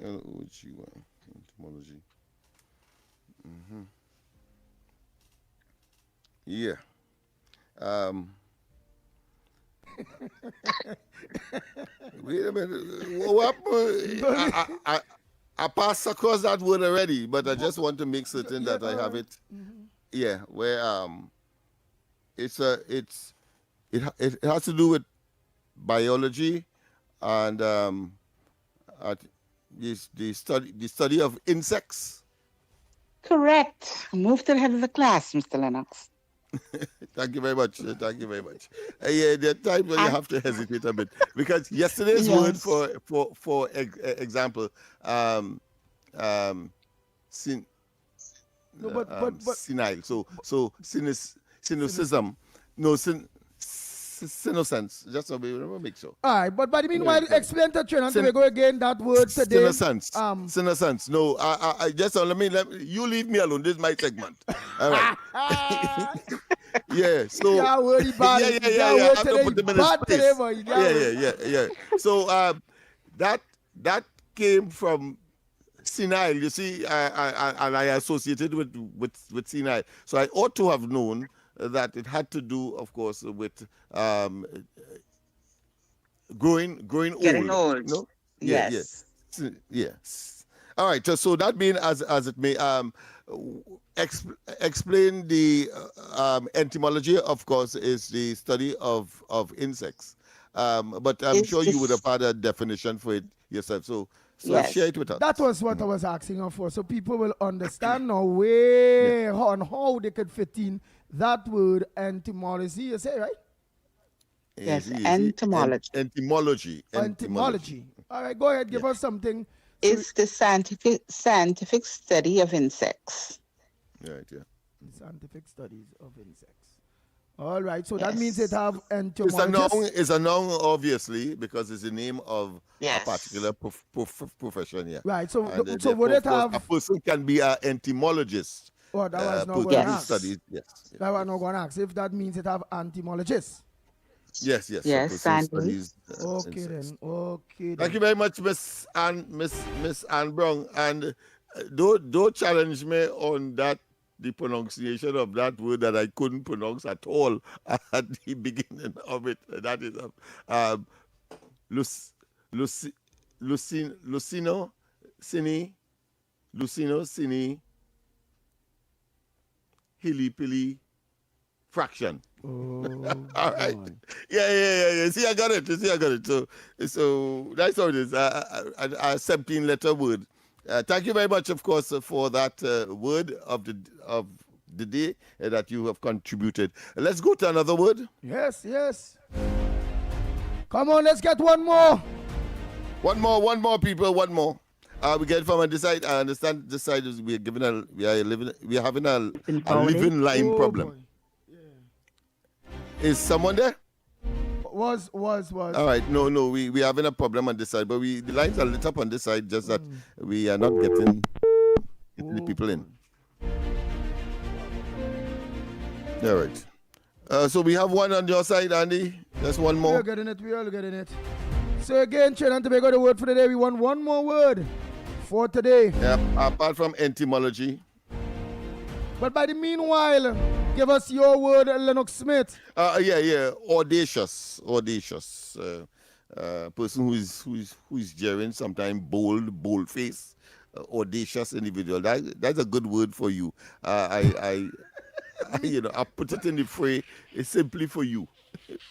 Entomology. Yeah. Wait a minute. What? I passed across that word already, but I just want to make certain that I have it. Yeah, where it has to do with biology and the study of insects. Correct. Move to the head of the class, Mr. Lennox. Thank you very much. Yeah, there are times when you have to hesitate a bit, because yesterday's word for example, senile. So cynicism. No, cynossense. Just so we make sure. All right, but by the meanwhile, explain to Trinidad and Tobago again that word today. Cynossense. No, I just let me you leave me alone. This is my segment. All right. Yeah. So. Yeah, wordy bad. Yeah. I have to put them in a space. Yeah. So that came from senile. You see, and I associated with senile. So I ought to have known that it had to do, of course, with growing old. Getting old. No? Yes. Yes. All right. So that being as it may, explain the entomology. Of course, is the study of insects. But I'm Is sure you would this- have had a definition for it yourself. So Yes. share it with us. That was what I was asking her for, so people will understand now where on how they could fit in that word entomology. You say right? Yes, Easy. entomology. Entomology. Entomology. All right, go ahead. Give us something. It's the scientific study of insects. Right, yeah. Scientific studies of insects. All right, so that Yes. means it have It's a noun. entomologists. It's a noun, obviously, because it's the name of Yes. a particular profession. Yeah. Right. So, And, so would therefore, it have? a person can be an entomologist. Oh, that was not going to person who ask. studies. Yes. That was not going to ask. If that means it have entomologists. Yes. Yes, a person who scientists. studies, Okay insects. then. Okay. Thank Then. you very much, Miss Anne Brown. And don't challenge me on that, the pronunciation of that word that I couldn't pronounce at all at the beginning of it. That is Lucino Cini Hilly Pilly fraction. All right. Yeah. See, I got it. So that's how it is. A 17-letter word. Thank you very much, of course, for that word of the day that you have contributed. Let's go to another word. Yes. Come on, let's get one more. One more, people. One more. We get from this side. I understand this side is we are having a living line problem. Boy. Is someone there? Was. All right. No. We having a problem on this side, but the lines are lit up on this side. Just that we are not getting the people in. All right. So we have one on your side, Andy. There's one We more. are getting it. So again, Trinidad and Tobago, the word for the day. We want one more word for today. Yeah. Apart from entomology. But by the meanwhile, give us your word, Lennox Smith. Yeah. Audacious. Person who is jeering, sometimes bold face. Audacious individual. That's a good word for you. I put it in the fray. It's simply for you,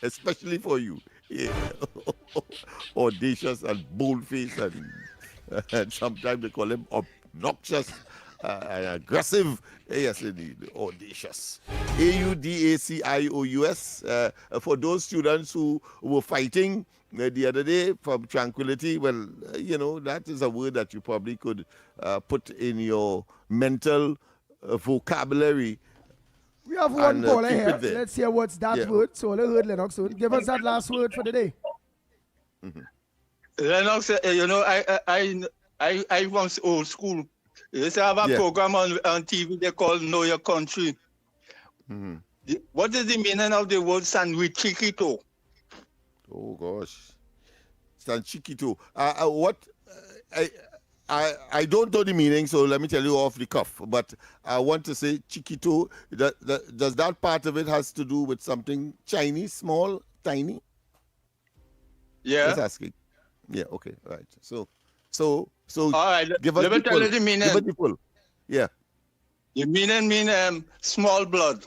especially for you. Yeah. Audacious and bold face, and sometimes they call him obnoxious and aggressive. Yes, indeed, audacious. AUDACIOUS. For those students who were fighting the other day from Tranquility, well, that is a word that you probably could put in your mental vocabulary. We have one caller keep here. it there. Let's hear what's that word. So I heard Lennox. So give us that last word for the day. Lennox, I once old school. They used to have a program on TV they call Know Your Country. What is the meaning of the word sandwich chiquito? Oh gosh, San Chiquito. What? I don't know the meaning, so let me tell you off the cuff. But I want to say Chiquito. Does that part of it has to do with something Chinese, small, tiny? Yeah. Just asking. Yeah. Okay. Right. So. All right. Give us Let me tell you the Give us meaning. the full. Yeah. The meaning mean small blood.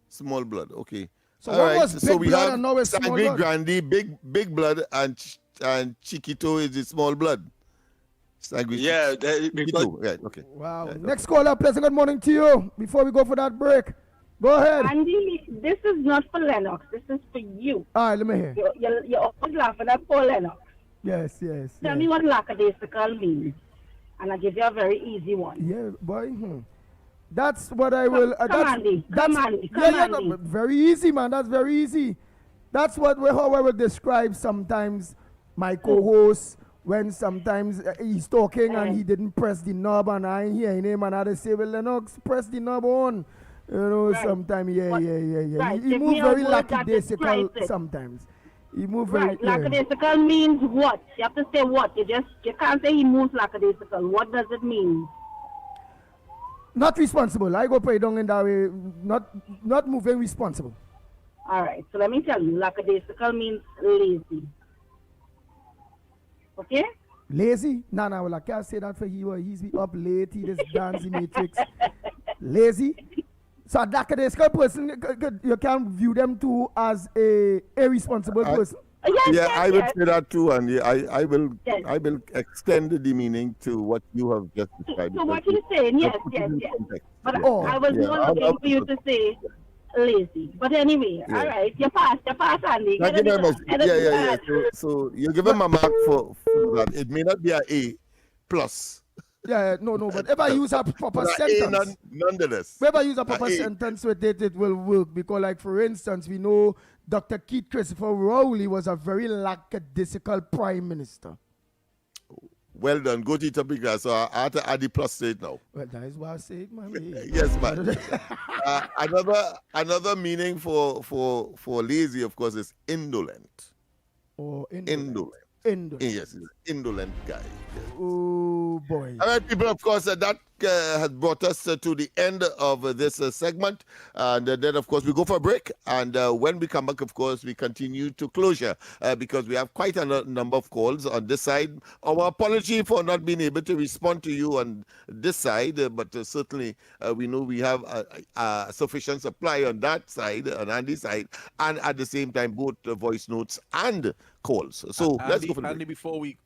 Small blood. Okay. So All what right. was So big we blood have and now it's small Sangre blood? Grande, big blood, and Chiquito is the small blood. Sangre Yeah, because Chiquito. Right. Okay. Wow. Right, Next caller, pleasant good morning to you. Before we go for that break, go ahead. Andy, this is not for Lennox. This is for you. All right, let me hear. You're always laughing at poor Lennox. Yes. Tell me what lackadaisical means, and I'll give you a very easy one. Yeah, boy. That's what I will. Come, Andy. Come, Andy. Come, Andy. No, very easy, man. That's very easy. That's how I will describe sometimes my co-host when sometimes he's talking and he didn't press the knob and I ain't hearing him and I say, well, Lennox, press the knob on. Sometimes, yeah. Right. He Give moves me a very word that lackadaisical describes it. sometimes. He moves very. Right. Lackadaisical means what? You have to say what. You can't say he moves lackadaisical. What does it mean? Not responsible. I go pray down in that way. Not moving responsible. All right. So let me tell you. Lackadaisical means lazy. Okay? Lazy? No, well, I can't say that for he. He's up late. He just dance the matrix. Lazy? So a lackadaisical person, you can view them too as a irresponsible person. I would say that too, and I will extend the meaning to what you have just described. So what he's saying, yes. But I was more looking for you to say lazy. But anyway, all right, you pass, Andy. Thank you very much. Yeah. So you give him a mark for that. It may not be an A plus. No, but if I use a proper sentence, nonetheless. If I use a proper sentence with it will work. Because, like, for instance, we know Dr. Keith Christopher Rowley was a very lackadaisical prime minister. Well done. Go to the topic. So I have to add the plus to it now. Well, that is why I say it, man. Yes, man. Another meaning for lazy, of course, is indolent. Or indolent. Yes, indolent guy. Yes. Oh, boy. All right, people, of course, that has brought us to the end of this segment. And then, of course, we go for a break. And when we come back, of course, we continue to closure because we have quite a number of calls on this side. Our apology for not being able to respond to you on this side, but certainly we know we have a sufficient supply on that side, on Andy's side, and at the same time, both voice notes and calls. So let's go for the break. Andy, before we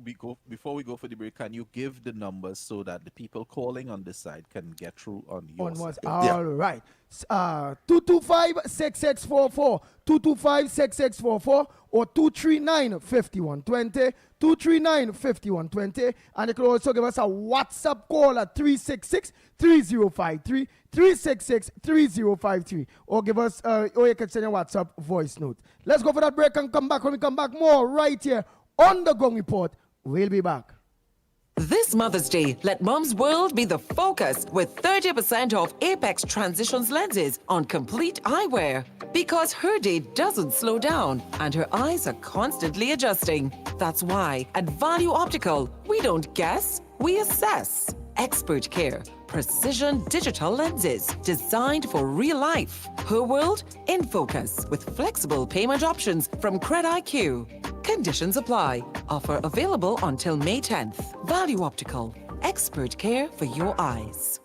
go for the break, can you give the numbers so that the people calling on this side can get through on your side? All right. 225-6644, 225-6644, or 239-5120, 239-5120, and you can also give us a WhatsApp call at 366-3053, 366-3053, or give us, or you can send a WhatsApp voice note. Let's go for that break and come back. When we come back, more right here on the Gong Report. We'll be back. This Mother's Day, let Mom's world be the focus with 30% off Apex Transitions lenses on complete eyewear. Because her day doesn't slow down and her eyes are constantly adjusting. That's why at Value Optical, we don't guess, we assess. Expert care, precision digital lenses designed for real life. Her world in focus with flexible payment options from CredIQ. Conditions apply. Offer available until May 10th. Value Optical. Expert care for your eyes.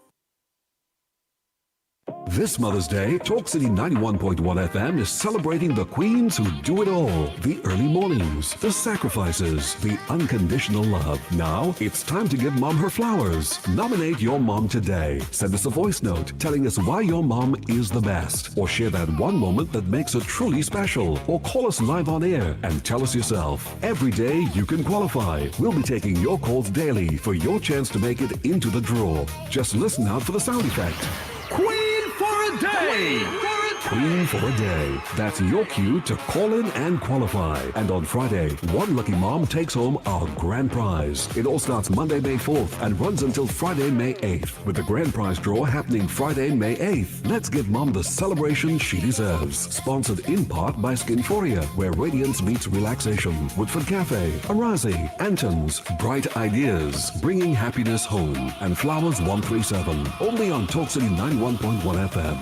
This Mother's Day, Talk City 91.1 FM is celebrating the queens who do it all. The early mornings, the sacrifices, the unconditional love. Now, it's time to give Mom her flowers. Nominate your mom today. Send us a voice note telling us why your mom is the best. Or share that one moment that makes her truly special. Or call us live on air and tell us yourself. Every day you can qualify. We'll be taking your calls daily for your chance to make it into the draw. Just listen out for the sound effect. Queen for a day! Queen for a day. That's your cue to call in and qualify. And on Friday, one lucky mom takes home our grand prize. It all starts Monday, May 4th and runs until Friday, May 8th, with the grand prize draw happening Friday, May 8th. Let's give Mom the celebration she deserves. Sponsored in part by Skinforia, where radiance meets relaxation. Woodford Cafe, Arazi, Anton's, Bright Ideas, bringing happiness home, and Flowers 137. Only on Talk City 91.1 FM.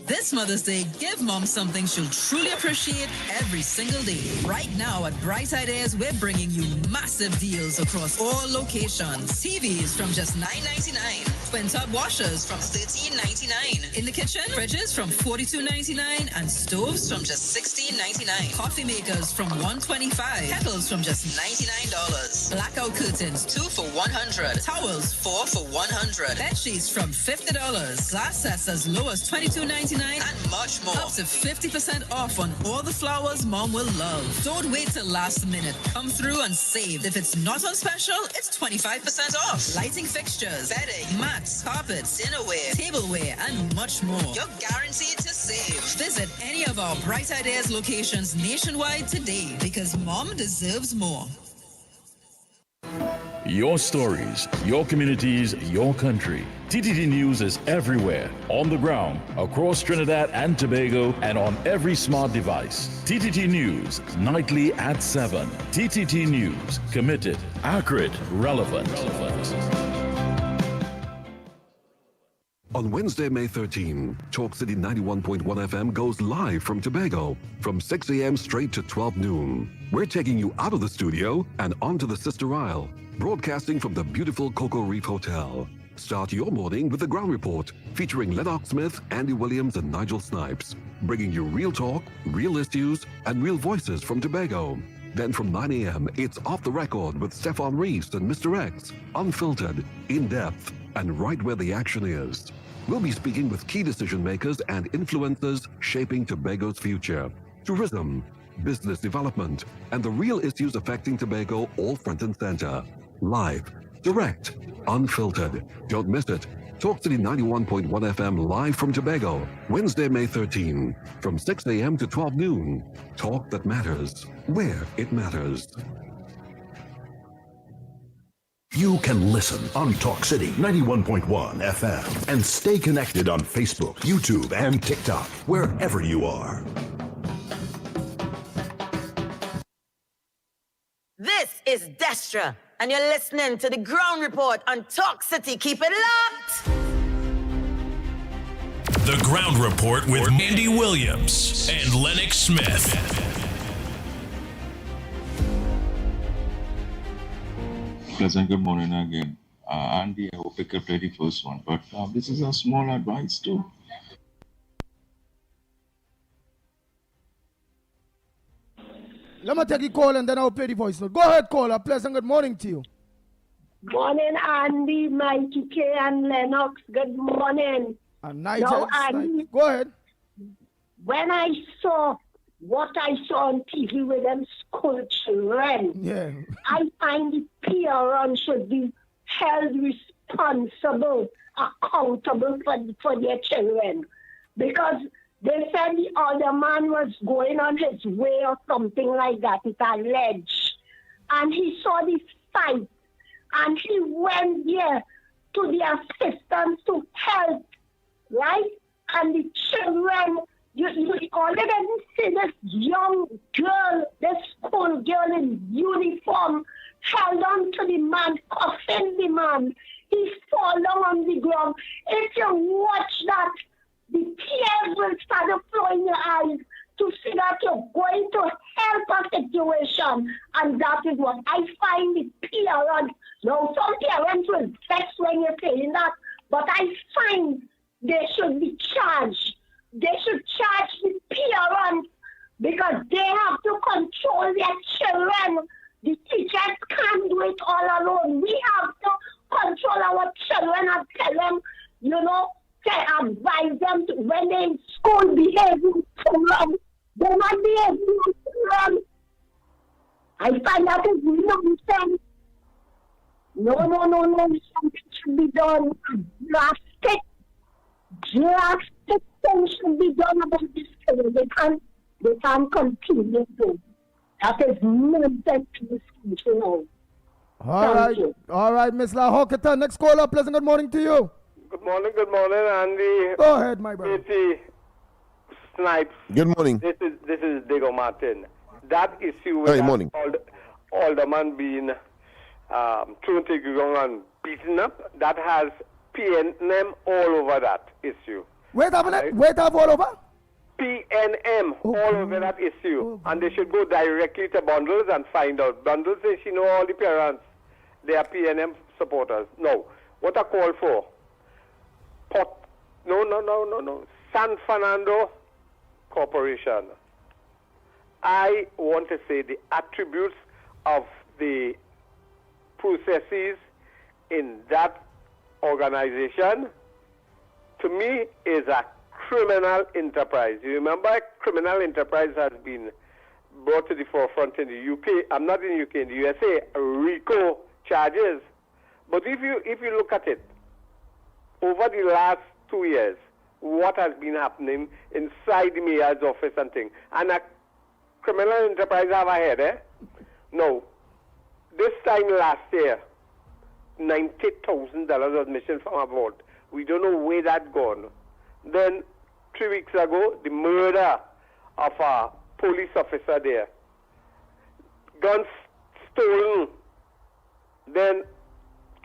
This Mother's Day, give Mom something she'll truly appreciate every single day. Right now at Bright Ideas, we're bringing you massive deals across all locations. TVs from just $9.99. Twin tub washers from $13.99. In the kitchen, fridges from $42.99 and stoves from just $16.99. Coffee makers from $125. Kettles from just $99. Blackout curtains 2 for $100. Towels 4 for $100. Bed sheets from $50. Glass sets as low as $22.99 and much more. Up to 50% off on all the flowers Mom will love. Don't wait till last minute. Come through and save. If it's not on special, it's 25% off. Lighting fixtures, bedding, mats, carpets, dinnerware, tableware, and much more. You're guaranteed to save. Visit any of our Bright Ideas locations nationwide today because Mom deserves more. Your stories, your communities, your country. TTT News is everywhere, on the ground, across Trinidad and Tobago, and on every smart device. TTT News, nightly at 7. TTT News, committed, accurate, relevant. On Wednesday, May 13, Talk City 91.1 FM goes live from Tobago from 6 a.m. straight to 12 noon. We're taking you out of the studio and onto the Sister Isle, broadcasting from the beautiful Cocoa Reef Hotel. Start your morning with the Ground Report, featuring Lennox Smith, Andy Williams, and Nigel Snipes, bringing you real talk, real issues, and real voices from Tobago. Then from 9 a.m., it's Off the Record with Stefan Reese and Mr. X, unfiltered, in-depth, and right where the action is. We'll be speaking with key decision makers and influencers shaping Tobago's future. Tourism, business development, and the real issues affecting Tobago all front and center. Live, direct, unfiltered. Don't miss it. Talk City 91.1 FM live from Tobago, Wednesday, May 13, from 6 a.m. to 12 noon. Talk that matters, where it matters. You can listen on Talk City 91.1 FM and stay connected on Facebook, YouTube, and TikTok, wherever you are. This is Destra, and you're listening to the Ground Report on Talk City. Keep it locked. The Ground Report with Andy Williams and Lennox Smith. Pleasant good morning again. Andy, I will pick up the first one, but this is a small advice too. Let me take a call and then I'll play the voice note. Go ahead, caller. Pleasant good morning to you. Morning, Andy, Mikey K, and Lennox. Good morning. And Nigel, Andy, go ahead. When I saw what I saw on TV with them school children, I find the parents should be held responsible, accountable for their children. Because they said the other man was going on his way or something like that, it's alleged. And he saw the fight. And he went there to the assistance to help, right? And the children, you already see this young girl, this school girl in uniform, held on to the man, cuffing the man. He fall down on the ground. If you watch that, the tears will start to flow in your eyes to see that you're going to help a situation. And that is what I find the parents. Now, some parents will vex when you're saying that, but I find they should be charged. They should charge the parents because they have to control their children. The teachers can't do it all alone. We have to control our children and tell them, advise them to, when they're in school behaving too wrong, they not behaving too wrong. I find that is nonsense. No. Something should be done. Drastic things should be done about this children. They can't continue to. That is nonsense to this country now. All right, Miss La Hawketa. Next caller, pleasant good morning to you. Good morning, Andy. Go ahead, my brother. Katie Snipes. Good morning. This is Diego Martin. That issue with Alderman being thrown to the ground and beaten up, that has PNM all over that issue. Wait have all over? PNM all over that issue. And they should go directly to Bundles and find out. Bundles says she know all the parents. They are PNM supporters. No. What I call for? No. San Fernando Corporation. I want to say the attributes of the processes in that organization, to me, is a criminal enterprise. You remember, criminal enterprise has been brought to the forefront in the UK. I'm not in the UK, in the USA, RICO charges. But if you look at it, over the last 2 years, what has been happening inside the mayor's office and things, and a criminal enterprise have a head, eh? No. This time last year, $90,000 was missing from a vault. We don't know where that gone. Then 3 weeks ago, the murder of a police officer there. Guns stolen. Then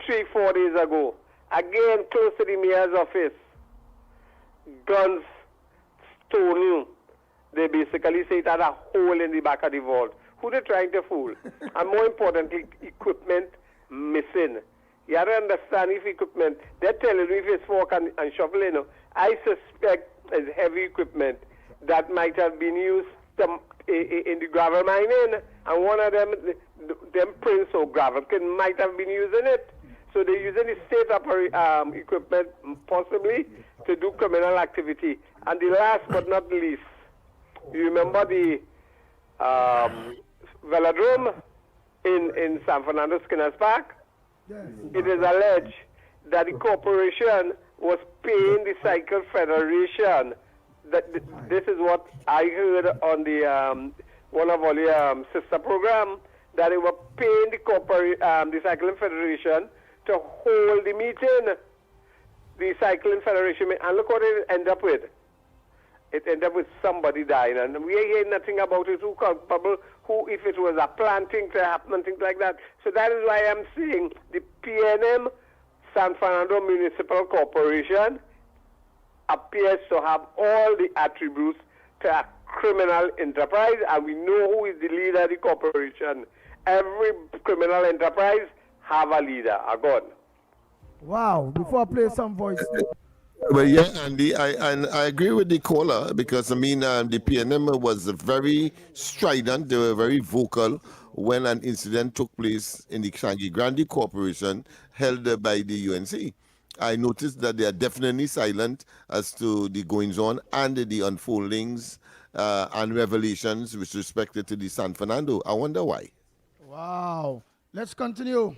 3-4 days ago, again close to the mayor's office, guns stolen. They basically say it had a hole in the back of the vault. Who they trying to fool? And more importantly, equipment missing. You have to understand if equipment, they're telling you if it's fork and shovel, you know. I suspect it's heavy equipment that might have been used in the gravel mining, and one of them prints or gravel might have been using it. So they're using the state equipment possibly to do criminal activity. And the last but not least, you remember the velodrome in San Fernando Skinner's Park? Yes. It is alleged that the corporation was paying the Cycle Federation. This is what I heard on the one of our sister program, that they were paying the Cycling Federation to hold the meeting. The Cycling Federation, and look what it ended up with. It ended up with somebody dying, and we hear nothing about it. Who culpable? Who, if it was a planting to happen and things like that. So that is why I'm saying the PNM San Fernando Municipal Corporation appears to have all the attributes to a criminal enterprise, and we know who is the leader of the corporation. Every criminal enterprise have a leader, a gun. Wow, before I play some voice. Well, yeah, Andy, I agree with the caller, because, the PNM was very strident. They were very vocal when an incident took place in the Sanghi Grande Corporation held by the UNC. I noticed that they are definitely silent as to the goings-on and the unfoldings and revelations with respect to the San Fernando. I wonder why. Wow. Let's continue.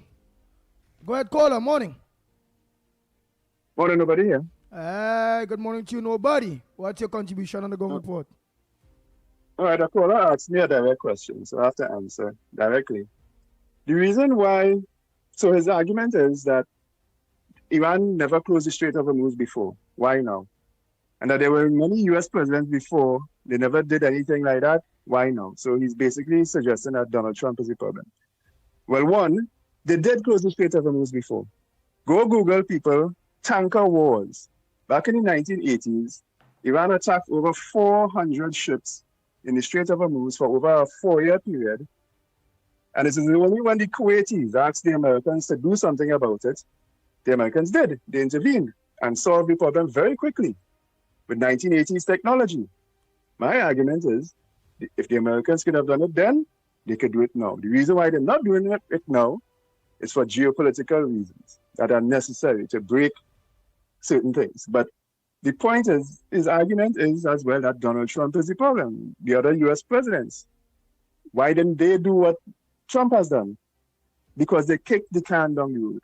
Go ahead, caller. Morning. Morning, nobody here. Hey, good morning to you, nobody. What's your contribution on the Go Report? All right, the caller asked me a direct question, so I have to answer directly. The reason why, so his argument is that Iran never closed the Strait of Hormuz before. Why now? And that there were many US presidents before, they never did anything like that. Why now? So he's basically suggesting that Donald Trump is the problem. Well, one, they did close the Strait of Hormuz before. Go Google, people, tanker wars. Back in the 1980s, Iran attacked over 400 ships in the Strait of Hormuz for over a 4-year period. And this is only when the Kuwaitis asked the Americans to do something about it, the Americans did. They intervened and solved the problem very quickly with 1980s technology. My argument is, if the Americans could have done it then, they could do it now. The reason why they're not doing it now is for geopolitical reasons that are necessary to break certain things. But the point is, his argument is as well that Donald Trump is the problem. The other US presidents, why didn't they do what Trump has done? Because they kicked the can down the road.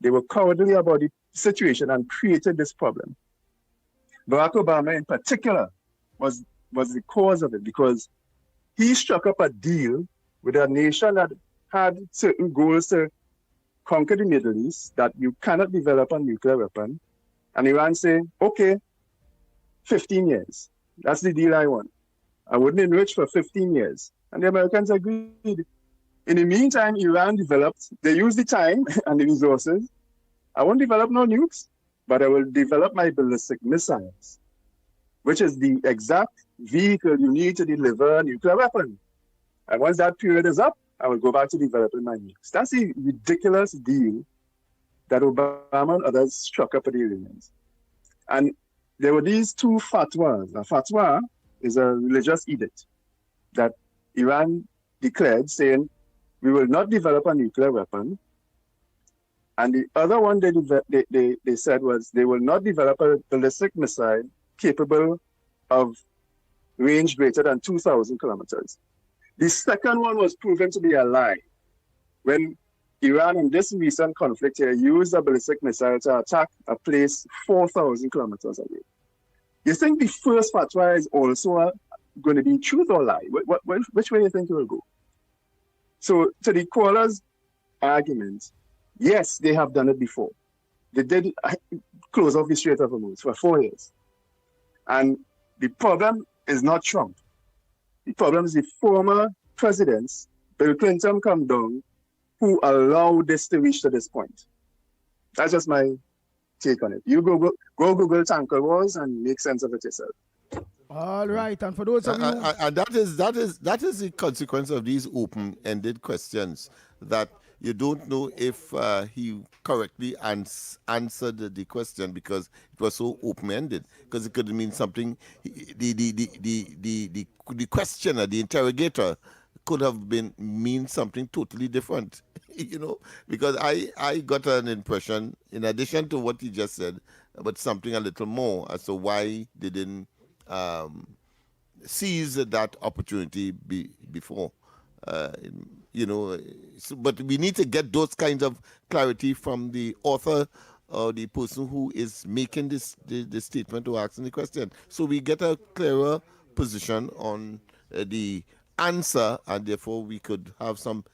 They were cowardly about the situation and created this problem. Barack Obama in particular was the cause of it, because he struck up a deal with a nation that had certain goals to conquer the Middle East, that you cannot develop a nuclear weapon. And Iran say, okay, 15 years. That's the deal I want. I wouldn't enrich for 15 years. And the Americans agreed. In the meantime, Iran developed, they used the time and the resources. I won't develop no nukes, but I will develop my ballistic missiles, which is the exact vehicle you need to deliver a nuclear weapon. And once that period is up, I will go back to developing my nukes. That's a ridiculous deal that Obama and others struck up with the Iranians. And there were these two fatwas. A fatwa is a religious edict that Iran declared saying, we will not develop a nuclear weapon. And the other one they said was they will not develop a ballistic missile capable of range greater than 2,000 kilometers. The second one was proven to be a lie. When Iran in this recent conflict here used a ballistic missile to attack a place 4,000 kilometers away. You think the first fatwa is also going to be truth or lie? Which way do you think it will go? So to the caller's argument, yes, they have done it before. They did close off the Strait of Hormuz for 4 years. And the problem is not Trump. The problem is the former presidents, Bill Clinton come down, who allowed this to reach to this point. That's just my take on it. You go Google tanker wars and make sense of it yourself. All right, and for those of you, and that is the consequence of these open-ended questions, that you don't know if he correctly answered the question because it was so open-ended. Because it could mean something. The questioner, the interrogator, could have mean something totally different. Because I got an impression, in addition to what he just said, but something a little more as to why they didn't seize that opportunity before. But we need to get those kinds of clarity from the author or the person who is making this statement or asking the question, so we get a clearer position on the answer, and therefore we could have some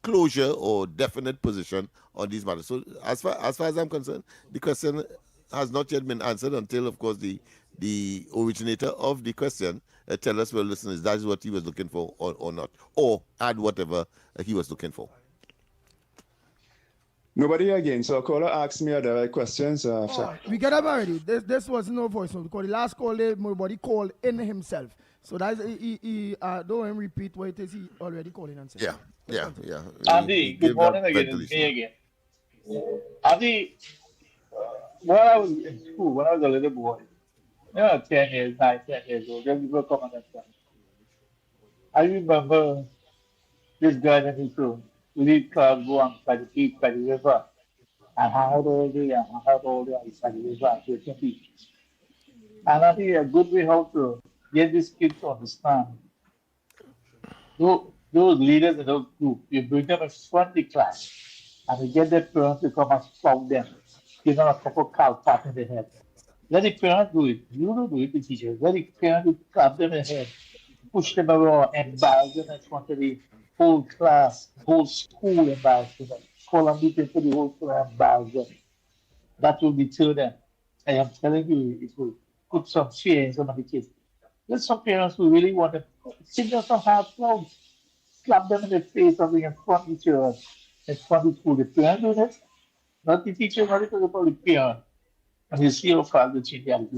closure or definite position on these matters. So as far as I'm concerned, the question has not yet been answered until, of course, the originator of the question tell us, well, listen, is that what he was looking for or not, or add whatever he was looking for. Nobody again. So a caller asked me a direct questions. We get up already. This was no voice note because the last call, nobody called in himself. So that's he don't even repeat what it is he already calling and saying. Yeah. Andy, good morning again. It's me again. Andy, when I was in school, when I was a little boy, 10 years, 9, 10 years old, just before coming and stuff, I remember this guy in his room, lead club going by the beach, by the river, and hang out all day and hang out all day by the river and taking beach. And I think a good way how to get these kids to understand. Those leaders in those groups, you bring them in front of the class and you get their parents to come and spout them, give them a couple of cow pat in the head. Let the parents do it. You don't do it, the teachers. Let the parents clap them in the head, push them around, embarrass them in front of the whole class, whole school, embarrass them. Call a meeting for the whole class, embarrass them. That will deter them. I am telling you, it will put some fear in some of the kids. There's some parents who really want to sing them some hard songs, slap them in the face or in front of the children, in front of the school. The parents do this, not the teacher, not the parent. And you see how far the children do.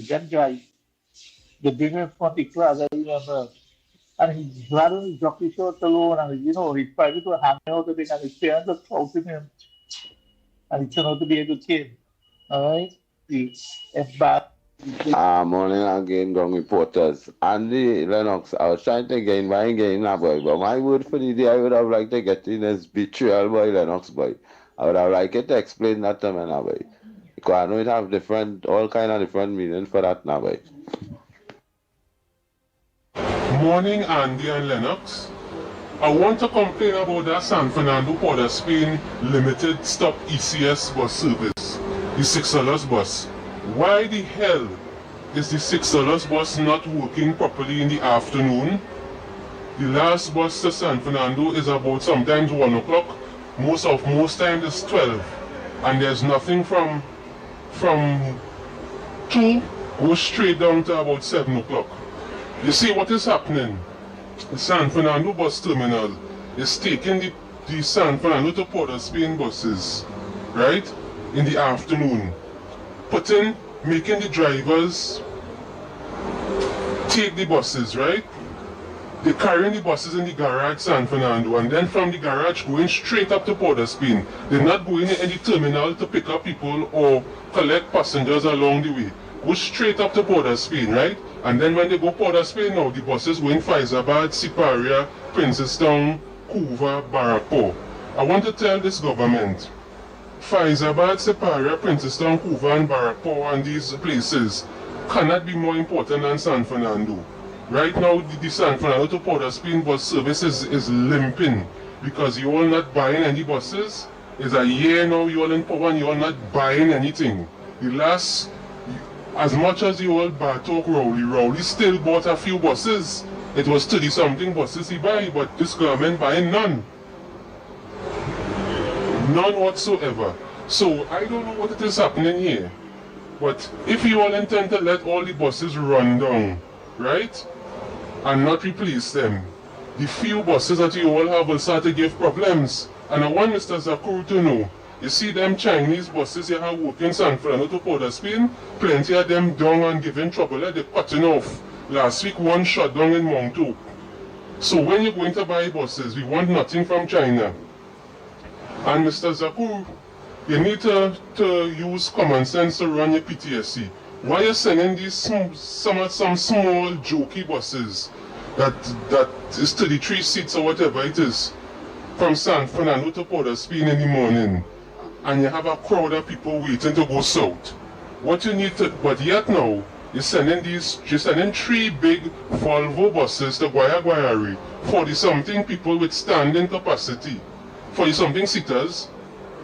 That guy, they bring him in front of the class, I remember. And he's glad on his jockey shorts alone, and he's probably to hang out a bit, and his parents are closing him. And he turned out to be a good kid. All right? Morning again, ground reporters. Andy Lennox, I was trying to gain that boy, but my word for the day, I would have liked to get in as betrayal boy, Lennox boy. I would have liked it to explain that to me now, boy. Because I know it have all kind of different meanings for that now, boy. Morning, Andy and Lennox. I want to complain about that San Fernando Port of Spain limited stop ECS bus service, the $6 bus. Why the hell is the $6 bus not working properly in the afternoon? The last bus to San Fernando is about sometimes 1 o'clock. Most times it's 12. And there's nothing from 2 goes straight down to about 7 o'clock. You see what is happening? The San Fernando bus terminal is taking the San Fernando to Port of Spain buses, right, in the afternoon, making the drivers take the buses, right? They're carrying the buses in the garage San Fernando, and then from the garage going straight up to Port of Spain. They're not going in any terminal to pick up people or collect passengers along the way. Go straight up to Port of Spain, right? And then when they go Port of Spain now, the buses going Faizabad, Siparia, Princestown, Couva, Barrackpore. I want to tell this government, Faizabad, Siparia, Princestown, Couva and Barrackpore and these places cannot be more important than San Fernando. Right now, the San Fernando to Port of Spain bus service is limping because you all not buying any buses. It's a year now you all in power and you all not buying anything. The last, as much as you all Bartok Rowley still bought a few buses. It was 30-something buses he buy, but this government buying none. None whatsoever. So I don't know what it is happening here. But if you all intend to let all the buses run down, right, and not replace them, the few buses that you all have will start to give problems. And I want Mr. Zakuru to know, you see them Chinese buses you have working San Fernando to Port of Spain, plenty of them down and giving trouble. They're cutting off. Last week one shut down in Mount Hope. So when you're going to buy buses, we want nothing from China. And Mr. Zaku, you need to use common sense to run your PTSC. Why are you sending these some small jokey buses that is 33 seats or whatever it is from San Fernando to Port of Spain in the morning, and you have a crowd of people waiting to go south? What you need to, but yet now, you're sending 3 big Volvo buses to Guayari, 40-something people with standing capacity, 40-something seaters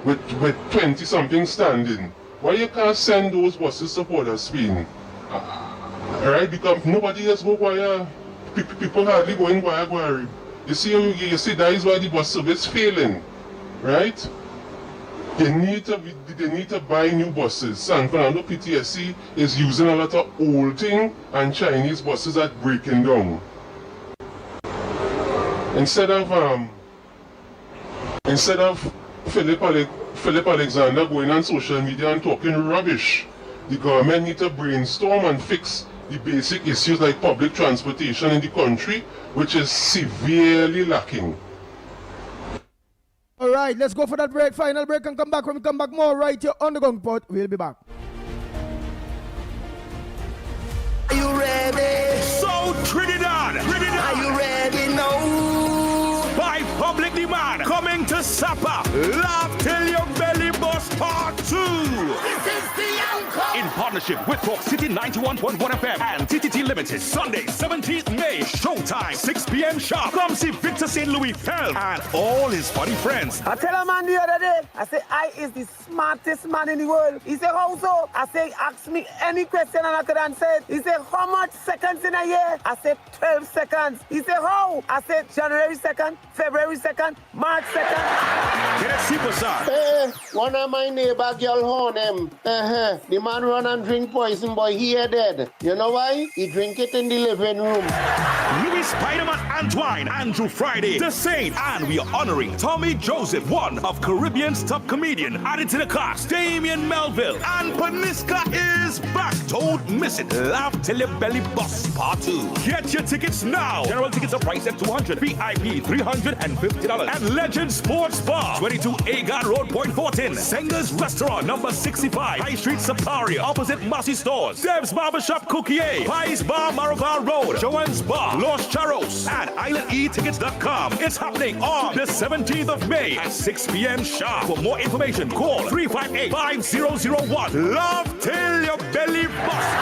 with 20-something standing. Why you can't send those buses to Port of Spain? Right? Because nobody else go Guaya. People hardly going Guayari. You see that is why the bus service failing, right? They need to buy new buses. San Fernando PTSC is using a lot of old thing and Chinese buses that breaking down. Instead of Philip Alexander going on social media and talking rubbish, the government need to brainstorm and fix the basic issues like public transportation in the country, which is severely lacking. All right, let's go for that break, final break, and come back. When we come back, more right here on the Gong Pot. We'll be back. Are you ready? So Trinidad. Are you ready? No. By public demand, coming to Sapa, Laugh Till Your Belly Bust Part 2. This is the encore. In partnership with Talk City 91.1 FM and TTT Limited. Sunday, 17th May, showtime, 6 p.m. sharp. Come see Victor St. Louis Pell and all his funny friends. I tell a man the other day, I say, I is the smartest man in the world. He said, how so? I say, ask me any question and I could answer it. He said, how much seconds in a year? I said, 12 seconds. He said, how? I said, January 2nd, February 2nd, March 2nd. Get a superstar. Hey, one of my neighbor girl horn him. The man run and drink poison, boy, he dead. You know why? He drink it in the living room. Louis Spider-Man Antoine, Andrew Friday, The Saint, and we are honoring Tommy Joseph, one of Caribbean's top comedian. Added to the cast, Damien Melville, and Paniska is back. Don't miss it. Laugh Till Your Belly Bust Part 2. Get your tickets now. General tickets are priced at $200, VIP $350, and Legend Sports Bar, 22 Agar Road, Point Fortin. Senga's Restaurant, number 65, High Street, Saparia, opposite Massey Stores. Dev's Barbershop, Cookier, Pies Bar, Maraval Road, Joanne's Bar, Los Charros, and IslandEtickets.com. It's happening on the 17th of May at 6 p.m. sharp. For more information, call 358-5001. Love Till Your Belly Bust.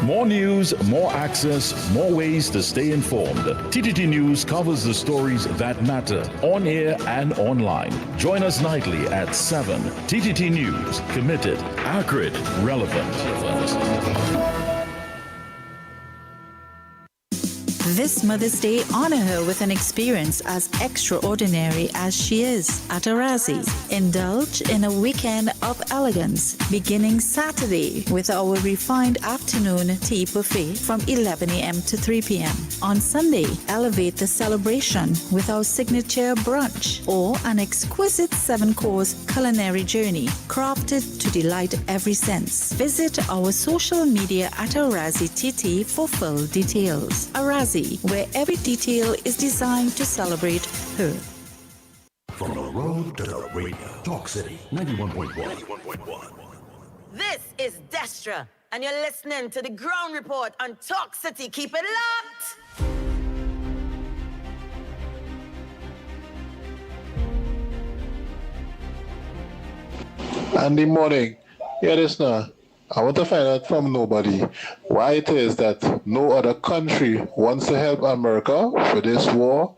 More news, more access, more ways to stay informed. TTT News covers the stories that matter on air and online. Join us nightly at 7. TTT News, committed, accurate, relevant. This Mother's Day, honor her with an experience as extraordinary as she is at Arazi. Indulge in a weekend of elegance, beginning Saturday with our refined afternoon tea buffet from 11 a.m. to 3 p.m. On Sunday, elevate the celebration with our signature brunch or an exquisite 7-course culinary journey crafted to delight every sense. Visit our social media at Arazi TT for full details. Arazi, where every detail is designed to celebrate her. From the road to the radio, Talk City 91.1. This is Destra, and you're listening to the Ground Report on Talk City. Keep it locked. Andy morning. Hear this now. I want to find out from nobody why it is that no other country wants to help America for this war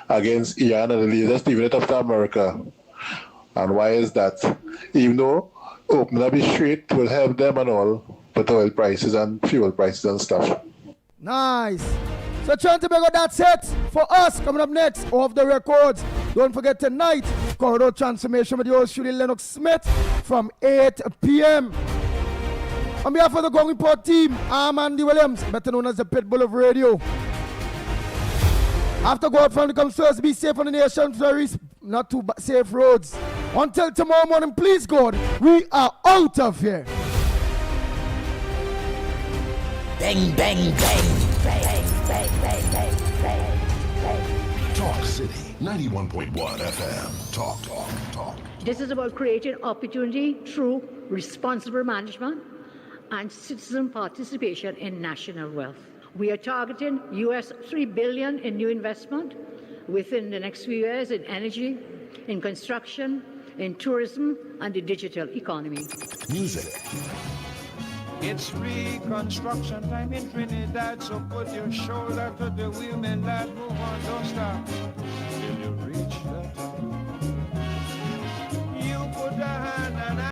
against Iran and the latest leaving it up to America. And why is that? Even though open up the street will help them and all, but oil prices and fuel prices and stuff. Nice. So Tobago, that's it for us. Coming up next, off the records. Don't forget tonight, Corridor Transformation with yours truly, Lennox Smith, from 8 p.m. On behalf of the Gong Report team, I'm Andy Williams, better known as the Pitbull of Radio. After God family comes first, be safe on the nation, very not too safe roads. Until tomorrow morning, please God, we are out of here. Bang, bang, bang, bang, bang, bang, bang, bang, bang. Talk City 91.1 FM. Talk. This is about creating opportunity through responsible management and citizen participation in national wealth. We are targeting US $3 billion in new investment within the next few years in energy, in construction, in tourism, and the digital economy. Music. It's reconstruction time in Trinidad, so put your shoulder to the wheel, man, lad, move on, don't stop till you reach the top.